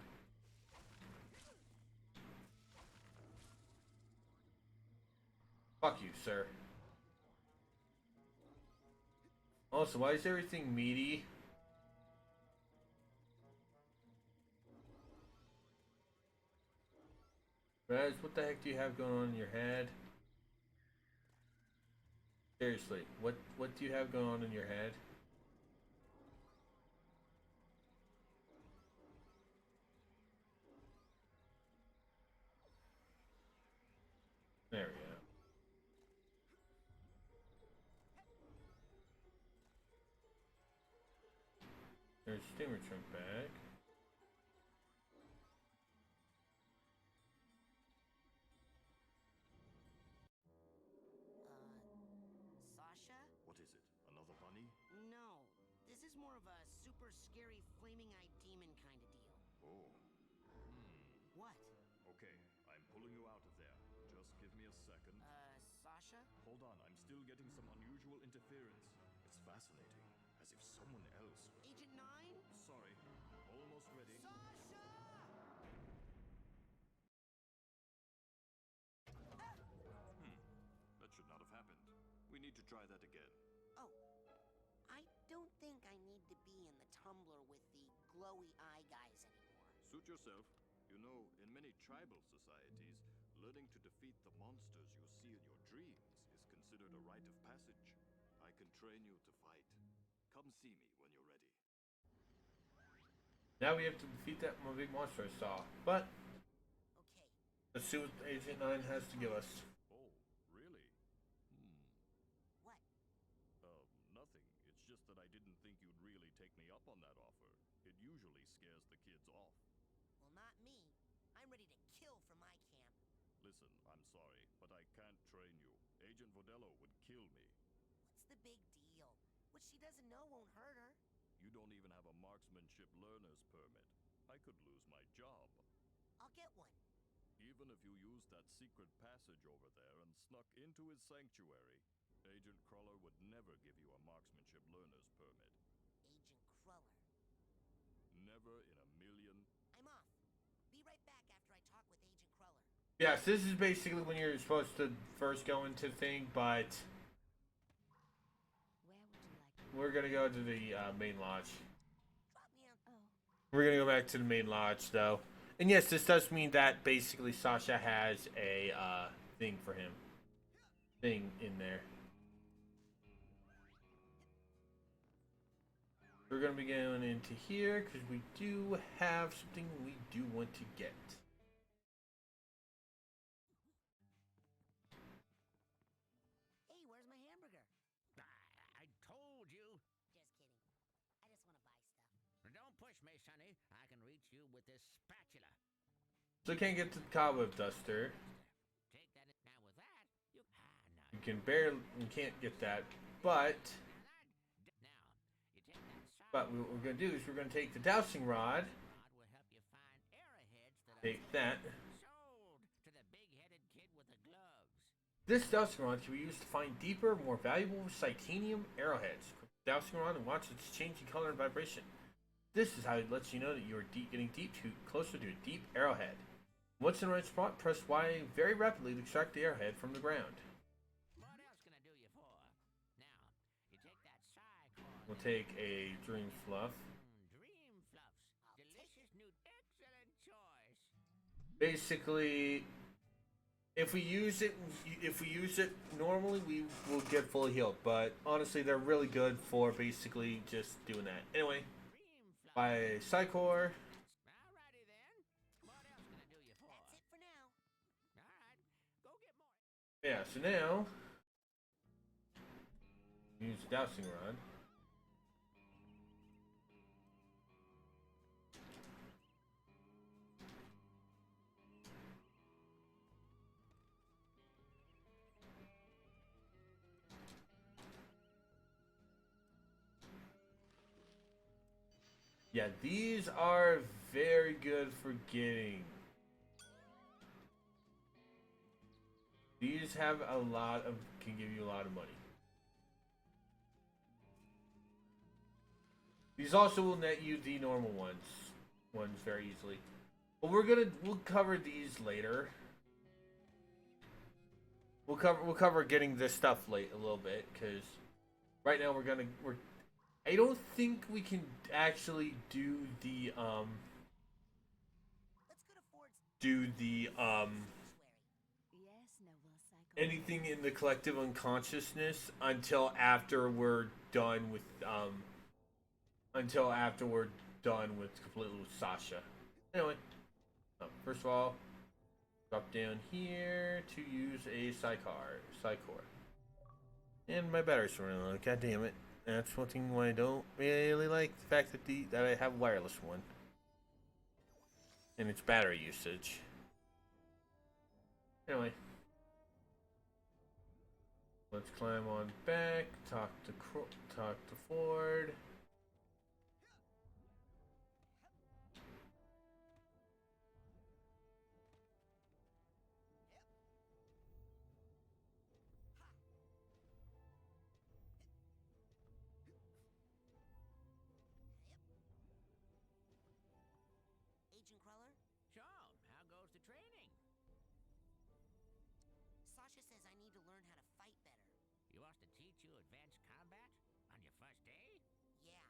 Fuck you, sir. Also, why is everything meaty? Raz, what the heck do you have going on in your head? Seriously, what do you have going on in your head? There we go. There's steamer trunk bag. Sasha? What is it? Another bunny? No. This is more of a super scary flaming-eyed demon kind of deal. Oh. What? Okay, I'm pulling you out of there. Just give me a second. Sasha? Hold on, I'm still getting some unusual interference. It's fascinating, as if someone else... Agent 9? Sorry, almost ready. Sasha! That should not have happened. We need to try that again. Oh, I don't think I need to be in the tumbler with the glowy eye guys anymore. Suit yourself. You know, in many tribal societies, learning to defeat the monsters you see in your dreams is considered a rite of passage. I can train you to fight. Come see me when you're ready. Now we have to defeat that big monster I saw. But Okay. let's see what Agent 9 has to give us. Oh, really? What? Nothing. It's just that I didn't think you'd really take me up on that offer. It usually scares the kids off. Well, not me. I'm ready to kill for my camp. Listen, I'm sorry, but I can't train you. Agent Vodello would kill me. What's the big deal? What she doesn't know won't hurt her. You don't even have a marksmanship learner's permit. I could lose my job. I'll get one. Even if you used that secret passage over there and snuck into his sanctuary, Agent Cruller would never give you a marksmanship learner's permit. Agent Cruller. Never in a million. I'm off. Be right back after I talk with Agent Cruller. Yes, this is basically when you're supposed to first go into the thing, but Where would you like we're gonna go to the main lodge. Drop me on. Oh, We're gonna go back to the main lodge, though. And yes, this does mean that basically Sasha has a thing for him. Thing in there. We're gonna be going into here because we do have something we do want to get. Hey, where's my hamburger? I told you. Just kidding. I just want to buy stuff. Don't push me, Sonny. I can reach you with this spatula. So can't get to the cobweb duster. Take that. Now with that, you. Now. You can barely, you can't get that, but Now, you take that side. what we're gonna do is we're gonna take the dowsing rod. Rod will help you find arrowheads that Take are that. sold to the big-headed kid with the gloves. This dowsing rod can be used to find deeper, more valuable titanium arrowheads. Click the dowsing rod and watch its changing color and vibration. This is how it lets you know that you are getting closer to a deep arrowhead. Once in the right spot, press Y very rapidly to extract the arrowhead from the ground. What else can I do you for? Now, you take that side cord. We'll take a dream fluff. Dream Fluffs. Delicious new. Excellent choice. Basically, if we use it normally, we will get fully healed. But honestly, they're really good for basically just doing that. Anyway, Dream Fluffs. by Psychor. Alrighty then. What else can I do you for? That's it for now. Alright, go get more. Yeah, so now use the dowsing rod. Yeah, these are very good for getting. These have a lot of, can give you a lot of money. These also will net you the normal ones very easily. But we'll cover these later. We'll cover getting this stuff late a little bit, because right now we're I don't think we can actually do the anything in the collective unconsciousness until after we're done with completely with Sasha. Anyway, first of all, drop down here to use a Psycore. And my battery's running low. God damn it! That's one thing why I don't really like the fact that I have a wireless one and its battery usage. Anyway, let's climb on back. Talk to Ford. Agent Cruller? So, how goes the training? Sasha says I need to learn how to fight better. You wants to teach you advanced combat? On your first day? Yeah,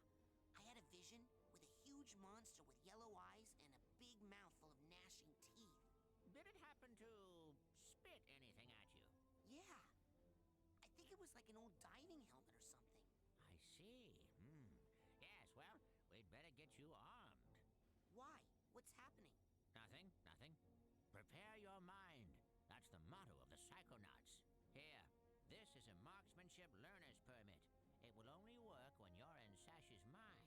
I had a vision with a huge monster with yellow eyes and a big mouth full of gnashing teeth. Did it happen to spit anything at you? Yeah, I think it was like an old diving helmet or something. I see. Yes, well, we'd better get you armed. Why? What's happening? Nothing. Prepare your mind. That's the motto of the Psychonauts. Here, this is a marksmanship learner's permit. It will only work when you're in Sash's mind.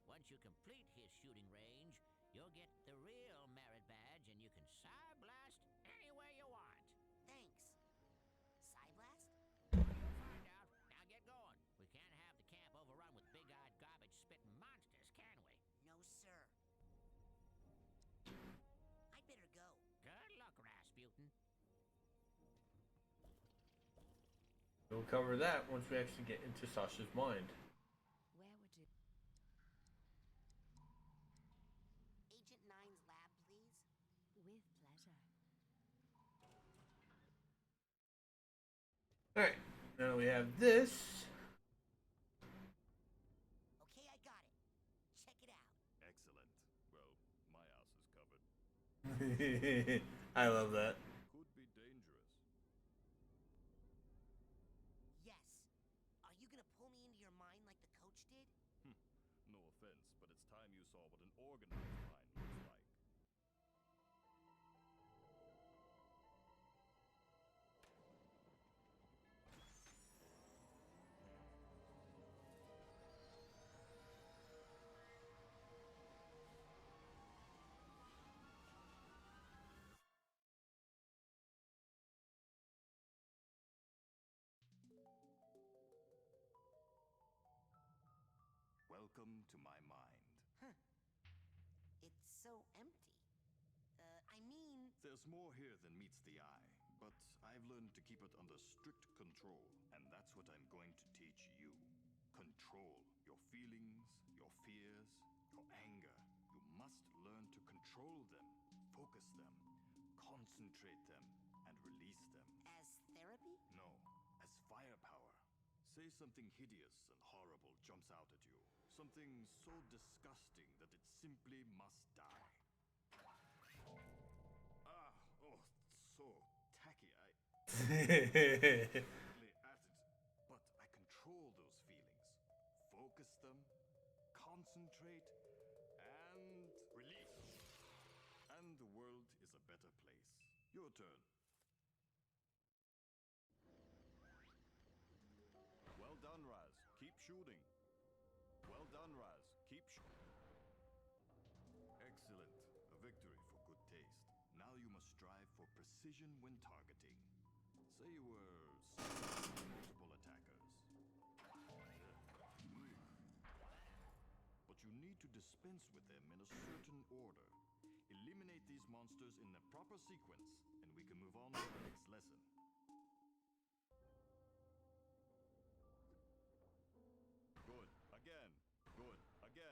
Once you complete his shooting range, you'll get the real merit badge and you can Psy-blast anywhere you want. Thanks. Psyblast? You'll find out. Now get going. We can't have the camp overrun with big-eyed garbage-spitting monsters, can we? No, sir. I'd better go. Good luck, Rasputin. We'll cover that once we actually get into Sasha's mind. Where would you... Agent 9's lab, please. With pleasure. Alright, now we have this. Okay, I got it. Check it out. Excellent. Well, my ass is covered. I love that. Could be dangerous. Yes. Are you gonna pull me into your mind like the coach did? No offense, but it's time you saw what an organized mind looks like. Welcome to my mind. Huh. It's so empty. I mean... There's more here than meets the eye, but I've learned to keep it under strict control, and that's what I'm going to teach you. Control your feelings, your fears, your anger. You must learn to control them, focus them, concentrate them, and release them. As therapy? No, as firepower. Say something hideous and horrible jumps out at you. Something so disgusting that it simply must die. So tacky. Really at it. But I control those feelings. Focus them, concentrate, and release. And the world is a better place. Your turn. Well done, Raz. Keep shooting. Well done, Raz. Keep shooting. Excellent. A victory for good taste. Now you must strive for precision when targeting. Say you were multiple attackers. But you need to dispense with them in a certain order. Eliminate these monsters in the proper sequence, and we can move on to the next lesson. Good. Again. Good. Again.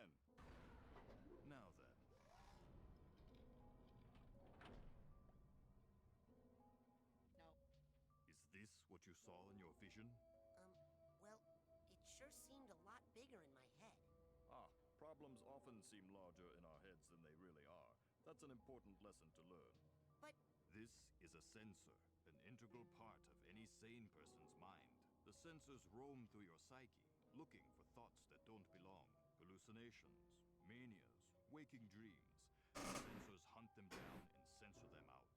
what you saw in your vision? Well, it sure seemed a lot bigger in my head. Ah, problems often seem larger in our heads than they really are. That's an important lesson to learn. But This is a sensor, an integral part of any sane person's mind. The sensors roam through your psyche, looking for thoughts that don't belong, hallucinations, manias, waking dreams. The sensors hunt them down and censor them out.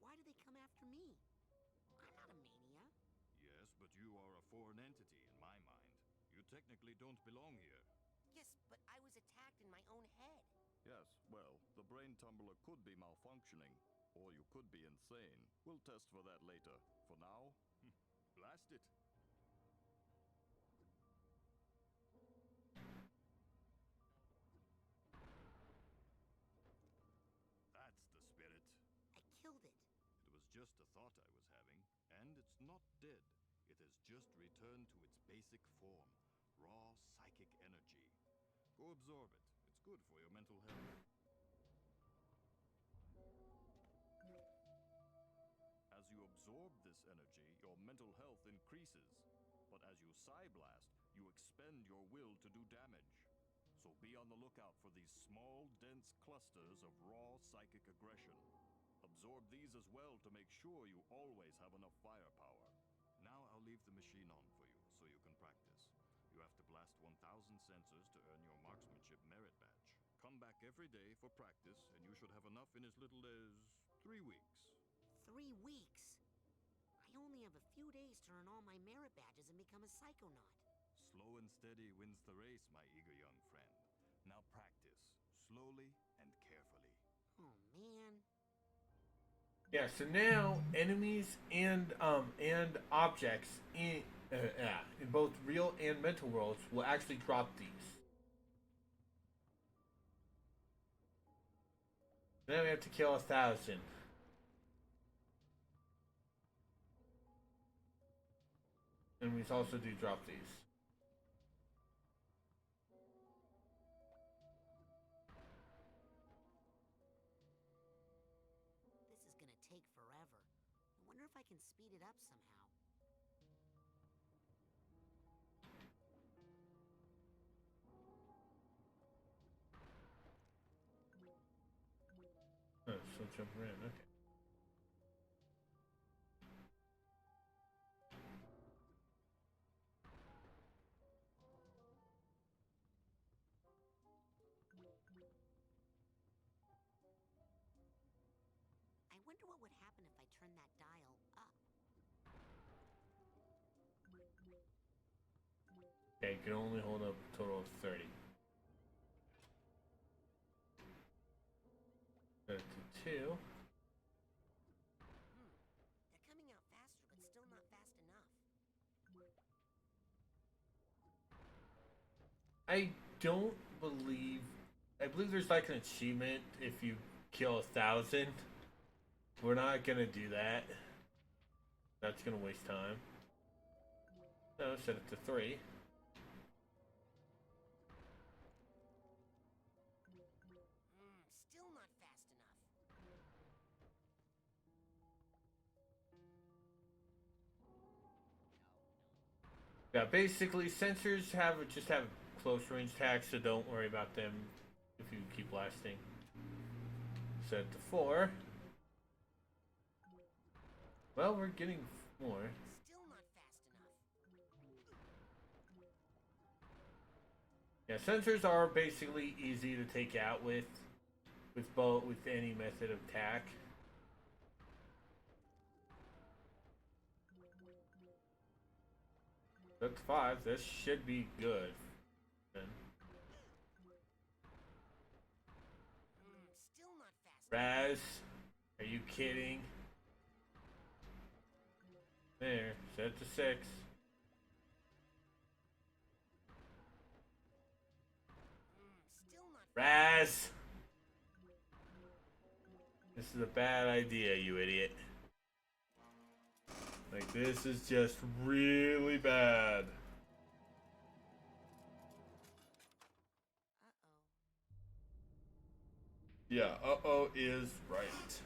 why do they come after me? I'm not a mania. Yes, but you are a foreign entity in my mind. You technically don't belong here. Yes, but I was attacked in my own head. Yes, well, the brain tumbler could be malfunctioning, or you could be insane. We'll test for that later. For now, blast it. That's the spirit. I killed it. It was just a thought I was having, and it's not dead. It has just returned to its basic form, raw psychic energy. Go absorb it. It's good for your mental health. As you absorb this energy, your mental health increases. But as you psi-blast, you expend your will to do damage. So be on the lookout for these small, dense clusters of raw psychic aggression. Absorb these as well to make sure you always have enough firepower. Now I'll leave the machine on for you, so you can practice. You have to blast 1,000 sensors to earn your marksmanship merit badge. Come back every day for practice, and you should have enough in as little as 3 weeks. 3 weeks? I only have a few days to earn all my merit badges and become a psychonaut. Slow and steady wins the race, my eager young friend. Now practice, slowly and carefully. Oh, man. Yeah, so now enemies and objects in both real and mental worlds will actually drop these. Then we have to kill 1,000. And we also do drop these. This is gonna take forever. I wonder if I can speed it up somehow. Oh, so jump around, okay. I wonder what would happen if I turned that dial up. Okay, you can only hold up a total of 30. Set it to 2. They're coming out faster, but still not fast enough. I believe there's like an achievement if you kill 1,000. We're not gonna do that. That's gonna waste time. No, set it to 3. Still not fast enough. Yeah, basically sensors just have close range attacks, so don't worry about them if you keep blasting. Set to 4. Well, we're getting more. Still not fast enough. Yeah, sensors are basically easy to take out with any method of attack. That's 5. This should be good. Then. Still not fast. Raz, are you kidding? There, set to 6. Still not. Raz! This is a bad idea, you idiot. Like, this is just really bad. Yeah, uh-oh is right.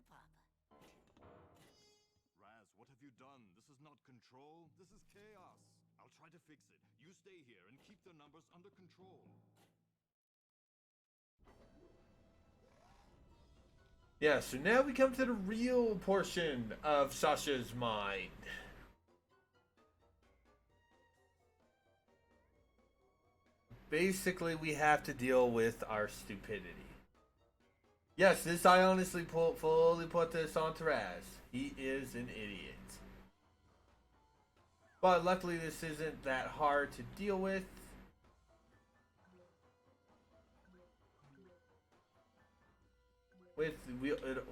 to Papa. Raz, what have you done? This is not control. This is chaos. I'll try to fix it. You stay here and keep the numbers under control. Yeah, so now we come to the real portion of Sasha's mind. Basically, we have to deal with our stupidity. Yes, this I honestly fully put this on Raz. He is an idiot. But luckily this isn't that hard to deal with.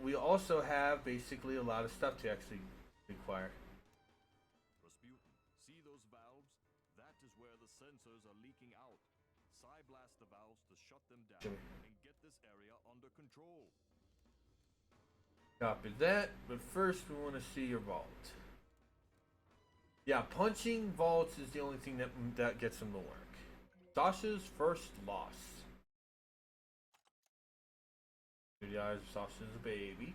We also have basically a lot of stuff to actually require. Rasputin, see those valves? That is where the sensors are leaking out. Blast the valves to shut them down and get this area under control. Copy that, but first we want to see your vault. Yeah, punching vaults is the only thing that gets them to work. Sasha's first loss. Through the eyes of Sasha's a baby.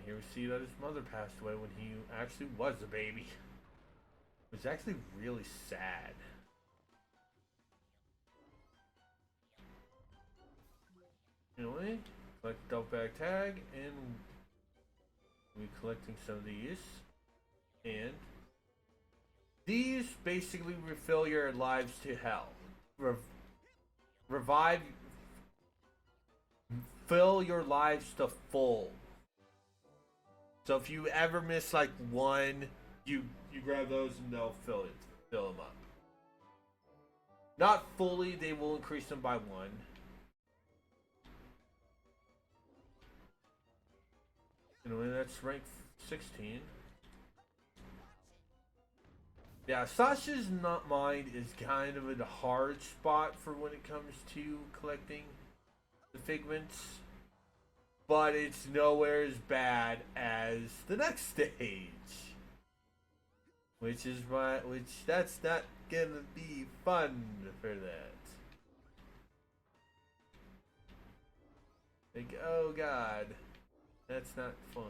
Here we see that his mother passed away when he actually was a baby. It was actually really sad. Anyway, collect the double bag tag, and we're collecting some of these. And these basically refill your lives to hell. Revive. Fill your lives to full. So if you ever miss like one, you grab those and they'll fill them up. Not fully, they will increase them by one. Anyway, that's rank 16. Yeah, Sasha's mind is kind of a hard spot for when it comes to collecting the figments. But it's nowhere as bad as the next stage. Which that's not gonna be fun for that. Like, oh god. That's not fun.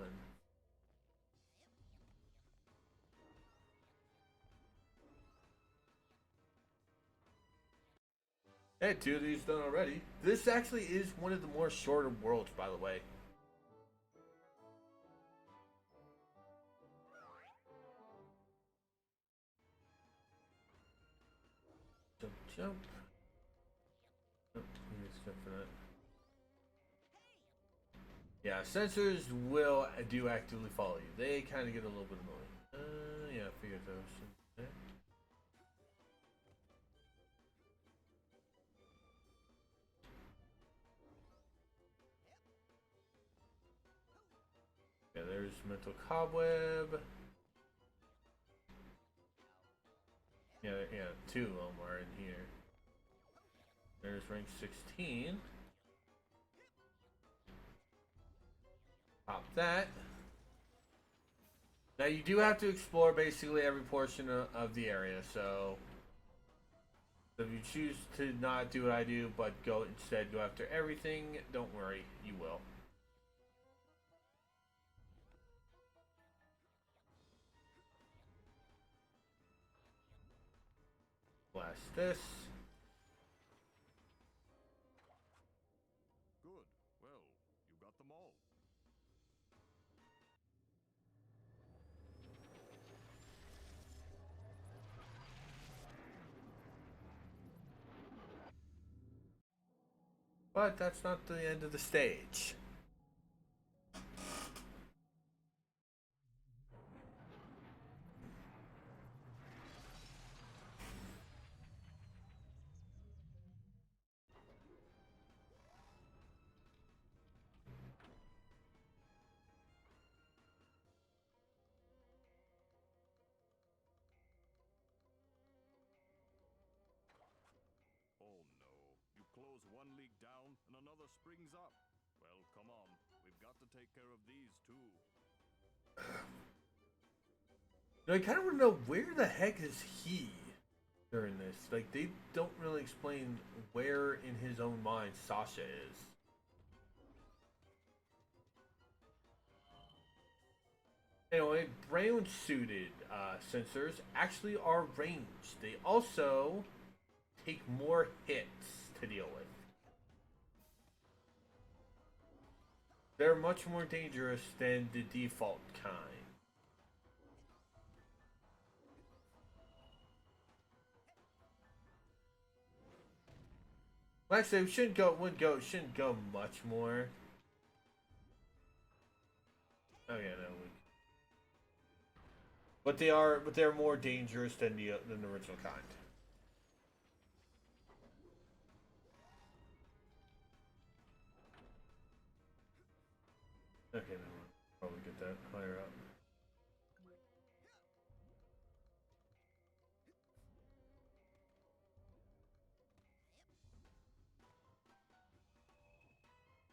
Hey, 2 of these done already. This actually is one of the more shorter worlds, by the way. Jump, jump. Oh, jump for that. Yeah, sensors will do actively follow you. They kind of get a little bit annoying. Yeah, I figured those. There. Yeah, there's mental cobweb. Yeah, 2 of them are in here. There's rank 16. Pop that. Now you do have to explore basically every portion of the area, so if you choose to not do what I do, but go after everything, don't worry, you will. Blast this. Good. Well, you got them all. But that's not the end of the stage. Oh no. You close one leak down and another springs up. Well, come on. We've got to take care of these too. I kind of want to know where the heck is he during this. Like, they don't really explain where in his own mind Sasha is. Anyway, brown-suited sensors actually are ranged. They also take more hits to deal with. They're much more dangerous than the default kind. Well, actually, we shouldn't go much more. Oh yeah, no. But they're more dangerous than the original kind. Okay, then we'll probably get that higher up.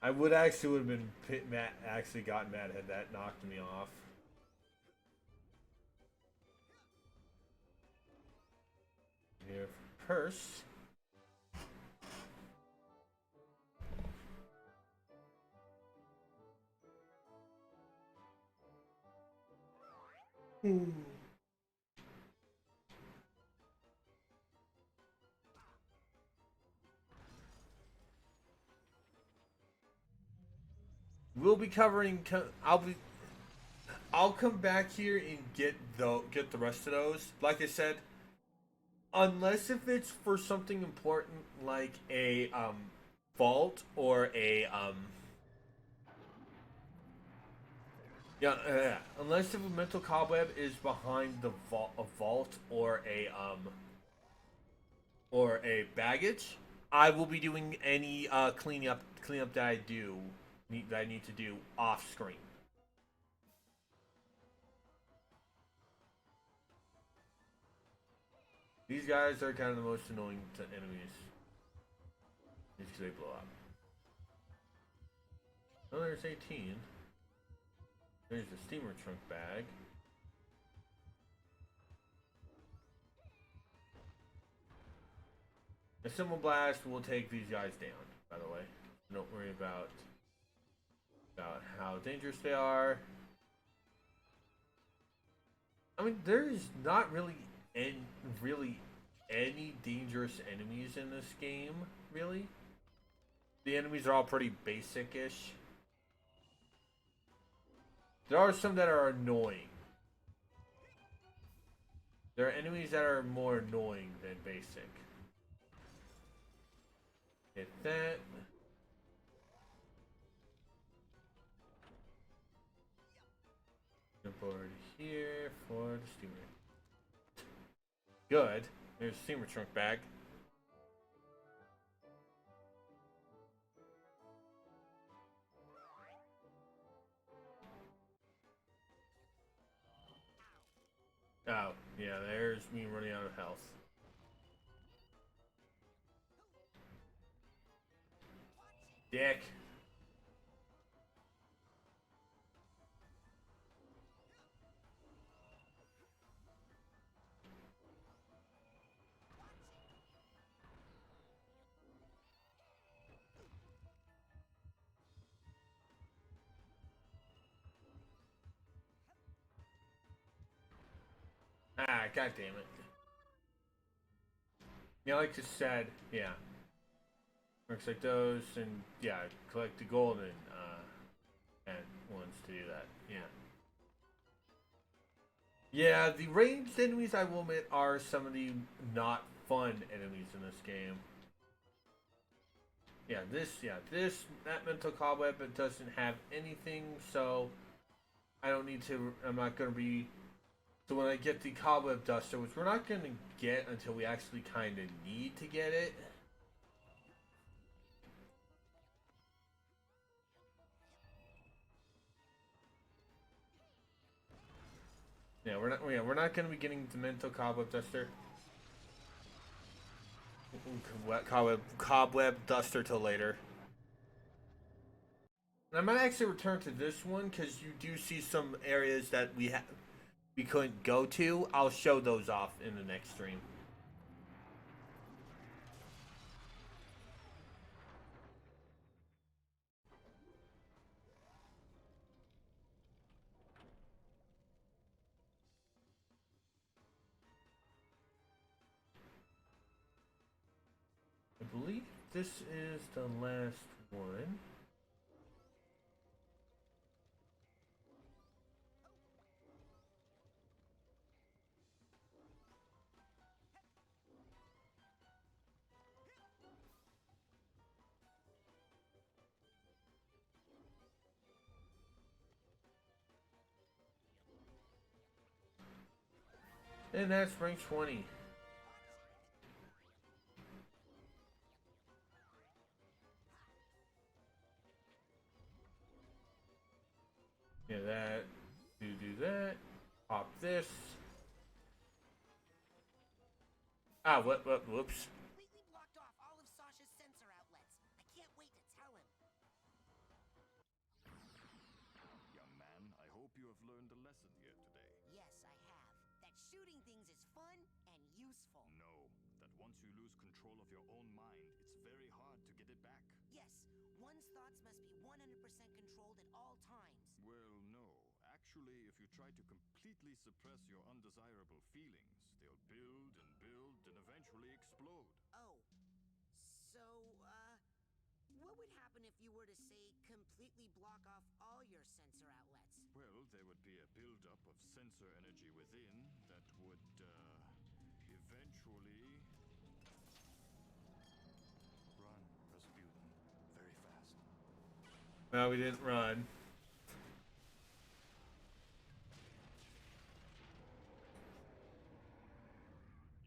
I would have been gotten mad had that knocked me off. Here, purse. We'll be covering. I'll come back here and get the rest of those. Like I said, unless if it's for something important like a vault or a unless if a mental cobweb is behind the vault or a baggage, I will be doing any cleanup that I need to do off screen. These guys are kind of the most annoying enemies. Just because they blow up. Oh, there's 18. There's the steamer trunk bag. A simple blast will take these guys down, by the way. Don't worry about how dangerous they are. I mean, there's not really any dangerous enemies in this game, really. The enemies are all pretty basic-ish. There are some that are annoying. There are enemies that are more annoying than basic. Hit that. Jump over to here for the steamer. Good. There's a steamer trunk bag. Oh, yeah, there's me running out of health. Dick. Ah, god damn it. Yeah, like I said, yeah. Works like those, and yeah, collect the golden and ones to do that. Yeah. Yeah, the ranged enemies, I will admit, are some of the not fun enemies in this game. Yeah, that mental cobweb, it doesn't have anything, so I'm not gonna be. So when I get the cobweb duster, which we're not gonna get until we actually kind of need to get it. Yeah, we're not going to be getting the mental cobweb duster. Cobweb duster till later. And I might actually return to this one because you do see some areas that we have. we couldn't go to, I'll show those off in the next stream. I believe this is the last one. And that's rank 20. Yeah, that. Do that. Pop this. Ah, whoops. Completely blocked off all of Sasha's sensor outlets. I can't wait to tell him. Young man, I hope you have learned a lesson here today. Yes, I have. That shooting things is fun and useful. No, that once you lose control of your own mind, it's very hard to get it back. Yes, one's thoughts must be 100% controlled at all times. Well, no. Actually, if you try to completely suppress your undesirable feelings, they'll build and eventually explode. Oh, so, what would happen if you were to, say, completely block off all your sensor outlets? Well, there would be a buildup of sensor energy within that would, eventually... Run, Rasputin. Very fast. Well, we didn't run.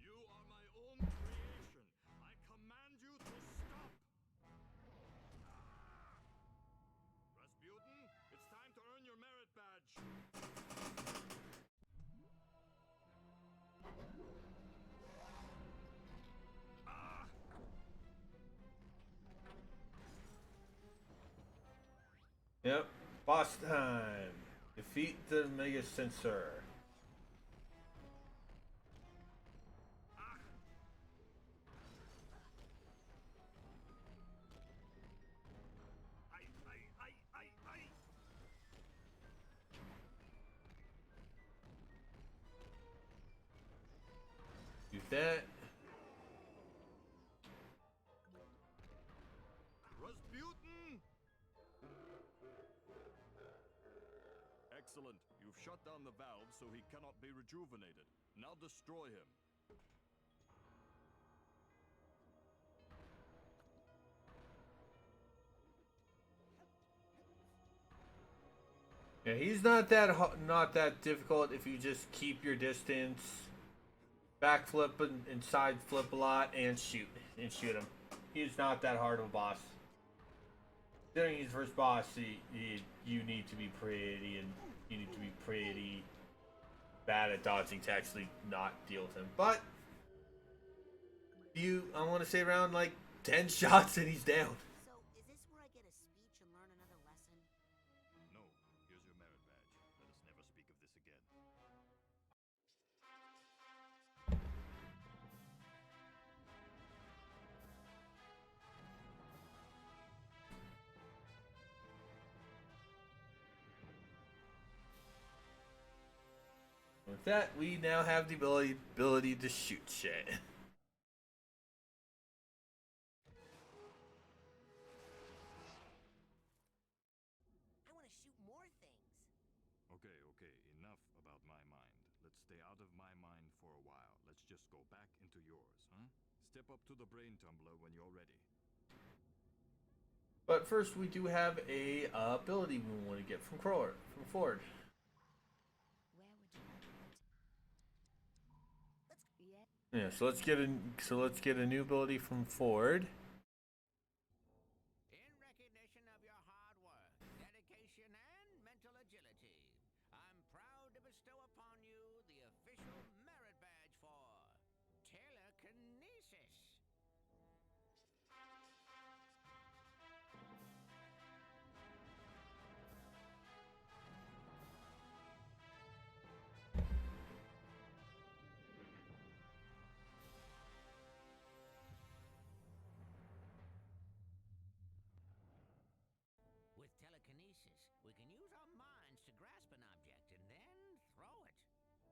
You are my own creation. I command you to stop. Rasputin, it's time to earn your merit badge. Yep. Boss time. Defeat the Mega Sensor. Do that. Rasputin! Excellent. You've shut down the valve so he cannot be rejuvenated. Now destroy him. Yeah, he's not that difficult if you just keep your distance, backflip and side flip a lot, and shoot him. He's not that hard of a boss. During his first boss, you need to be pretty bad at dodging to actually not deal with him. But I want to say around like 10 shots and he's down. So, is this where I get a speech and learn another lesson? No. Here's your merit badge. Let us never speak of this again. With that, we now have the ability to shoot shit. I want to shoot more things. Okay, enough about my mind. Let's stay out of my mind for a while. Let's just go back into yours, huh? Step up to the brain tumbler when you're ready. But first, we do have a ability we want to get from Ford. Where would you like it? Yeah, so let's get a new ability from Ford. In recognition of your hard work, dedication, and mental agility, I'm proud to bestow upon you the official merit badge for Telekinesis. telekinesis. We can use our minds to grasp an object and then throw it.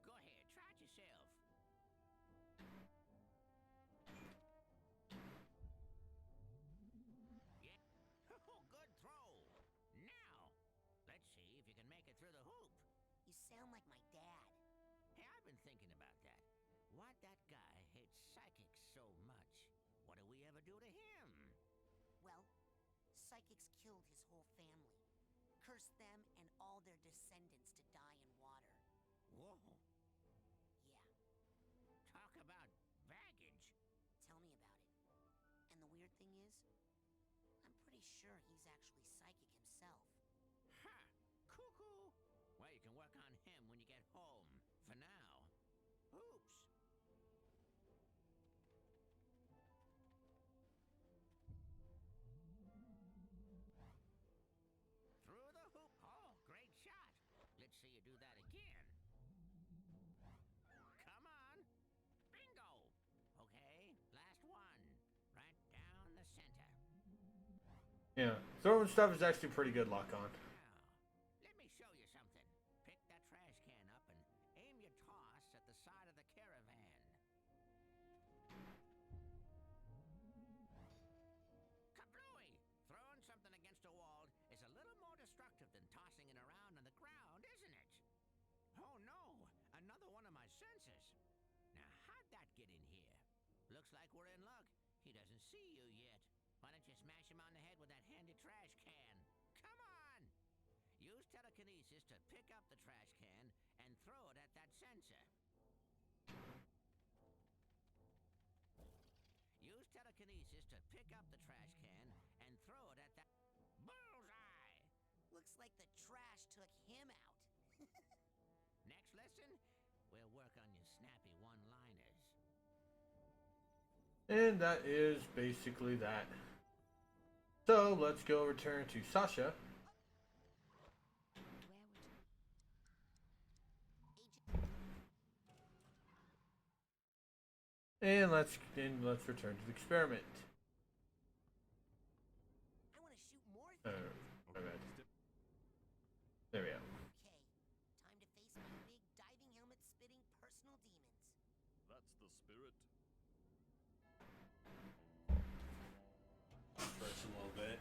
Go ahead, try it yourself. Yeah. Oh, good throw. Now, let's see if you can make it through the hoop. You sound like my dad. Hey, I've been thinking about that. Why'd that guy hate psychics so much? What did we ever do to him? Well, psychics killed his whole family. Cursed them and all their descendants to die in water. Whoa. Yeah, Talk about baggage. tell me about it. And the weird thing is, I'm pretty sure he's actually psychic himself. Ha! Cuckoo! Well, you can work on him when you get home. For now. Oops. Through the hoop. Oh, great shot. Let's see you do that again. Come on. Bingo. Okay, last one. Right down the center. Yeah, throwing stuff is actually pretty good luck on. Now, let me show you something. Pick that trash can up and aim your toss at the side of the caravan. Kablooey! Throwing something against a wall is a little more destructive than tossing it around on the ground, isn't it? Oh no! Another one of my sensors. Now, how'd that get in here? Looks like we're in luck. He doesn't see you yet. Why don't you smash him on the head with that handy trash can? Come on! Use telekinesis to pick up the trash can and throw it at that sensor. Use telekinesis to pick up the trash can and throw it at that... Bullseye! Looks like the trash took him out. Next lesson, we'll work on your snappy one-liners. And that is basically that. So let's go return to Sasha. And let's return to the experiment. I want to shoot more My things. bad. There we go. Okay, time to face my big diving helmet spitting personal demons. That's the spirit. Stretch a little bit.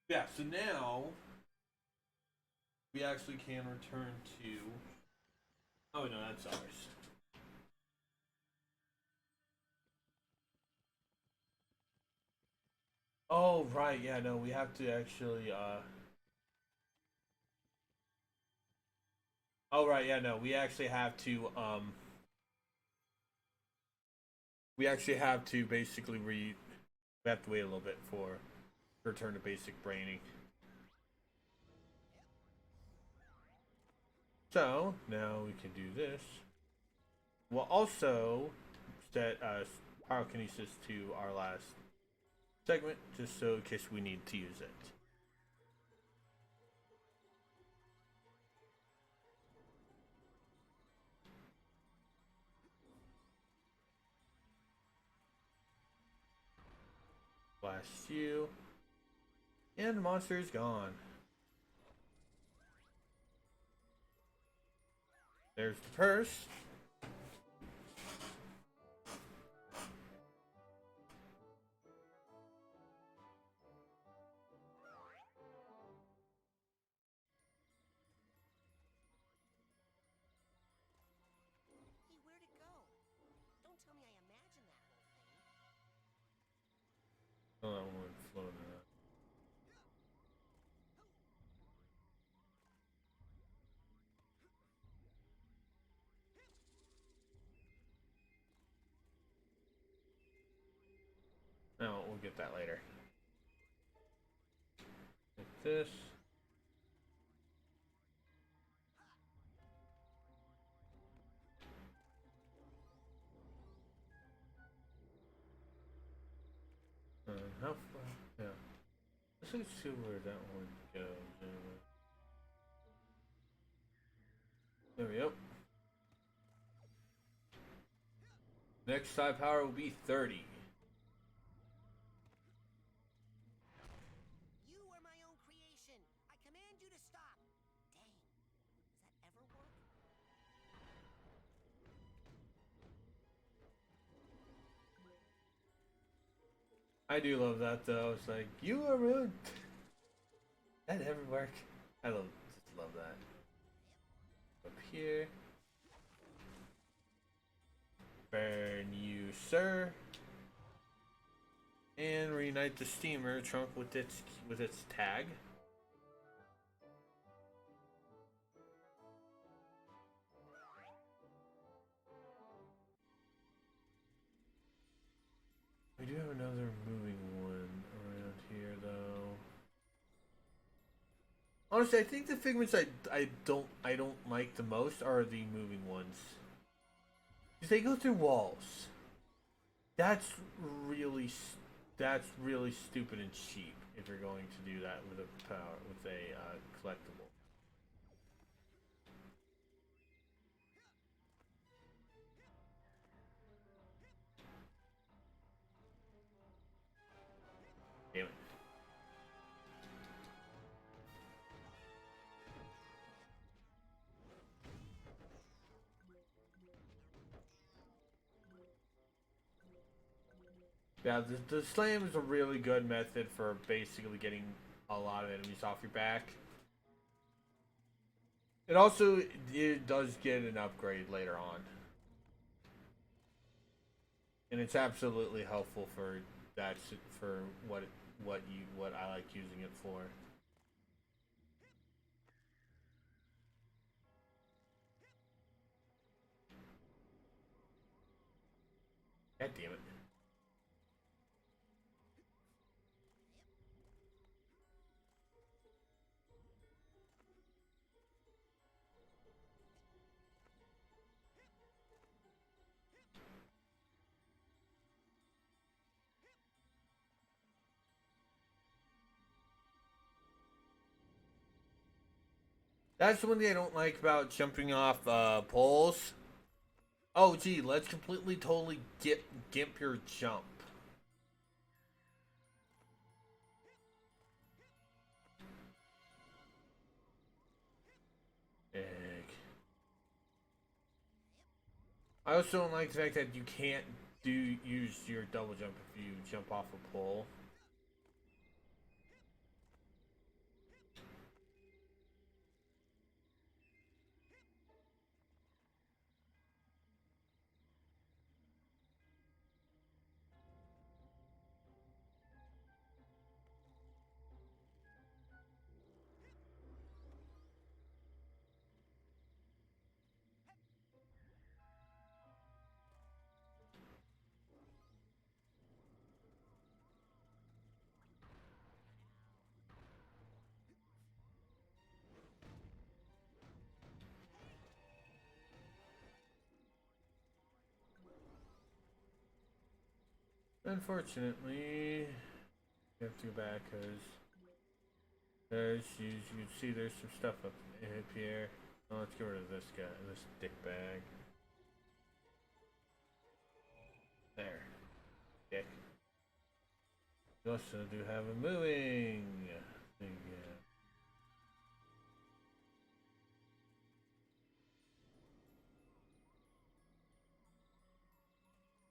Yeah, so now we actually can return to. Oh no, that's ours. Oh right, yeah, no, we have to actually. Oh right, yeah, no, we actually have to. We actually have to basically We have to wait a little bit for return to basic braining. So now we can do this. We'll also set pyrokinesis to our last segment, just so in case we need to use it. Blast you. And the monster is gone. There's the purse. Hey, where'd it go? Don't tell me I imagined that whole thing. Oh, that one floating up. No, we'll get that later. Like this. How far? Yeah. Let's see where that one goes anyway. There we go. Next side power will be 30. Stop! Dang. Does that ever work? I do love that though. It's like you are rude. That ever work? I just love that. Up here. Burn you, sir. And reunite the steamer trunk with its tag. We do have another moving one around here, though. Honestly, I think the figments I don't like the most are the moving ones. Because they go through walls. That's really stupid and cheap if you're going to do that with a collectible. Damn it. Yeah, the slam is a really good method for basically getting a lot of enemies off your back. It does get an upgrade later on. And it's absolutely helpful for what I like using it for. God damn it. That's the one thing I don't like about jumping off poles. Oh, gee, let's completely, totally gimp your jump. Egg. I also don't like the fact that you can't use your double jump if you jump off a pole. Unfortunately, you have to go back because you can see there's some stuff up here. Oh, let's get rid of this guy, this dick bag. There, dick. You also do have a moving thing.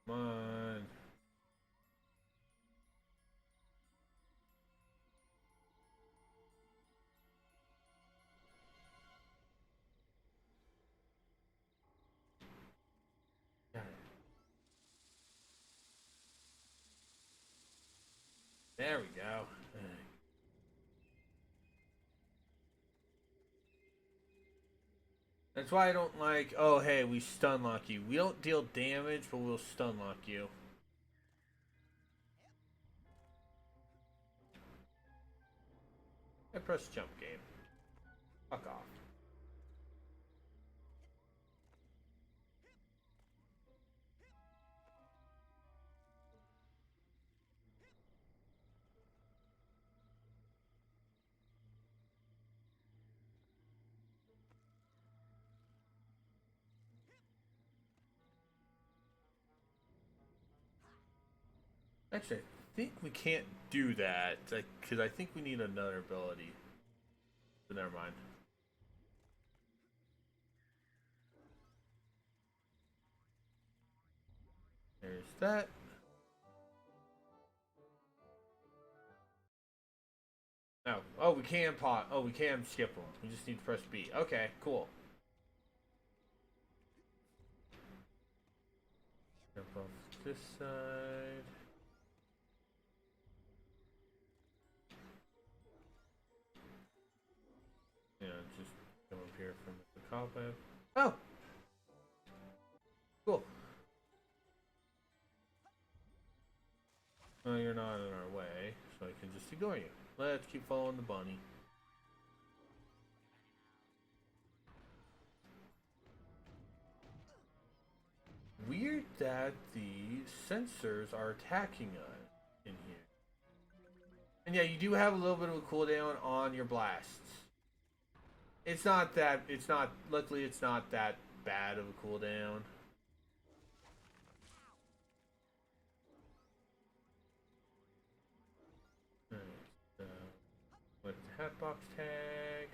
Come on. Got it. There we go. That's why I don't like, oh hey, we stun lock you. We don't deal damage, but we'll stun lock you. I press jump game. Fuck off. Actually, I think we can't do that because I think we need another ability. So never mind. There's that. Oh, we can pause. Oh, we can skip them. We just need to press B. Okay, cool. Jump off this side. Yeah, just come up here from the cobweb. Oh! Cool. Well, you're not in our way, so I can just ignore you. Let's keep following the bunny. Weird that the sensors are attacking us in here. And yeah, you do have a little bit of a cooldown on your blasts. Luckily it's not that bad of a cooldown. Alright, with the hatbox tag.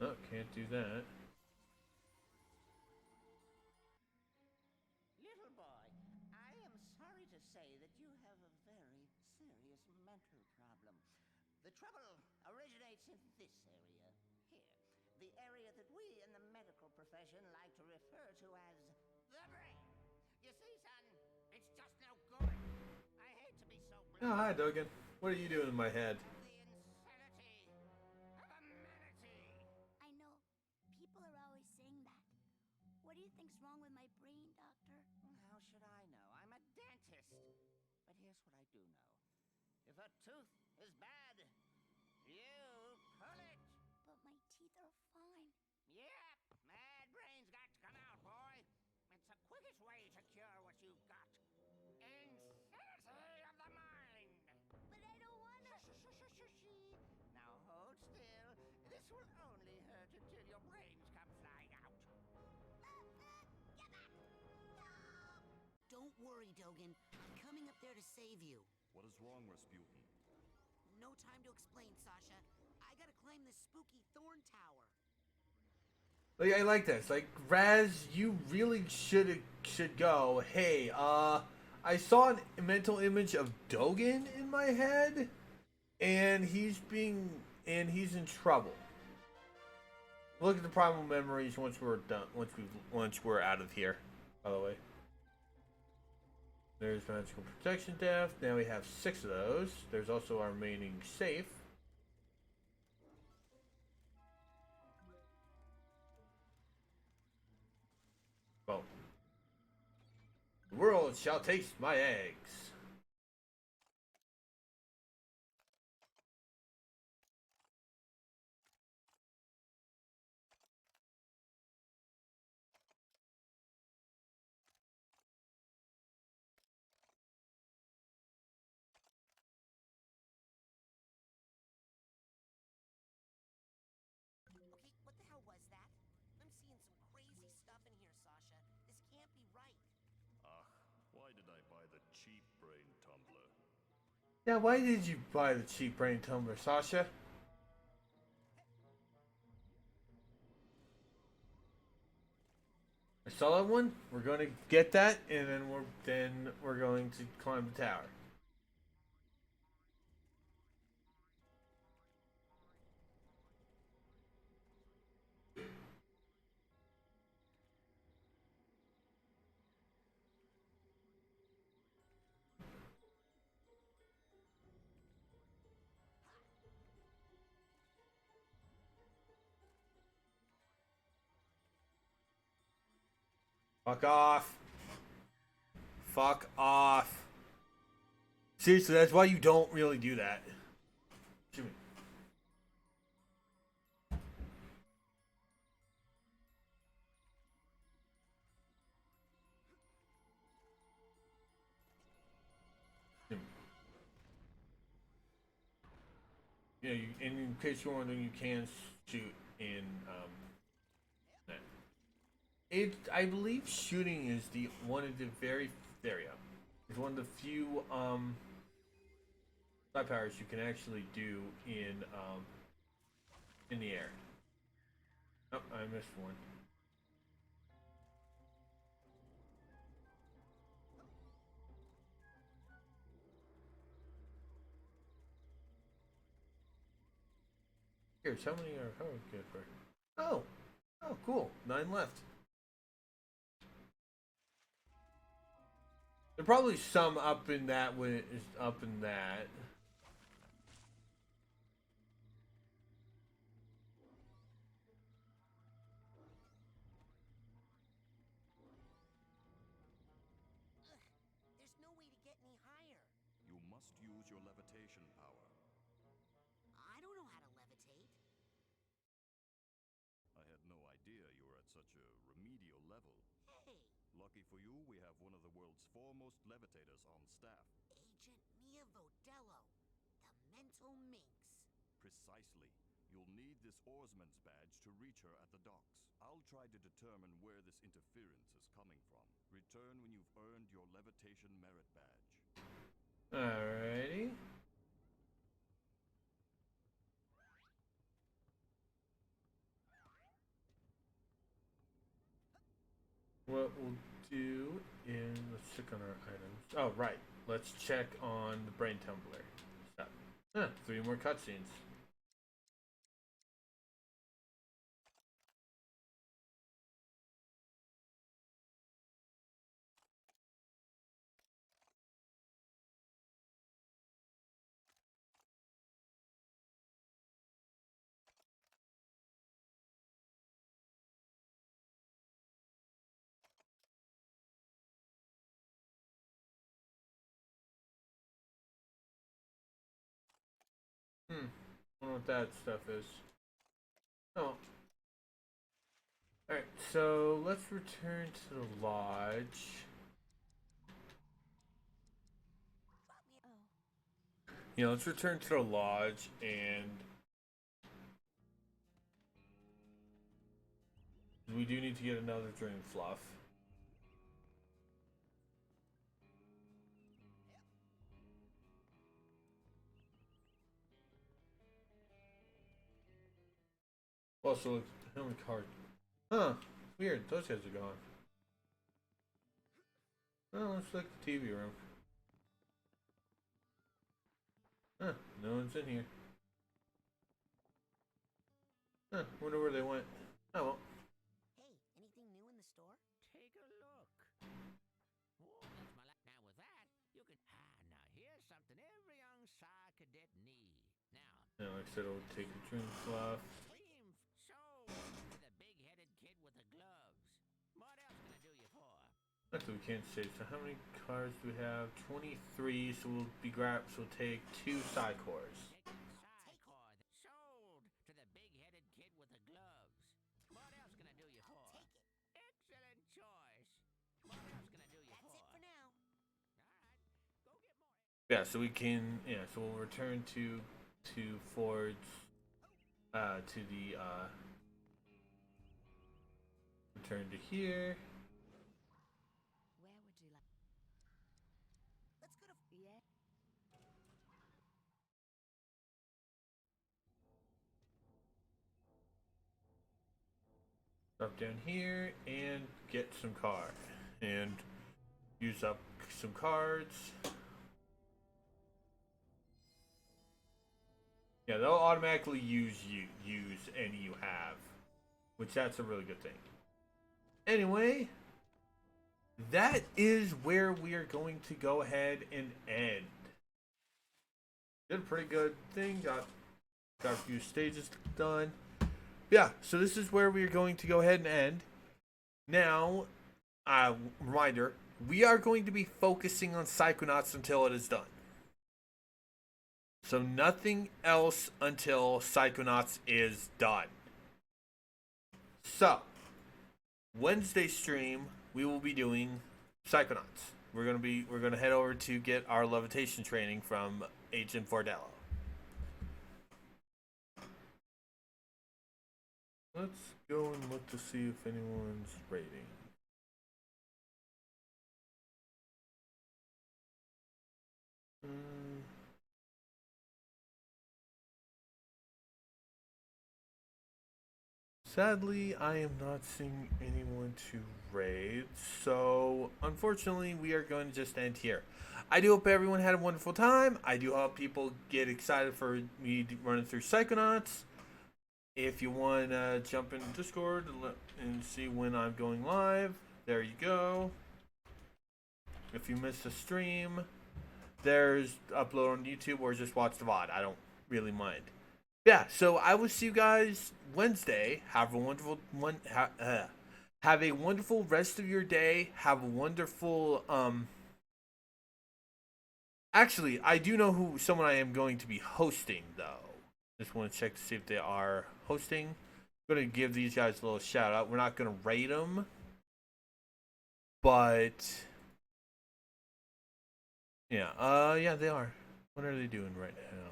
Oh, can't do that. Little boy, I am sorry to say that you have a very serious mental problem. The trouble originates in this area. Here. The area that we in the medical profession like to refer to as the brain. You see, son, it's just no good. I hate to be so blunt. Oh, hi, Dogan. What are you doing in my head? I know. People are always saying that. What do you think's wrong with my brain, Doctor? How should I know? I'm a dentist. But here's what I do know. If a tooth is bad, you pull it. But my teeth are fine. Yep, mad brain's got to come out, boy. It's the quickest way to cure what you've got. Insanity of the mind. But I don't wanna. Now hold still. This will only hurt until your brains come flying out. Get back! No! Don't worry, Dogan. I'm coming up there to save you. What is wrong, Rasputin? No time to explain, Sasha. I gotta climb this spooky thorn tower. Like, I like this. Like, Raz, you really should go. Hey, I saw a mental image of Dogan in my head, and he's in trouble. Look at the primal memories once we're done. Once we're out of here. By the way, there's magical protection depth. Now we have 6 of those. There's also our remaining safe. Well, the world shall taste my eggs. Okay, what the hell was that? I'm seeing some crazy stuff in here, Sasha. This can't be right. Why did I buy the cheap brain tumbler? Yeah, why did you buy the cheap brain tumbler, Sasha? I saw that one. We're going to get that, and then we're going to climb the tower. Fuck off. Fuck off. Seriously, that's why you don't really do that. Shoot me. you know, in case you're wondering, you can shoot in that. I believe shooting is one of the it's one of the few fly powers you can actually do in the air. Oh, I missed one. Here's how many are good for? Oh, oh, cool. 9 left. There are probably some up in that when it is up in that. There's no way to get any higher. You must use your levitation power. I don't know how to levitate. I had no idea you were at such a remedial level. Hey, Lucky for you, we have one of the world's foremost levitators on staff. Agent Mia Vodello, the mental minx. Precisely. You'll need this oarsman's badge to reach her at the docks. I'll try to determine where this interference is coming from. Return when you've earned your levitation merit badge. Alrighty. What we'll do is let's check on our items. Oh, right. Let's check on the brain tumbler. Stop. 3 more cutscenes. I wonder what that stuff is. Oh. Alright, so let's return to the lodge. You know, let's return to the lodge and we do need to get another dream fluff. Also, look, how many cards? Huh, weird, those guys are gone. Oh, let's look at the TV room. Huh, no one's in here. Huh, wonder where they went. Oh well. Hey, anything new in the store? Take a look. Whoa, that's my now with that, you can now here's something every young Psy cadet need. Now, Yeah, like I said, I'll take the dream fluff. dream sold to the big-headed kid with the gloves. What else can I do you for? Luckily we can't save. So how many cards do we have? 23. So we'll take 2 psi cores. Psychor that sold to the big-headed kid with the gloves. What else can I do you for? Take it. Excellent choice. What else can I do you That's for? it for now. All right, go get more. Yeah, so we can. Yeah, so we'll return to Ford's. To the return to here. Where would you like? Let's go to. Yeah. Drop down here and get some cards and use up some cards. Yeah, they'll automatically use any you have, which that's a really good thing. Anyway, that is where we are going to go ahead and end. Did a pretty good thing. Got a few stages done. Yeah, so this is where we are going to go ahead and end. Now, reminder, we are going to be focusing on Psychonauts until it is done. So nothing else until Psychonauts is done. So, Wednesday stream, we will be doing Psychonauts. We're gonna head over to get our levitation training from Agent Vordello. Let's go and look to see if anyone's rating. Sadly, I am not seeing anyone to raid, so unfortunately, we are going to just end here. I do hope everyone had a wonderful time. I do hope people get excited for me running through Psychonauts. If you want to jump into Discord and see when I'm going live, there you go. If you missed a stream, there's upload on YouTube or just watch the VOD. I don't really mind. Yeah, so I will see you guys Wednesday. Have a wonderful have a wonderful rest of your day. Have a wonderful Actually, I do know who someone I am going to be hosting though. Just want to check to see if they are hosting. I'm going to give these guys a little shout out. We're not going to rate them, but yeah, yeah, they are. What are they doing right now?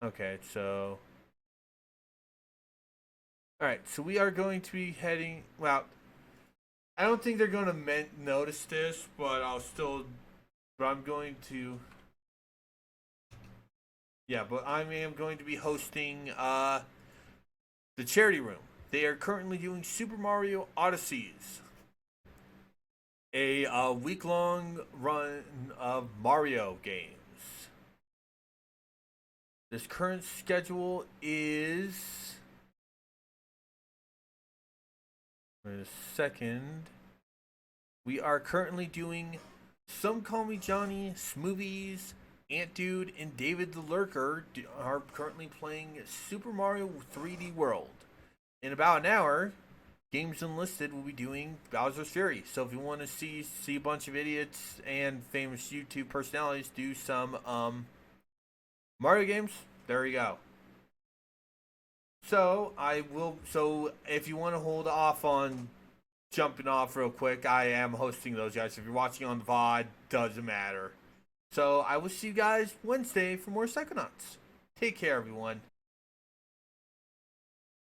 Okay, so alright, so we are going to be heading, well, I don't think they're going to notice this, but I'm going to, yeah, but I am going to be hosting the charity room. They are currently doing Super Mario Odysseys, a week-long run of Mario games. This current schedule is... Wait a second. We are currently doing Some Call Me Johnny, Smoothies, Ant Dude, and David the Lurker are currently playing Super Mario 3D World. In about an hour, Games Unlisted will be doing Bowser's Fury. So if you want to see a bunch of idiots and famous YouTube personalities do some Mario games, there you go. So if you want to hold off on jumping off real quick, I am hosting those guys. If you're watching on the VOD, doesn't matter. So I will see you guys Wednesday for more Psychonauts. Take care, everyone.